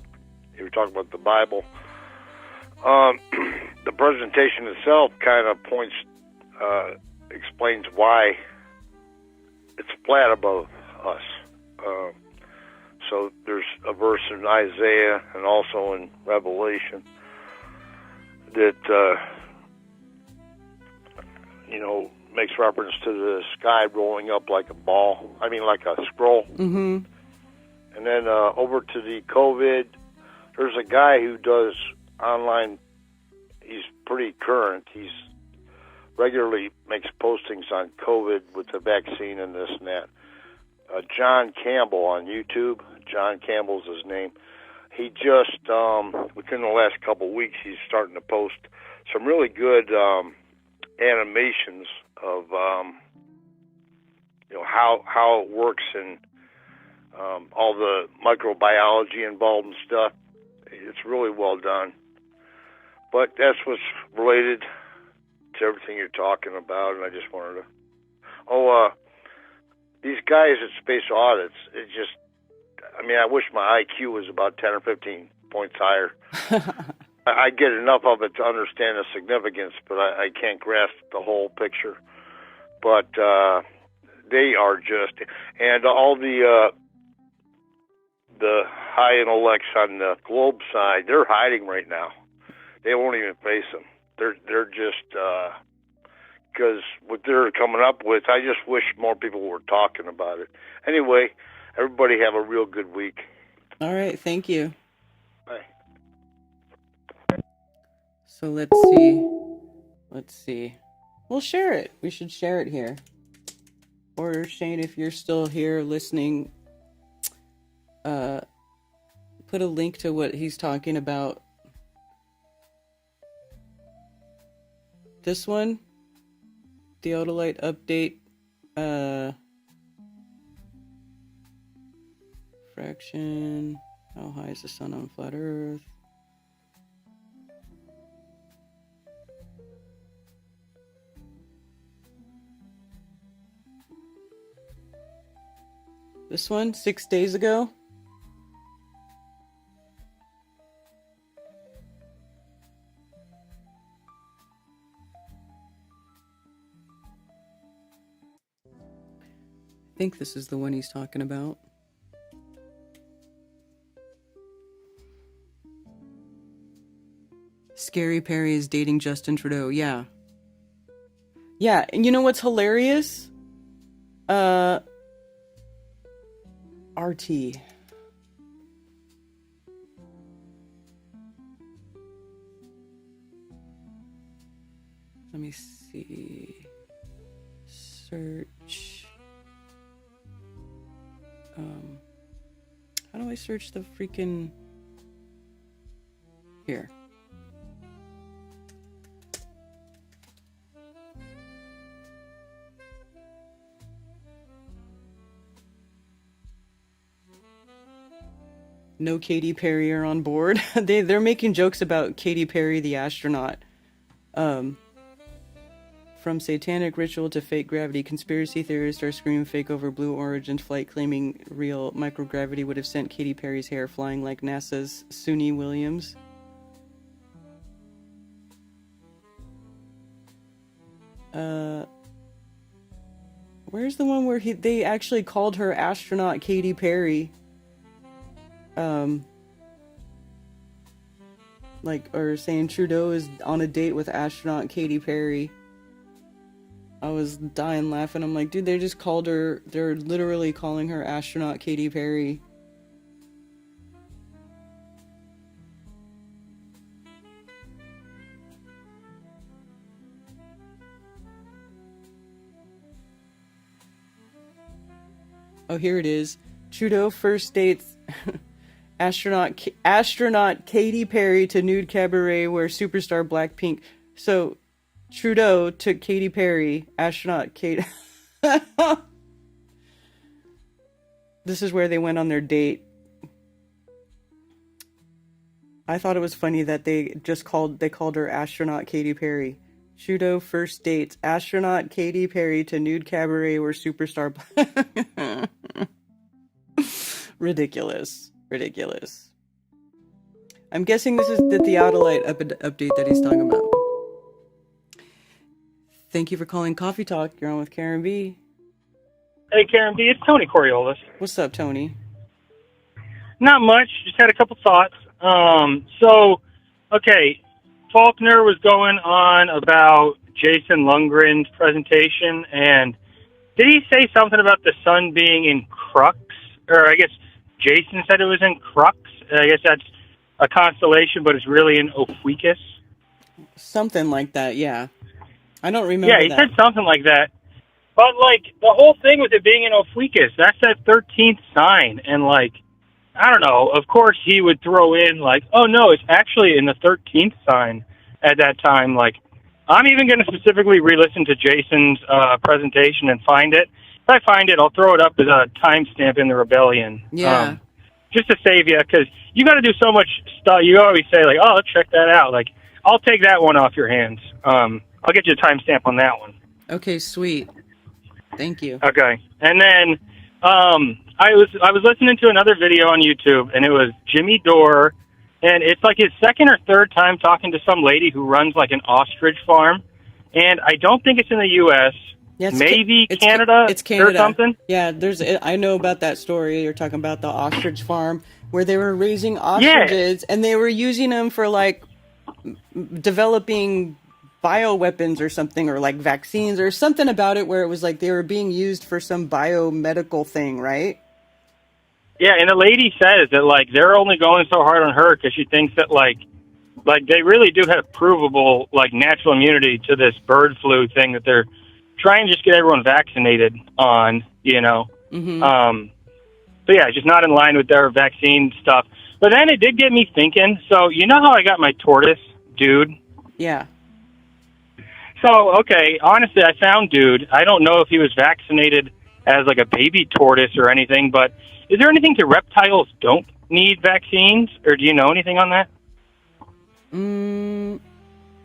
you were talking about the Bible. The presentation itself kind of explains why it's flat above us. So there's a verse in Isaiah and also in Revelation that, makes reference to the sky rolling up like a ball. Like a scroll. Mm-hmm. And then over to the COVID, there's a guy who does online. He's pretty current. He's regularly makes postings on COVID with the vaccine and this and that. John Campbell on YouTube. John Campbell's his name. He just, within the last couple of weeks, he's starting to post some really good animations of, how it works and all the microbiology involved and stuff. It's really well done. But that's what's related to everything you're talking about, and I just wanted to... these guys at Space Audits, I wish my IQ was about 10 or 15 points higher. I get enough of it to understand the significance, but I can't grasp the whole picture. But they are just... And all the high intellects on the globe side, they're hiding right now. They won't even face them. They're just... because what they're coming up with, I just wish more people were talking about it. Anyway, everybody have a real good week. All right, thank you. Bye. So let's see. We'll share it. We should share it here. Or Shane, if you're still here listening, put a link to what he's talking about. This one, theodolite update, fraction, how high is the sun on flat Earth? This one, 6 days ago. I think this is the one he's talking about. Scary Perry is dating Justin Trudeau. Yeah. Yeah, and you know what's hilarious? RT. Let me see. Search. How do I search the freaking... Here. No Katy Perry are on board. They're making jokes about Katy Perry the astronaut. From satanic ritual to fake gravity, conspiracy theorists are screaming fake over Blue Origin flight, claiming real microgravity would have sent Katy Perry's hair flying like NASA's Suni Williams. Where's the one where they actually called her astronaut Katy Perry? Or saying Trudeau is on a date with astronaut Katy Perry. I was dying laughing. I'm like, dude, they just called her, they're literally calling her astronaut Katy Perry. Oh, here it is. Trudeau first dates astronaut Katy Perry to nude cabaret where superstar Blackpink. So Trudeau took Katy Perry, astronaut Kate. This is where they went on their date. I thought it was funny that they called her astronaut Katy Perry. Trudeau first dates astronaut Katy Perry to nude cabaret where superstar. Ridiculous. I'm guessing this is the theodolite update that he's talking about. Thank you for calling Coffee Talk. You're on with Karen B. Hey, Karen B. It's Tony Coriolis. What's up, Tony? Not much. Just had a couple thoughts. Faulkner was going on about Jason Lundgren's presentation, and did he say something about the sun being in Crux? Or I guess Jason said it was in Crux. I guess that's a constellation, but it's really in Ophiuchus. Something like that, yeah. I don't remember Yeah, he that. said something like that. But, the whole thing with it being in Ophiuchus, that's that 13th sign. And, I don't know, of course he would throw in, oh, no, it's actually in the 13th sign at that time. I'm even going to specifically re-listen to Jason's presentation and find it. If I find it, I'll throw it up as a timestamp in the Rebellion. Yeah. Just to save you, because you got to do so much stuff. You always say, let's check that out. I'll take that one off your hands. I'll get you a timestamp on that one. Okay, sweet. Thank you. Okay. And then I was listening to another video on YouTube, and it was Jimmy Dore, and it's his second or third time talking to some lady who runs an ostrich farm, and I don't think it's in the U.S. Yeah, maybe Canada, it's Canada or something. Yeah, I know about that story. You're talking about the ostrich farm where they were raising ostriches and they were using them for developing bioweapons or something, or vaccines or something about it, where it was they were being used for some biomedical thing, right? Yeah, and the lady says that they're only going so hard on her because she thinks that they really do have provable natural immunity to this bird flu thing that they're trying to just get everyone vaccinated on, Mm-hmm. So yeah, just not in line with their vaccine stuff. But then it did get me thinking. So you know how I got my tortoise, Dude? Yeah. So, okay, honestly, I found Dude. I don't know if he was vaccinated as a baby tortoise or anything, but is there anything to reptiles don't need vaccines, or do you know anything on that?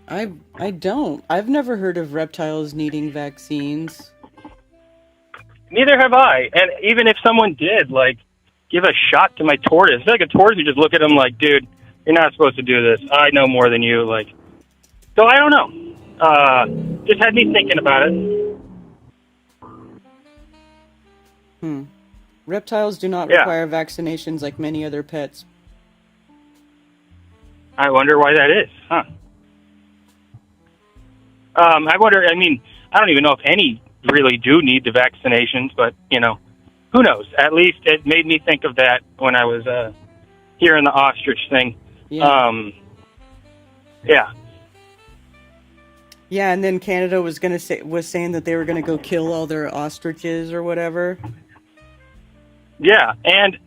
I don't. I've never heard of reptiles needing vaccines. Neither have I. And even if someone did, give a shot to my tortoise, I feel like a tortoise would just look at him dude, you're not supposed to do this. I know more than you. So I don't know. Just had me thinking about it. Reptiles do not require vaccinations like many other pets. I wonder why that is, huh? I wonder, I don't even know if any really do need the vaccinations, but, you know, who knows? At least it made me think of that when I was hearing the ostrich thing. Yeah. Yeah. Yeah, and then Canada was saying that they were gonna go kill all their ostriches or whatever. Yeah, and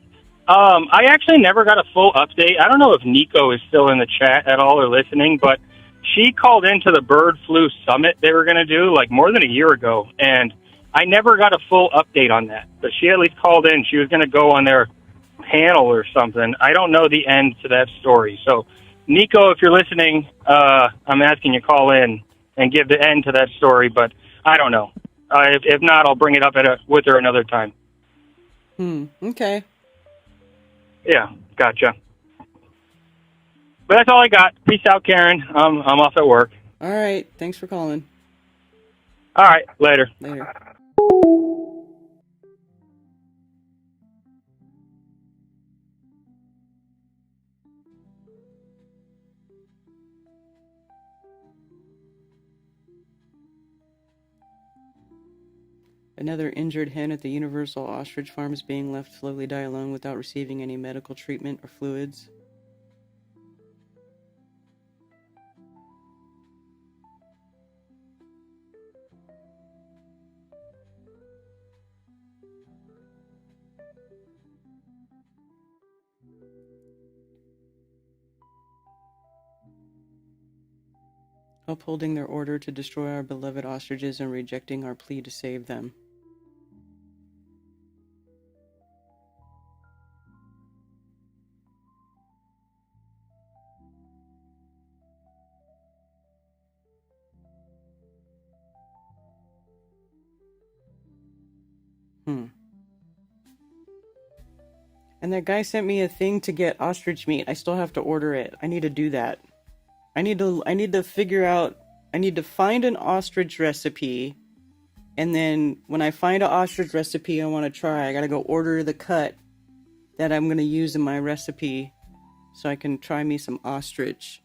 I actually never got a full update. I don't know if Nico is still in the chat at all or listening, but she called into the bird flu summit they were going to do like more than a year ago, and I never got a full update on that. But she at least called in. She was going to go on their panel or something. I don't know the end to that story. So, Nico, if you're listening, I'm asking you to call in and give the end to that story, but I don't know. If not, I'll bring it up with her another time. Okay. Yeah, gotcha. But that's all I got. Peace out, Karen. I'm off at work. All right. Thanks for calling. All right, later. Later. Another injured hen at the Universal Ostrich Farm is being left to slowly die alone without receiving any medical treatment or fluids. Upholding their order to destroy our beloved ostriches and rejecting our plea to save them. And that guy sent me a thing to get ostrich meat. I still have to order it. I need to do that. I need to figure out, I need to find an ostrich recipe, and then when I find an ostrich recipe I want to try, I gotta go order the cut that I'm gonna use in my recipe so I can try me some ostrich.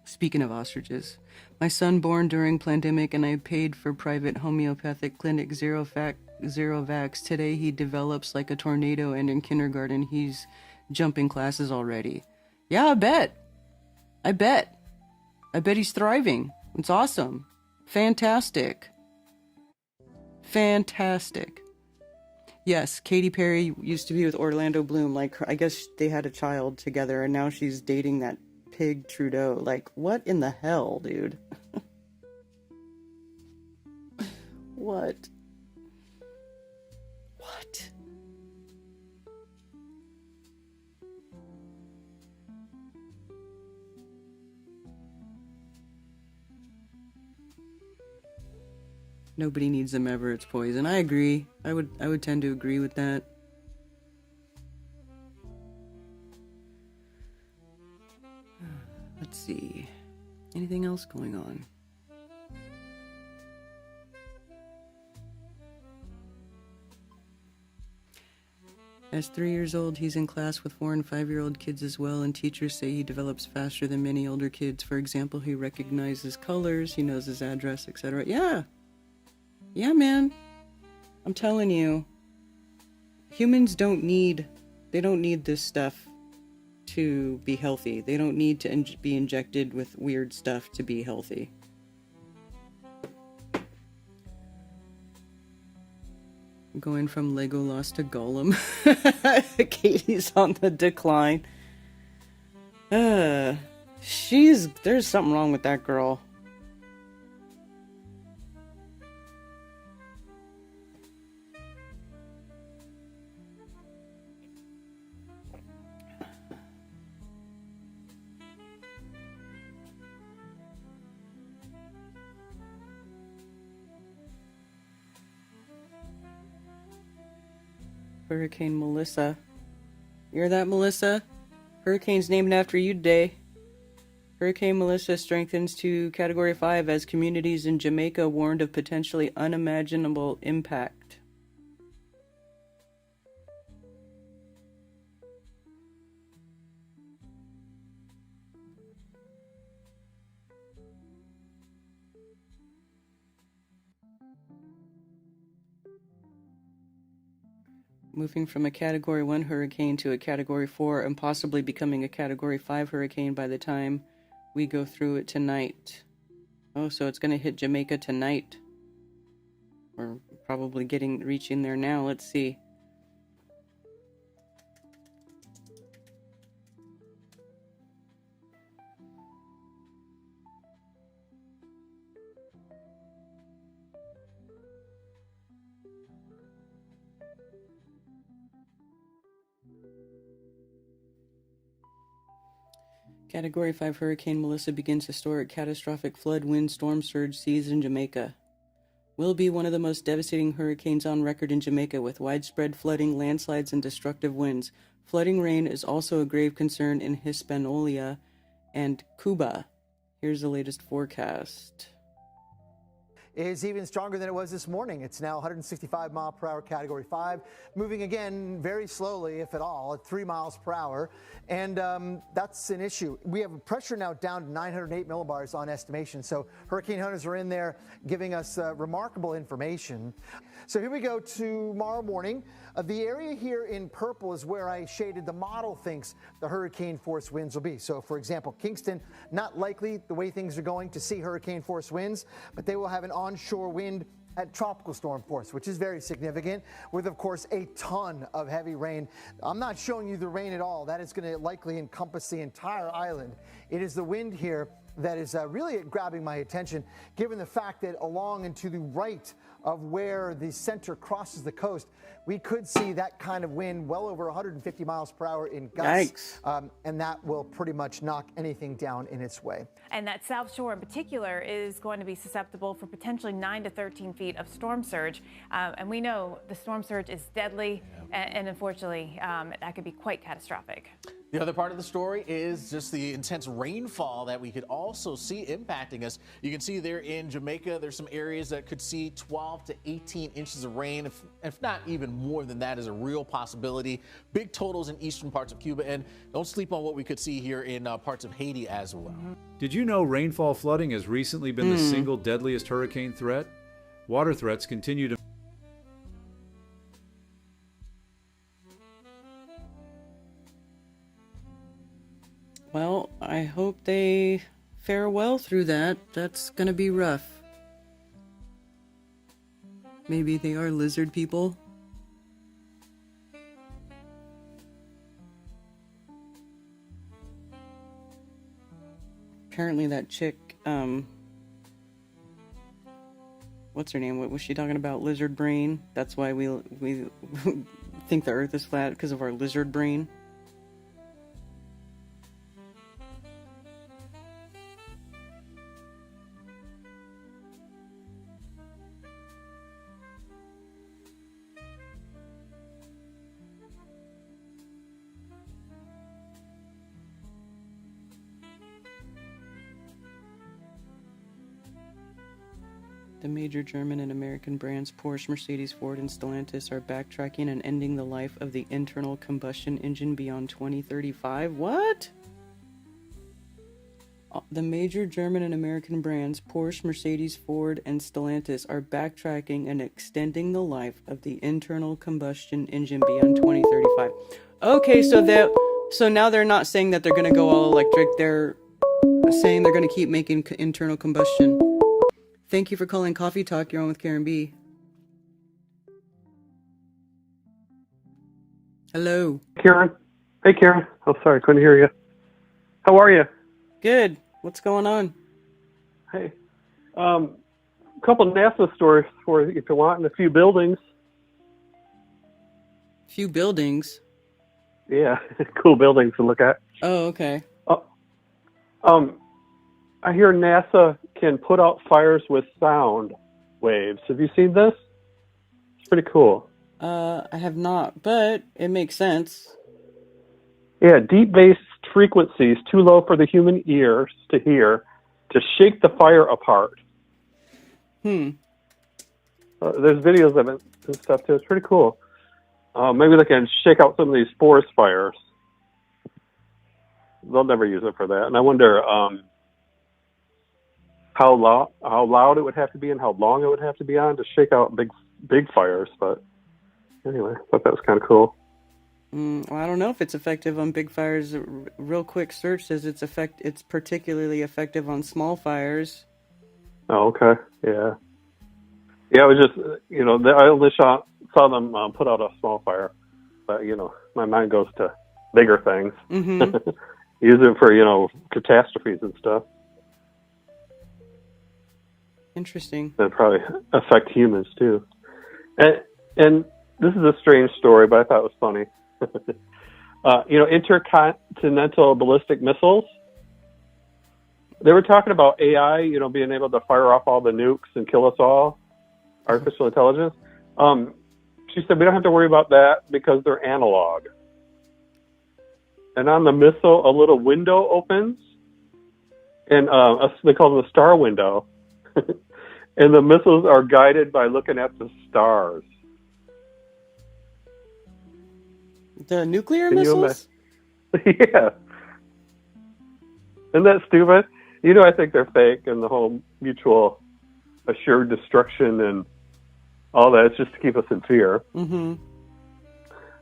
Speaking of ostriches, my son born during pandemic and I paid for private homeopathic clinic Zero Vax. Today he develops like a tornado, and in kindergarten he's jumping classes already. Yeah, I bet he's thriving. It's awesome. Fantastic. Yes, Katy Perry used to be with Orlando Bloom. Like, I guess they had a child together, and now she's dating that pig Trudeau. Like, what in the hell, dude? What? Nobody needs them ever. It's poison. I agree. I would tend to agree with that. Let's see. Anything else going on? As 3 years old, he's in class with 4 and 5-year-old kids as well, and teachers say he develops faster than many older kids. For example, he recognizes colors, he knows his address, etc. Yeah, man. I'm telling you, humans don't need this stuff to be healthy. They don't need to be injected with weird stuff to be healthy. Going from Legolas to Gollum. Katie's on the decline. There's something wrong with that girl. Hurricane Melissa. You hear that, Melissa? Hurricane's named after you today. Hurricane Melissa strengthens to Category 5 as communities in Jamaica warned of potentially unimaginable impact. moving from a Category 1 hurricane to a Category 4 and possibly becoming a Category 5 hurricane by the time we go through it tonight. Oh, so it's going to hit Jamaica tonight. We're probably reaching there now. Let's see. Category 5 Hurricane Melissa begins historic catastrophic flood, wind, storm surge seas in Jamaica. Will be one of the most devastating hurricanes on record in Jamaica, with widespread flooding, landslides, and destructive winds. Flooding rain is also a grave concern in Hispaniola and Cuba. Here's the latest forecast. Is even stronger than it was this morning. It's now 165 mile per hour Category 5, moving again very slowly, if at all, at 3 miles per hour. And that's an issue. We have pressure now down to 908 millibars on estimation. So hurricane hunters are in there giving us remarkable information. So here we go tomorrow morning. The area here in purple is where I shaded the model thinks the hurricane force winds will be. So for example, Kingston, not likely the way things are going to see hurricane force winds, but they will have an onshore wind at tropical storm force, which is very significant, with of course a ton of heavy rain. I'm not showing you the rain at all. That is going to likely encompass the entire island. It is the wind here that is really grabbing my attention, given the fact that along and to the right of where the center crosses the coast, we could see that kind of wind well over 150 miles per hour in gusts. And that will pretty much knock anything down in its way. And that South Shore in particular is going to be susceptible for potentially 9 to 13 feet of storm surge. And we know the storm surge is deadly, and unfortunately, that could be quite catastrophic. The other part of the story is just the intense rainfall that we could also see impacting us. You can see there in Jamaica, there's some areas that could see 12 to 18 inches of rain, if not even more than that is a real possibility. Big totals in eastern parts of Cuba, and don't sleep on what we could see here in parts of Haiti as well. Did you know rainfall flooding has recently been the single deadliest hurricane threat? Water threats continue to Well, I hope they fare well through that. That's gonna be rough. Maybe they are lizard people. Apparently that chick, what's her name? What was she talking about? Lizard brain. That's why we think the earth is flat, because of our lizard brain. The major German and American brands Porsche, Mercedes, Ford, and Stellantis are backtracking and ending the life of the internal combustion engine beyond 2035. What? The major German and American brands Porsche, Mercedes, Ford, and Stellantis are backtracking and extending the life of the internal combustion engine beyond 2035. Okay, so now they're not saying that they're going to go all electric. They're saying they're going to keep making internal combustion. Thank you for calling Coffee Talk. You're on with Karen B. Hello. Karen. Hey, Karen. Oh, sorry. Couldn't hear you. How are you? Good. What's going on? Hey. A couple of NASA stories for you if you want, and a few buildings. Few buildings? Yeah. Cool buildings to look at. Oh, okay. I hear NASA can put out fires with sound waves. Have you seen this? It's pretty cool. I have not, but it makes sense. Yeah, deep-based frequencies too low for the human ears to hear to shake the fire apart. There's videos of it and stuff too. It's pretty cool. Maybe they can shake out some of these forest fires. They'll never use it for that. And I wonder how loud it would have to be and how long it would have to be on to shake out big fires. But Anyway, I thought that was kind of cool. Well, I don't know if it's effective on big fires. A real quick search says it's particularly effective on small fires. Oh, okay. Yeah. Yeah, it was just, I only saw them put out a small fire. But, my mind goes to bigger things. Mm-hmm. Use it for, catastrophes and stuff. Interesting. That probably affect humans, too. And this is a strange story, but I thought it was funny. Intercontinental ballistic missiles. They were talking about AI, being able to fire off all the nukes and kill us all. Artificial intelligence. She said we don't have to worry about that because they're analog. And on the missile, a little window opens, and they call it the star window. And the missiles are guided by looking at the stars. The nuclear missiles? Yeah. Isn't that stupid? I think they're fake, and the whole mutual assured destruction and all that. It's just to keep us in fear. Mm-hmm.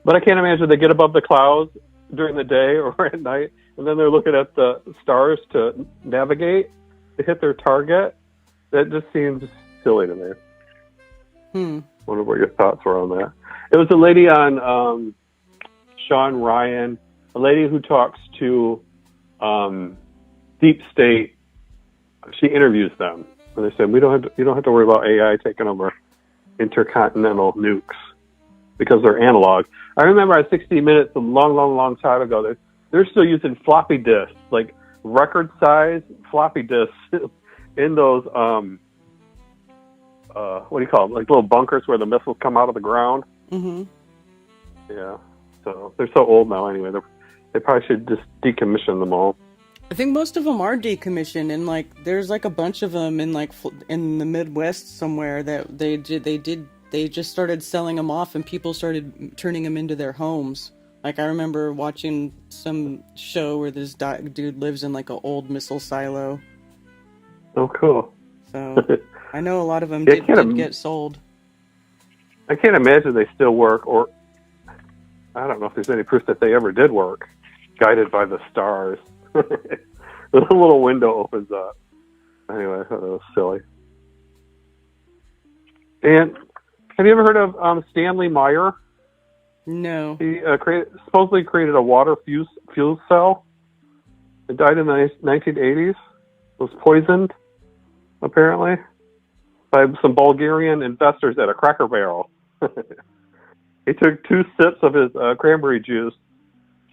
But I can't imagine they get above the clouds during the day or at night, and then they're looking at the stars to navigate to hit their target. That just seems silly to me. Wonder what your thoughts were on that. It was a lady on Sean Ryan, a lady who talks to Deep State. She interviews them, and they said you don't have to worry about AI taking over intercontinental nukes because they're analog. I remember on 60 Minutes a long time ago, they're still using floppy disks, like record size floppy disks in those what do you call them? Like little bunkers where the missiles come out of the ground. Mm-hmm. Yeah. So they're so old now anyway. They probably should just decommission them all. I think most of them are decommissioned, and there's a bunch of them in in the Midwest somewhere that they just started selling them off, and people started turning them into their homes. I remember watching some show where this dude lives in an old missile silo. Oh, cool. So I know a lot of them did get sold. I can't imagine they still work, or I don't know if there's any proof that they ever did work, guided by the stars. The little window opens up. Anyway, I thought that was silly. And have you ever heard of Stanley Meyer? No. He supposedly created a water fuel cell. It died in the 1980s. It was poisoned, apparently, by some Bulgarian investors at a Cracker Barrel. He took 2 sips of his cranberry juice,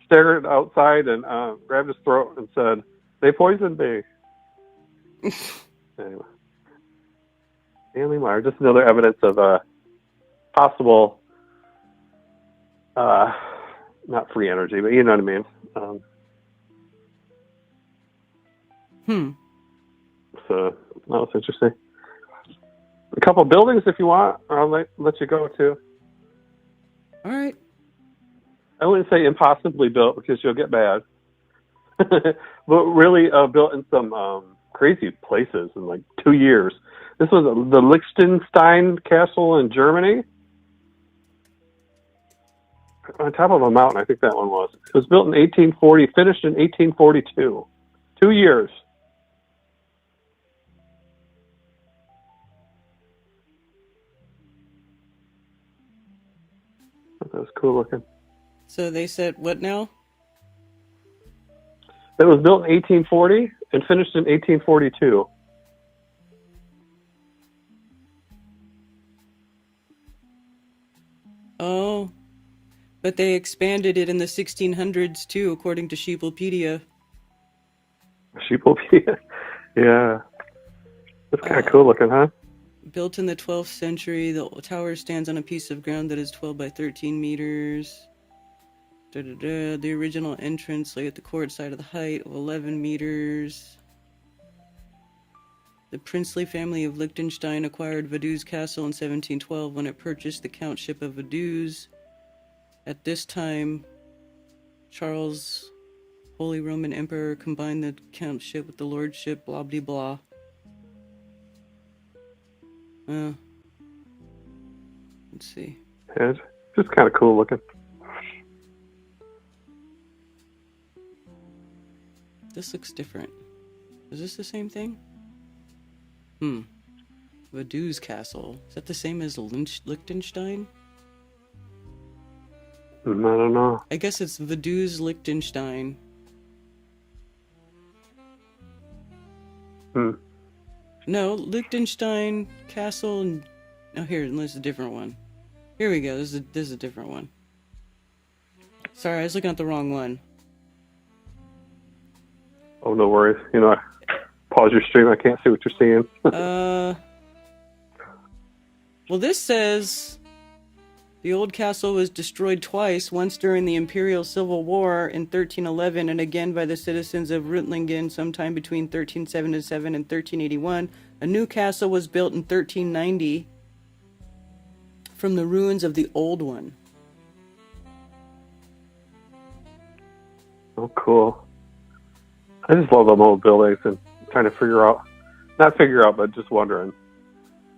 stared outside, and grabbed his throat and said, "They poisoned me." Anyway, Stanley Meyer, just another evidence of possible, not free energy, but you know what I mean. So that was interesting. A couple buildings, if you want, I'll let you go too. All right. I wouldn't say impossibly built because you'll get bad, but really built in some crazy places in 2 years. This was the Liechtenstein Castle in Germany, on top of a mountain. I think that one was. It was built in 1840, finished in 1842. 2 years. That was cool looking. So they said what now? It was built in 1840 and finished in 1842. Oh, but they expanded it in the 1600s too, according to Sheeplepedia. Sheeplepedia? Yeah. That's kind of cool looking, huh? Built in the 12th century, the tower stands on a piece of ground that is 12 by 13 meters. The original entrance lay at the court side of the height of 11 meters. The princely family of Liechtenstein acquired Vaduz Castle in 1712 when it purchased the countship of Vaduz. At this time, Charles, Holy Roman Emperor, combined the countship with the lordship, blah blah blah. Let's see. And just kind of cool looking. This looks different. Is this the same thing? Vaduz Castle. Is that the same as Liechtenstein? I don't know. I guess it's Vaduz Liechtenstein. No, Liechtenstein Castle and... Oh, here, this is a different one. Here we go. This is a different one. Sorry, I was looking at the wrong one. Oh, no worries. You know, I pause your stream. I can't see what you're seeing. Well, this says the old castle was destroyed twice, once during the Imperial Civil War in 1311 and again by the citizens of Reutlingen sometime between 1377 and 1381. A new castle was built in 1390 from the ruins of the old one. Oh, cool. I just love them old buildings and trying to but just wondering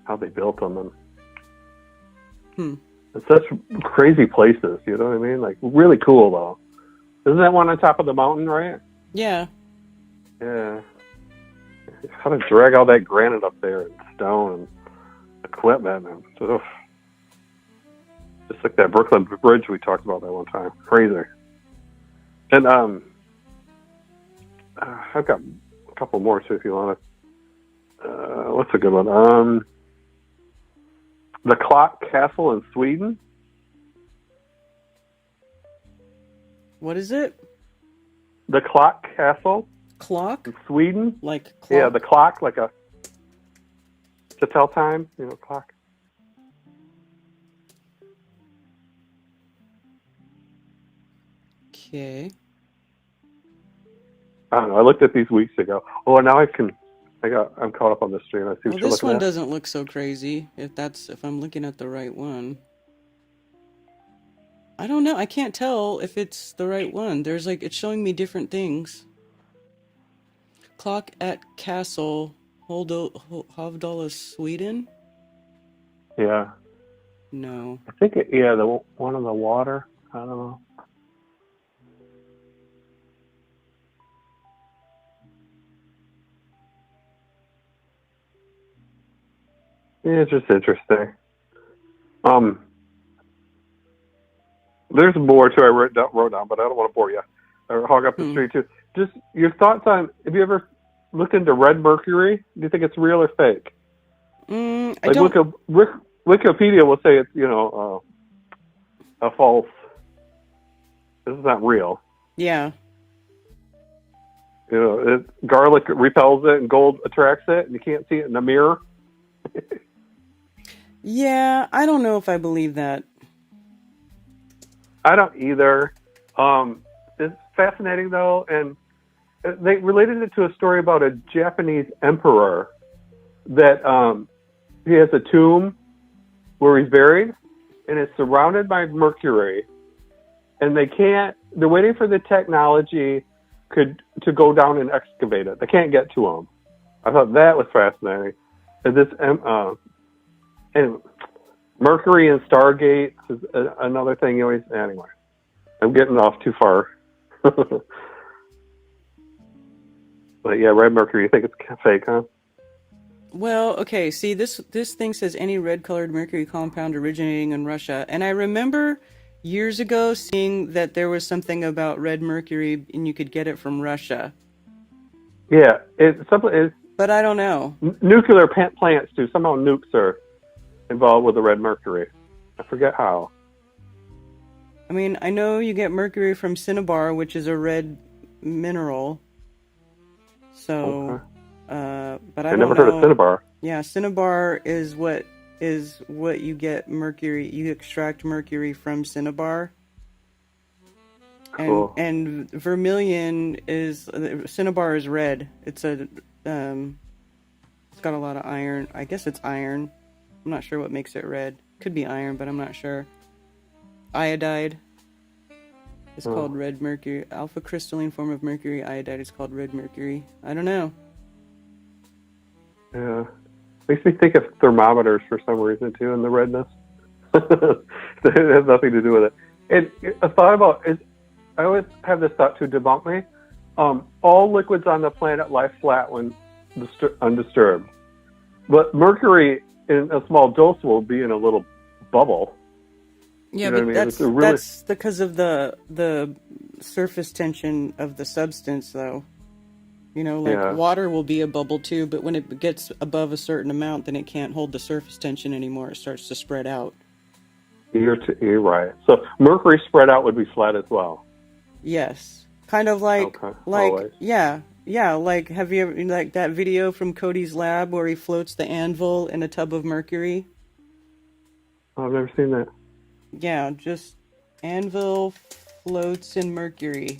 how they built them. And it's such crazy places, you know what I mean? Like, really cool, though. Isn't that one on top of the mountain, right? Yeah. Yeah. How to drag all that granite up there and stone and equipment. And just like that Brooklyn Bridge we talked about that one time. Crazy. And I've got a couple more too if you want to. What's a good one? The Clock Castle in Sweden. What is it? The Clock Castle. Clock? In Sweden. Like clock? Yeah, the clock, like to tell time, you know, clock. Okay. I don't know. I looked at these weeks ago. Oh, now I'm caught up on this stream. I see what you're Well, this looking one at. doesn't look so crazy. If I'm looking at the right one. I don't know. I can't tell if it's the right one. There's it's showing me different things. Clock at Castle, Hovdala, Sweden? Yeah. No. I think the one on the water. I don't know. Yeah, it's just interesting. There's more too I wrote down, but I don't want to bore you or hog up the street too. Just your thoughts on, have you ever looked into red mercury? Do you think it's real or fake? I don't... Wikipedia will say it's, a false. This is not real. Yeah. Garlic repels it and gold attracts it, and you can't see it in a mirror. Yeah, I don't know if I believe that. I don't either. It's fascinating, though, and they related it to a story about a Japanese emperor that he has a tomb where he's buried, and it's surrounded by mercury, and they're waiting for the technology to go down and excavate it. They can't get to him. I thought that was fascinating. And Mercury and Stargate is another thing. Anyway, I'm getting off too far. But yeah, red mercury. You think it's fake, huh? Well, okay. See, this thing says any red-colored mercury compound originating in Russia, and I remember years ago seeing that there was something about red mercury, and you could get it from Russia. Yeah, it's but I don't know. Nuclear plants too. Somehow nukes are involved with the red mercury. I forget how. I mean, I know you get mercury from cinnabar, which is a red mineral. So, okay. But I never don't know. heard of cinnabar. Yeah, cinnabar is what you get mercury. You extract mercury from cinnabar. Cool. And vermilion cinnabar is red. It's it's got a lot of iron. I guess it's iron. I'm not sure what makes it red. Could be iron, but I'm not sure. Iodide is called red mercury. Alpha crystalline form of mercury. Iodide is called red mercury. I don't know. Yeah. Makes me think of thermometers for some reason too, and the redness. It has nothing to do with it. And a thought about is, I always have this thought to debunk me. All liquids on the planet lie flat when undisturbed, but mercury in a small dose will be in a little bubble. Yeah, You know but what I mean? that's It's really, that's because of the surface tension of the substance, though. You know, like yeah. water will be a bubble too, but when it gets above a certain amount, then it can't hold the surface tension anymore. It starts to spread out. You're right. So mercury spread out would be flat as well. Yes, kind of like Okay, always. yeah. Like, have you ever like that video from Cody's lab where he floats the anvil in a tub of mercury? Oh, I've never seen that. Yeah, just anvil floats in mercury,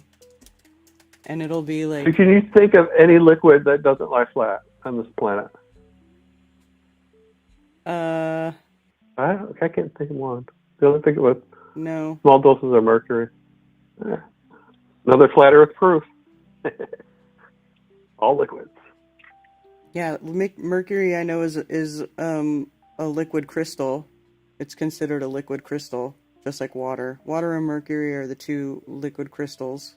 and it'll be So like, can you think of any liquid that doesn't lie flat on this planet? I can't think of one. The only thing with no. small doses of mercury. Another flat Earth proof. All liquids. Yeah, mercury I know is a liquid crystal. It's considered a liquid crystal, just like water. Water and mercury are the two liquid crystals.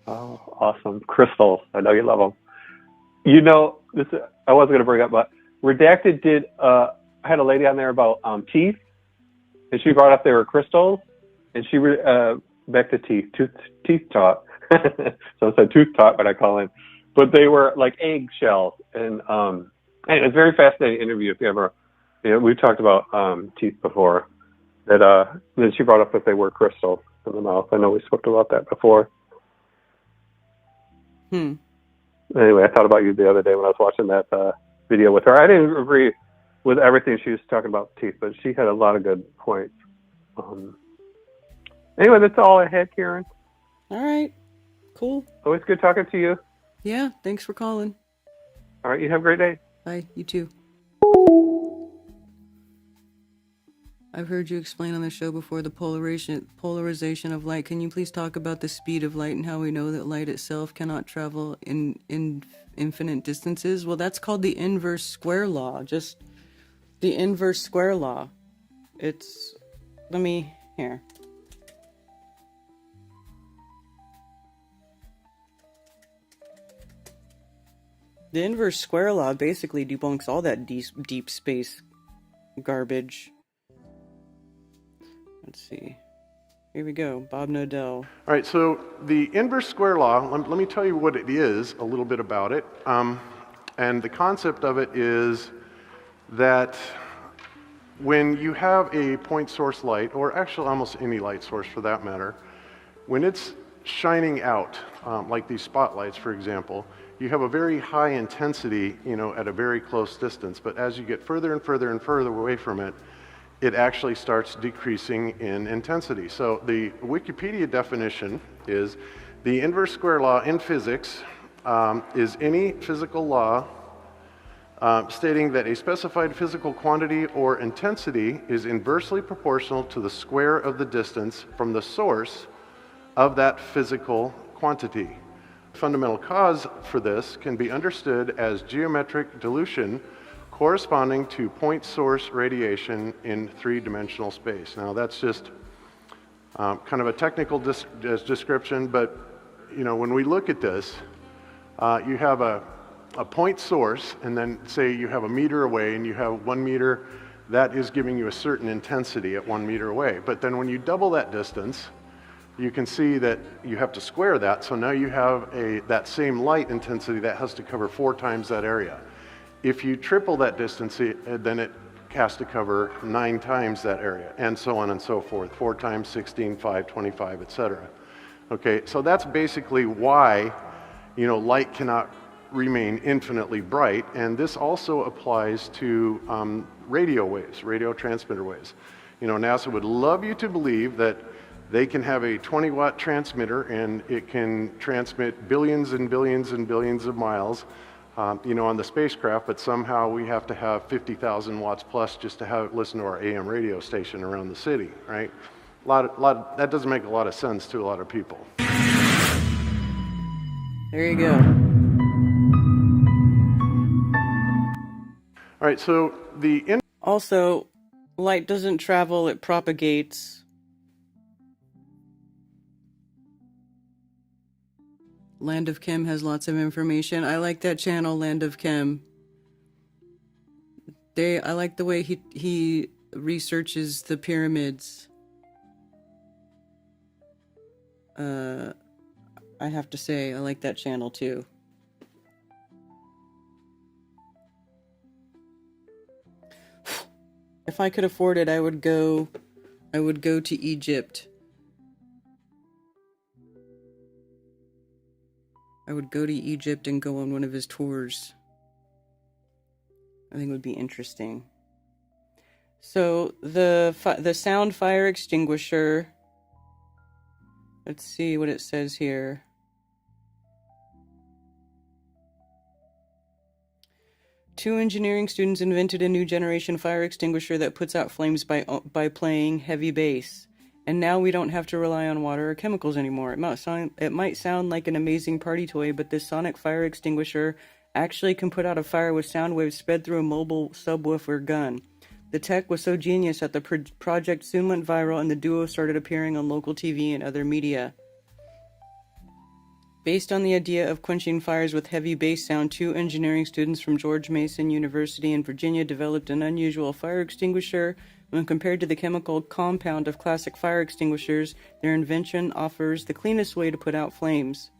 Oh, awesome. Crystals. I know you love them. You know, this I wasn't going to bring up, but Redacted did, I had a lady on there about teeth, and she brought up they were crystals, and she, back to teeth talk. So I said tooth talk, but I call him. But they were like eggshells, and it was a very fascinating interview. If you ever, we talked about teeth before. That then she brought up that they were crystals in the mouth. I know we spoke about that before. Anyway, I thought about you the other day when I was watching that video with her. I didn't agree with everything she was talking about teeth, but she had a lot of good points. Anyway, that's all I had, Karen. All right, cool. Always good talking to you. Yeah, thanks for calling. All right, you have a great day. Bye, you too. I've heard you explain on the show before the polarization of light. Can you please talk about the speed of light and how we know that light itself cannot travel in infinite distances? Well, that's called the inverse square law. Just the inverse square law. It's, here. The inverse square law basically debunks all that deep space garbage. Let's see. Here we go. Bob Nodell. All right, so the inverse square law, let me tell you what it is, a little bit about it. And the concept of it is that when you have a point source light, or actually almost any light source for that matter, when it's shining out, like these spotlights, for example, you have a very high intensity, at a very close distance. But as you get further and further and further away from it, it actually starts decreasing in intensity. So the Wikipedia definition is the inverse square law in physics is any physical law stating that a specified physical quantity or intensity is inversely proportional to the square of the distance from the source of that physical quantity. Fundamental cause for this can be understood as geometric dilution corresponding to point source radiation in three-dimensional space. Now that's just kind of a technical description, but when we look at this, you have a point source, and then say you have a meter away and you have 1 meter, that is giving you a certain intensity at 1 meter away. But then when you double that distance, you can see that you have to square that, so now you have that same light intensity that has to cover 4 times that area. If you triple that distance, then it has to cover 9 times that area, and so on and so forth, 4 times 16, 5, 25, etc. Okay, so that's basically why, light cannot remain infinitely bright, and this also applies to radio waves, radio transmitter waves. NASA would love you to believe that they can have a 20-watt transmitter and it can transmit billions and billions and billions of miles, on the spacecraft, but somehow we have to have 50,000 watts plus just to listen to our AM radio station around the city, right? That doesn't make a lot of sense to a lot of people. There you go. All right, so Also, Light doesn't travel, it propagates. Land of Kim has lots of information. I like that channel, Land of Kim. I like the way he researches the pyramids. I have to say, I like that channel too. If I could afford it, I would go to Egypt. I would go to Egypt and go on one of his tours. I think it would be interesting. So the sound fire extinguisher. Let's see what it says here. Two engineering students invented a new generation fire extinguisher that puts out flames by playing heavy bass. And now we don't have to rely on water or chemicals anymore. It might sound like an amazing party toy, but this sonic fire extinguisher actually can put out a fire with sound waves sped through a mobile subwoofer gun. The tech was so genius that the project soon went viral and the duo started appearing on local TV and other media. Based on the idea of quenching fires with heavy bass sound, two engineering students from George Mason University in Virginia developed an unusual fire extinguisher. When compared to the chemical compound of classic fire extinguishers, their invention offers the cleanest way to put out flames.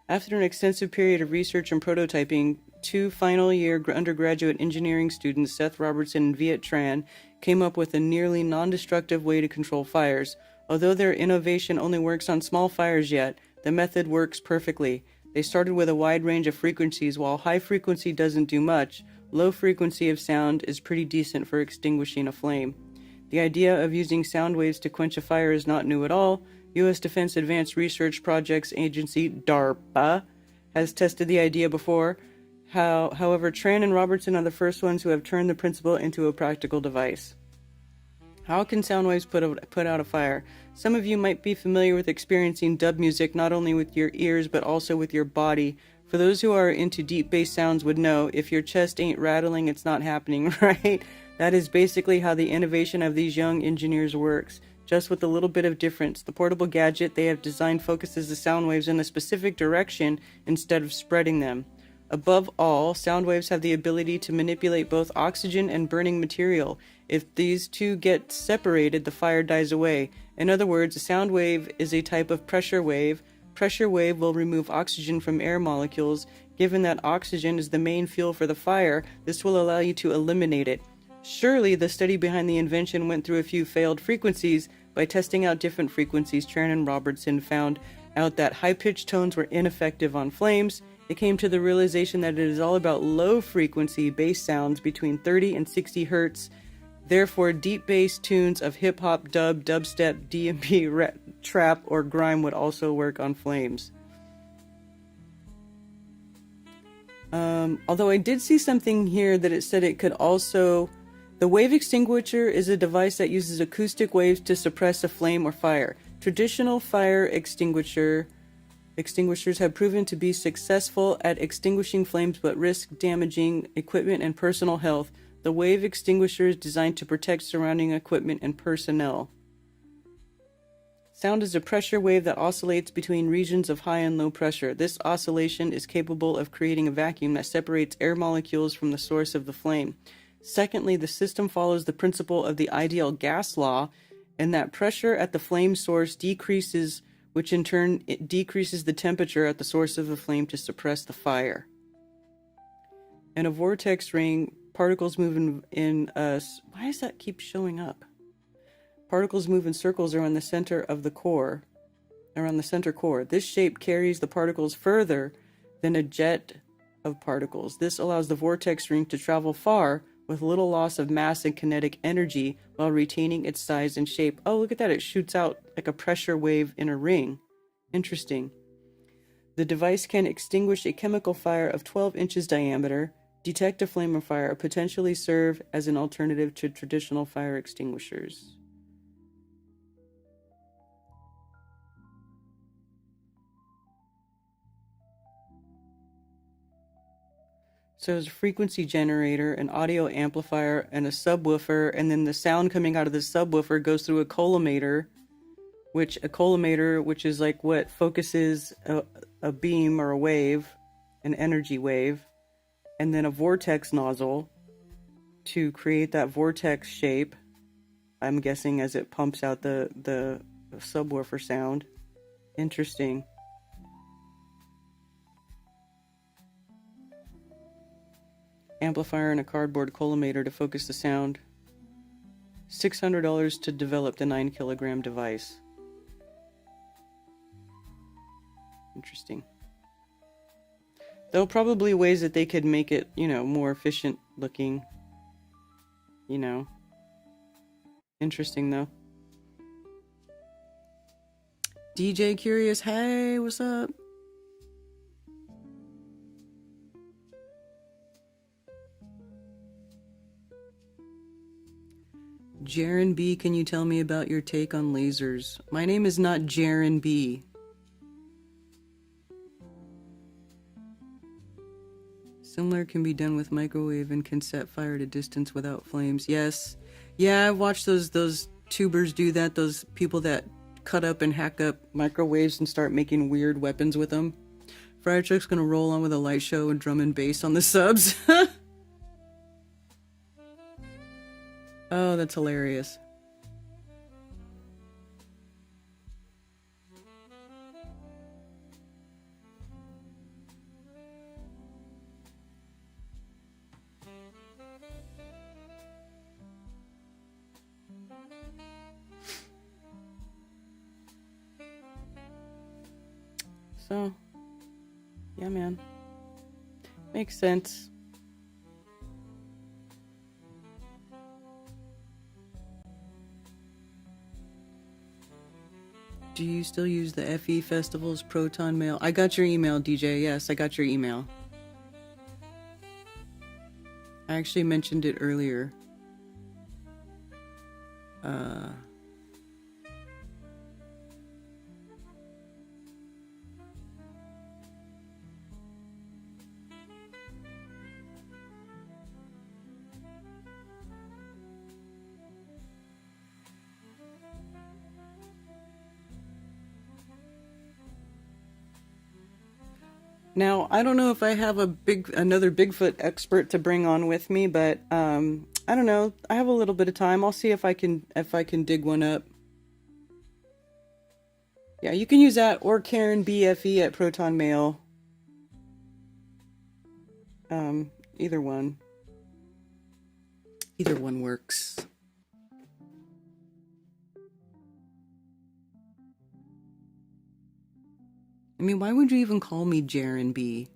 After an extensive period of research and prototyping, two final-year undergraduate engineering students, Seth Robertson and Viet Tran, came up with a nearly non-destructive way to control fires. Although their innovation only works on small fires yet, the method works perfectly. They started with a wide range of frequencies. While high frequency doesn't do much, low frequency of sound is pretty decent for extinguishing a flame. The idea of using sound waves to quench a fire is not new at all. U.S. Defense Advanced Research Projects Agency, DARPA, has tested the idea before. However, Tran and Robertson are the first ones who have turned the principle into a practical device. How can sound waves put out a fire? Some of you might be familiar with experiencing dub music not only with your ears but also with your body. For those who are into deep bass sounds would know, if your chest ain't rattling, it's not happening, right? That is basically how the innovation of these young engineers works, just with a little bit of difference. The portable gadget they have designed focuses the sound waves in a specific direction instead of spreading them. Above all, sound waves have the ability to manipulate both oxygen and burning material. If these two get separated, the fire dies away. In other words, a sound wave is a type of pressure wave. Pressure wave will remove oxygen from air molecules. Given that oxygen is the main fuel for the fire, this will allow you to eliminate it. Surely, the study behind the invention went through a few failed frequencies. By testing out different frequencies, Tran and Robertson found out that high-pitched tones were ineffective on flames. They came to the realization that it is all about low-frequency bass sounds between 30 and 60 hertz. Therefore, deep bass tunes of hip-hop, dub, dubstep, D&B, rap, trap, or grime would also work on flames. Although I did see something here that it said it could also... The wave extinguisher is a device that uses acoustic waves to suppress a flame or fire. Traditional fire extinguishers have proven to be successful at extinguishing flames but risk damaging equipment and personal health. The wave extinguisher is designed to protect surrounding equipment and personnel. Sound is a pressure wave that oscillates between regions of high and low pressure. This oscillation is capable of creating a vacuum that separates air molecules from the source of the flame. Secondly, the system follows the principle of the ideal gas law, and that pressure at the flame source decreases, which in turn it decreases the temperature at the source of the flame to suppress the fire. In a vortex ring, particles move in why does that keep showing up? Particles move in circles around the center of the core, around the center core. This shape carries the particles further than a jet of particles. This allows the vortex ring to travel far with little loss of mass and kinetic energy while retaining its size and shape. Oh, look at that. It shoots out like a pressure wave in a ring. Interesting. The device can extinguish a chemical fire of 12 inches diameter, detect a flame or fire, or potentially serve as an alternative to traditional fire extinguishers. So there's a frequency generator, an audio amplifier, and a subwoofer, and then the sound coming out of the subwoofer goes through a collimator, which is like what focuses a beam or a wave, an energy wave, and then a vortex nozzle to create that vortex shape, I'm guessing, as it pumps out the subwoofer sound. Interesting. Amplifier and a cardboard collimator to focus the sound. $600 to develop the 9-kilogram device. Interesting. There are probably ways that they could make it, more efficient looking. Interesting though. DJ Curious, hey, what's up? Jaren B, can you tell me about your take on lasers? My name is not Jaren B. Similar can be done with microwave and can set fire to distance without flames. Yes. Yeah, I've watched those tubers do that. Those people that cut up and hack up microwaves and start making weird weapons with them. Friar Chuck's gonna roll on with a light show and drum and bass on the subs. Oh, that's hilarious. So, yeah, man. Makes sense. Do you still use the FE Festival's Proton Mail? I got your email, DJ. Yes, I got your email. I actually mentioned it earlier. Now, I don't know if I have another Bigfoot expert to bring on with me, but I don't know. I have a little bit of time. I'll see if I can dig one up. Yeah, you can use that or Karen BFE at Proton Mail. Either one. Either one works. I mean, why would you even call me Jaren B?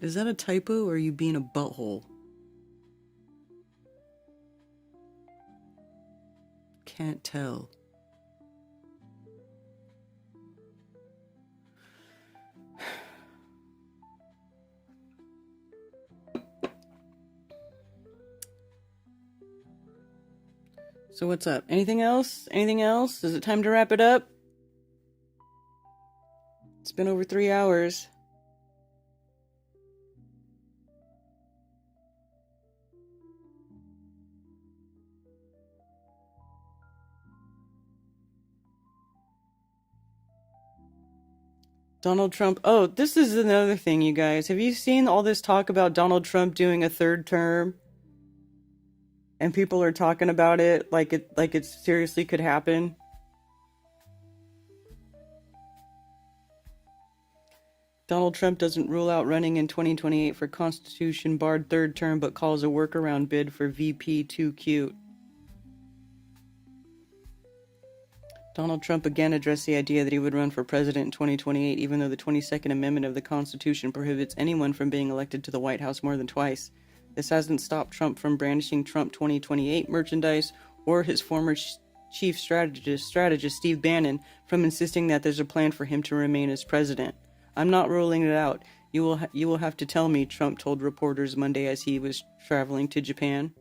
Is that a typo or are you being a butthole? Can't tell. So what's up? Anything else? Anything else? Is it time to wrap it up? It's been over 3 hours. Donald Trump. Oh, this is another thing, you guys. Have you seen all this talk about Donald Trump doing a third term? And people are talking about it like it seriously could happen. Donald Trump doesn't rule out running in 2028 for Constitution-barred third term, but calls a workaround bid for VP too cute. Donald Trump again addressed the idea that he would run for president in 2028, even though the 22nd Amendment of the Constitution prohibits anyone from being elected to the White House more than twice. This hasn't stopped Trump from brandishing Trump 2028 merchandise or his former chief strategist Steve Bannon from insisting that there's a plan for him to remain as president. I'm not ruling it out. You will have to tell me, Trump told reporters Monday as he was traveling to Japan.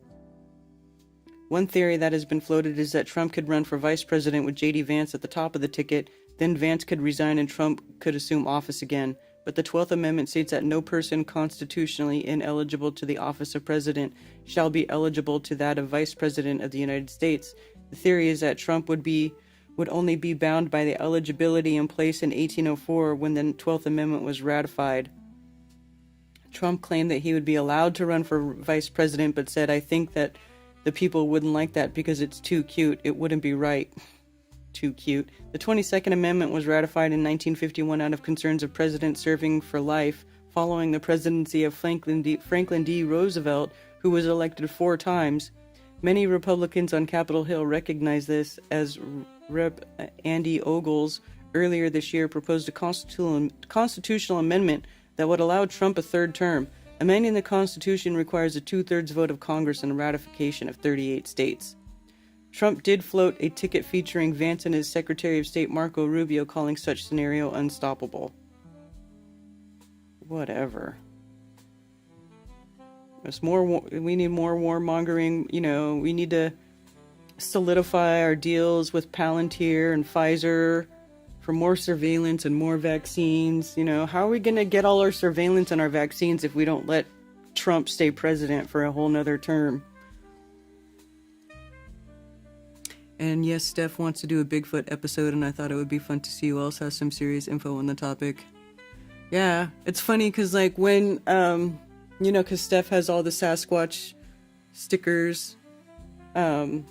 One theory that has been floated is that Trump could run for vice president with J.D. Vance at the top of the ticket, then Vance could resign and Trump could assume office again. but the 12th Amendment states that no person constitutionally ineligible to the office of president shall be eligible to that of vice president of the United States. The theory is that Trump would only be bound by the eligibility in place in 1804 when the 12th Amendment was ratified. Trump claimed that he would be allowed to run for vice president, but said, "I think that the people wouldn't like that because it's too cute. It wouldn't be right." Too cute. The 22nd Amendment was ratified in 1951 out of concerns of presidents serving for life following the presidency of Franklin D. Roosevelt, who was elected 4 times. Many Republicans on Capitol Hill recognized this, as Rep. Andy Ogles earlier this year proposed a constitutional amendment that would allow Trump a 3rd term. Amending the Constitution requires a 2/3 vote of Congress and ratification of 38 states. Trump did float a ticket featuring Vance and his Secretary of State Marco Rubio, calling such scenario unstoppable. Whatever. We need more warmongering. We need to solidify our deals with Palantir and Pfizer for more surveillance and more vaccines. How are we going to get all our surveillance and our vaccines if we don't let Trump stay president for a whole nother term? And yes, Steph wants to do a Bigfoot episode, and I thought it would be fun to see who else has some serious info on the topic. Yeah, it's funny because when, because Steph has all the Sasquatch stickers, and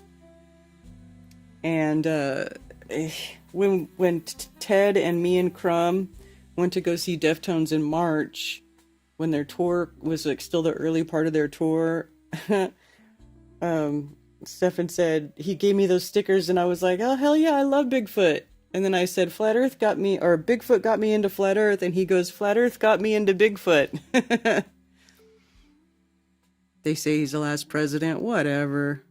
when Ted and me and Crumb went to go see Deftones in March, when their tour was still the early part of their tour, Stefan said he gave me those stickers, and I was like, "Oh hell yeah, I love Bigfoot." And then I said, Bigfoot got me into Flat Earth, and he goes, "Flat Earth got me into Bigfoot." They say he's the last president. Whatever.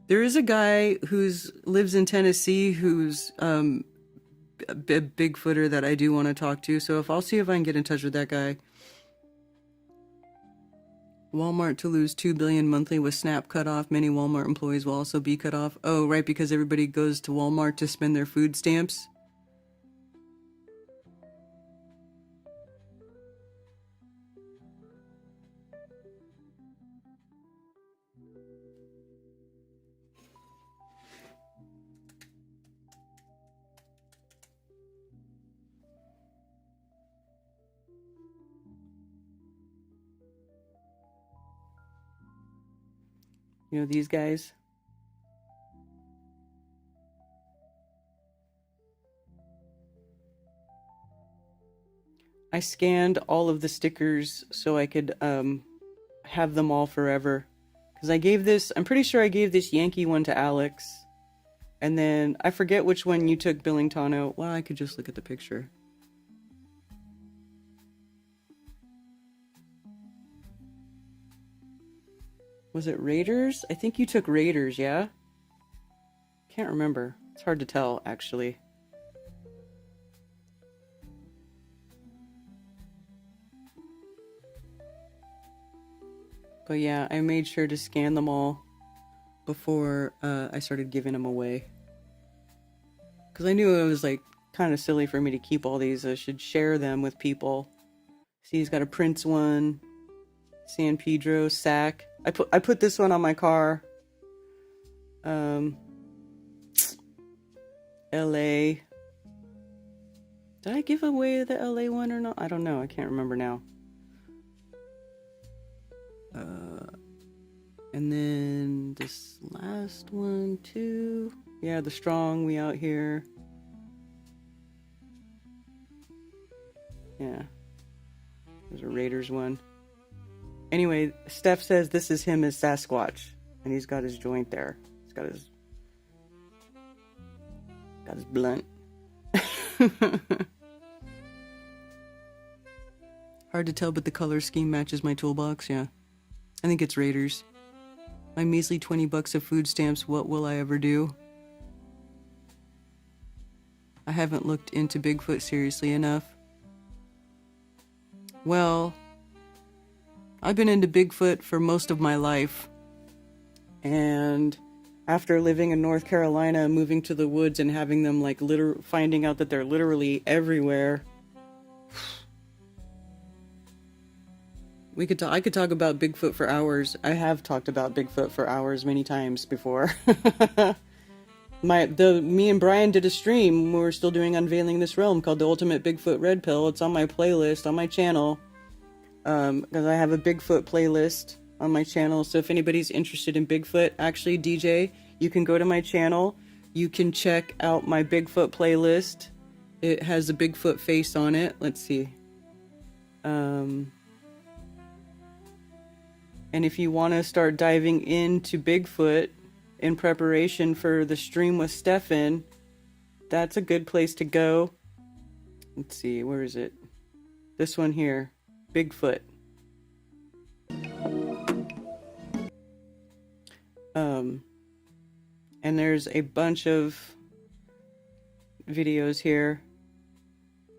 There is a guy who lives in Tennessee who's a Bigfooter that I do want to talk to. So I'll see if I can get in touch with that guy. Walmart to lose $2 billion monthly with SNAP cut off. Many Walmart employees will also be cut off. Oh, right, because everybody goes to Walmart to spend their food stamps. These guys. I scanned all of the stickers so I could have them all forever. Because I'm pretty sure I gave this Yankee one to Alex. And then I forget which one you took, Billingtano. Well, I could just look at the picture. Was it Raiders? I think you took Raiders, yeah? Can't remember. It's hard to tell, actually. But yeah, I made sure to scan them all before I started giving them away. Because I knew it was kind of silly for me to keep all these. I should share them with people. See, he's got a Prince one. San Pedro, Sac. I put this one on my car. LA. Did I give away the LA one or not? I don't know. I can't remember now. And then this last one too. Yeah, the Strong, we out here. Yeah. There's a Raiders one. Anyway, Steph says this is him as Sasquatch. And he's got his joint there. He's got his blunt. Hard to tell, but the color scheme matches my toolbox, yeah. I think it's Raiders. My measly $20 of food stamps, what will I ever do? I haven't looked into Bigfoot seriously enough. Well, I've been into Bigfoot for most of my life. And after living in North Carolina, moving to the woods and having them like finding out that they're literally everywhere. I could talk about Bigfoot for hours. I have talked about Bigfoot for hours many times before. Me and Brian did a stream when we were still doing Unveiling This Realm called The Ultimate Bigfoot Red Pill. It's on my playlist on my channel. Because I have a Bigfoot playlist on my channel. So if anybody's interested in Bigfoot, actually DJ, you can go to my channel. You can check out my Bigfoot playlist. It has a Bigfoot face on it. Let's see. And if you want to start diving into Bigfoot in preparation for the stream with Stefan, that's a good place to go. Let's see, where is it? This one here, Bigfoot. And there's a bunch of videos here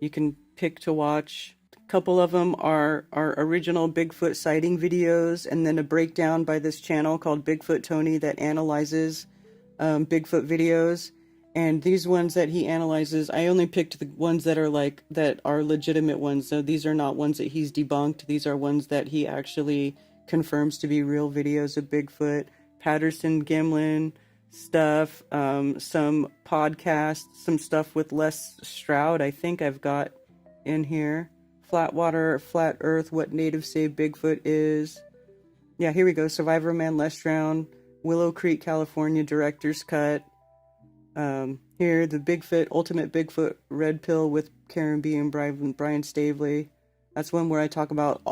you can pick to watch. A couple of them are original Bigfoot sighting videos, and then a breakdown by this channel called Bigfoot Tony that analyzes Bigfoot videos. And these ones that he analyzes, I only picked the ones that are legitimate ones. So these are not ones that he's debunked. These are ones that he actually confirms to be real videos of Bigfoot. Patterson Gimlin stuff, some podcasts, some stuff with Les Stroud, I think I've got in here. Flatwater, Flat Earth, What Natives Say Bigfoot Is. Yeah, here we go. Survivor Man, Les Stroud, Willow Creek, California, Director's Cut. Here, the Bigfoot, Ultimate Bigfoot Red Pill with Karen B and Brian Stavely. That's one where I talked about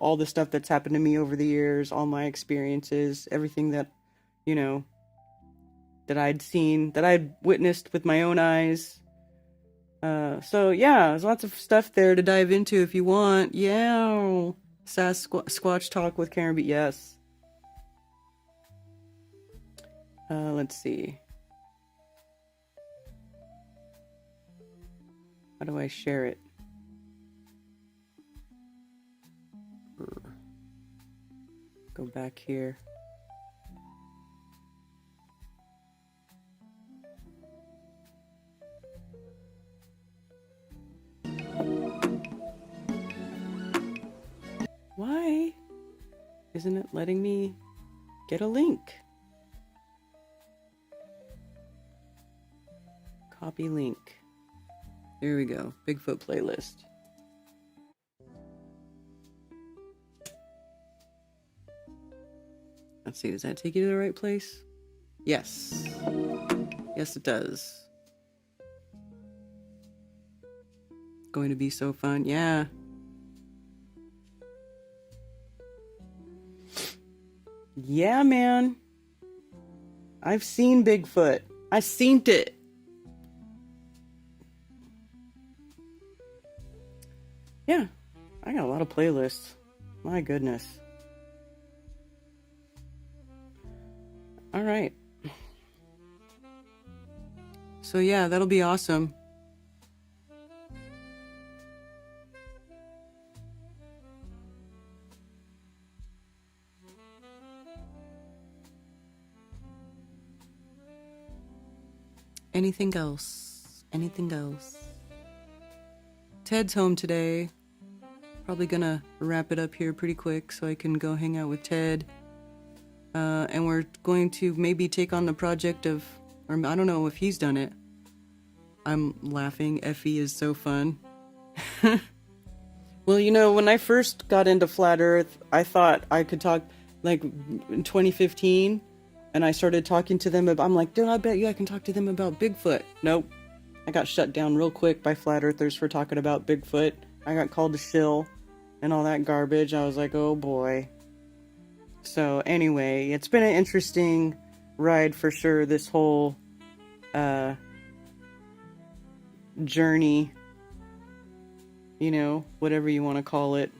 all the stuff that's happened to me over the years, all my experiences, everything that, that I'd seen, that I'd witnessed with my own eyes. So yeah, there's lots of stuff there to dive into if you want. Yeah. Squatch Talk with Karen B. Yes. Let's see. How do I share it? Go back here. Why isn't it letting me get a link? Copy link. There we go. Bigfoot playlist. Let's see, does that take you to the right place? Yes. Yes, it does. Going to be so fun. Yeah. Yeah, man. I've seen Bigfoot. I seen it. Yeah. I got a lot of playlists. My goodness. All right. So yeah, that'll be awesome. Anything else? Anything else? Ted's home today. Probably gonna wrap it up here pretty quick so I can go hang out with Ted. And we're going to maybe take on the project of, or I don't know if he's done it. I'm laughing. Effie is so fun. Well, when I first got into Flat Earth, I thought I could talk, like, in 2015, and I started talking to them about, I'm like, dude, I bet you I can talk to them about Bigfoot. Nope. I got shut down real quick by Flat Earthers for talking about Bigfoot. I got called a shill and all that garbage. I was like, oh boy. So anyway, it's been an interesting ride for sure, this whole journey, whatever you want to call it.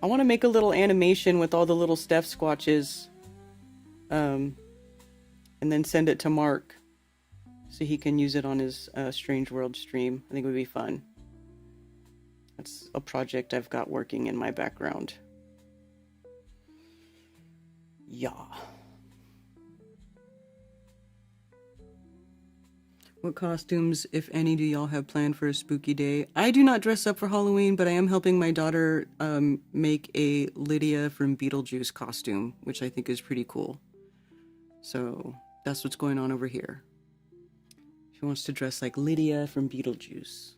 I want to make a little animation with all the little Steph Squatches, and then send it to Mark so he can use it on his Strange World stream. I think it would be fun. That's a project I've got working in my background. Yeah. What costumes, if any, do y'all have planned for a spooky day? I do not dress up for Halloween, but I am helping my daughter make a Lydia from Beetlejuice costume, which I think is pretty cool. So that's what's going on over here. She wants to dress like Lydia from Beetlejuice.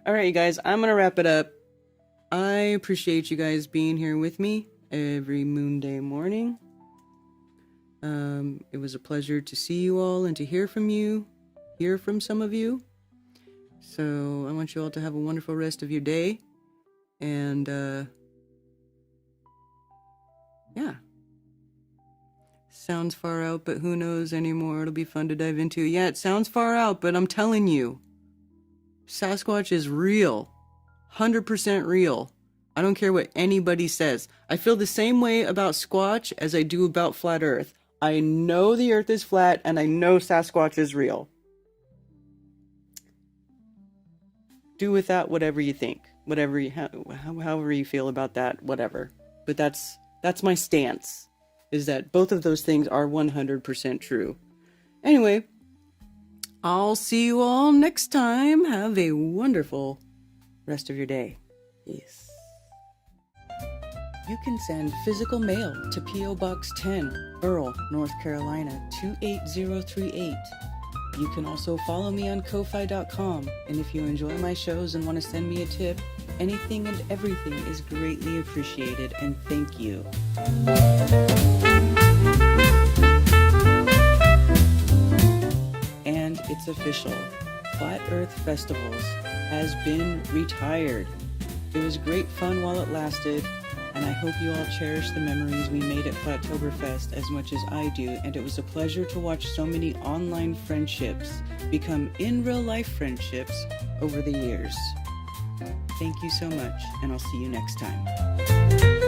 All right, you guys, I'm going to wrap it up. I appreciate you guys being here with me every Moonday morning. It was a pleasure to see you all and to hear from some of you. So I want you all to have a wonderful rest of your day. And, yeah. Sounds far out, but who knows anymore. It'll be fun to dive into. Yeah, it sounds far out, but I'm telling you, Sasquatch is real. 100% real. I don't care what anybody says. I feel the same way about Squatch as I do about Flat Earth. I know the Earth is flat, and I know Sasquatch is real. Do with that whatever you think. However you feel about that, whatever. But that's my stance, is that both of those things are 100% true. Anyway, I'll see you all next time. Have a wonderful rest of your day. Peace. You can send physical mail to P.O. Box 10, Earl, North Carolina, 28038. You can also follow me on Ko-Fi.com, and if you enjoy my shows and want to send me a tip, anything and everything is greatly appreciated, and thank you. And it's official. Flat Earth Festivals has been retired. It was great fun while it lasted, and I hope you all cherish the memories we made at Flattoberfest as much as I do, and it was a pleasure to watch so many online friendships become in real life friendships over the years. Thank you so much, and I'll see you next time.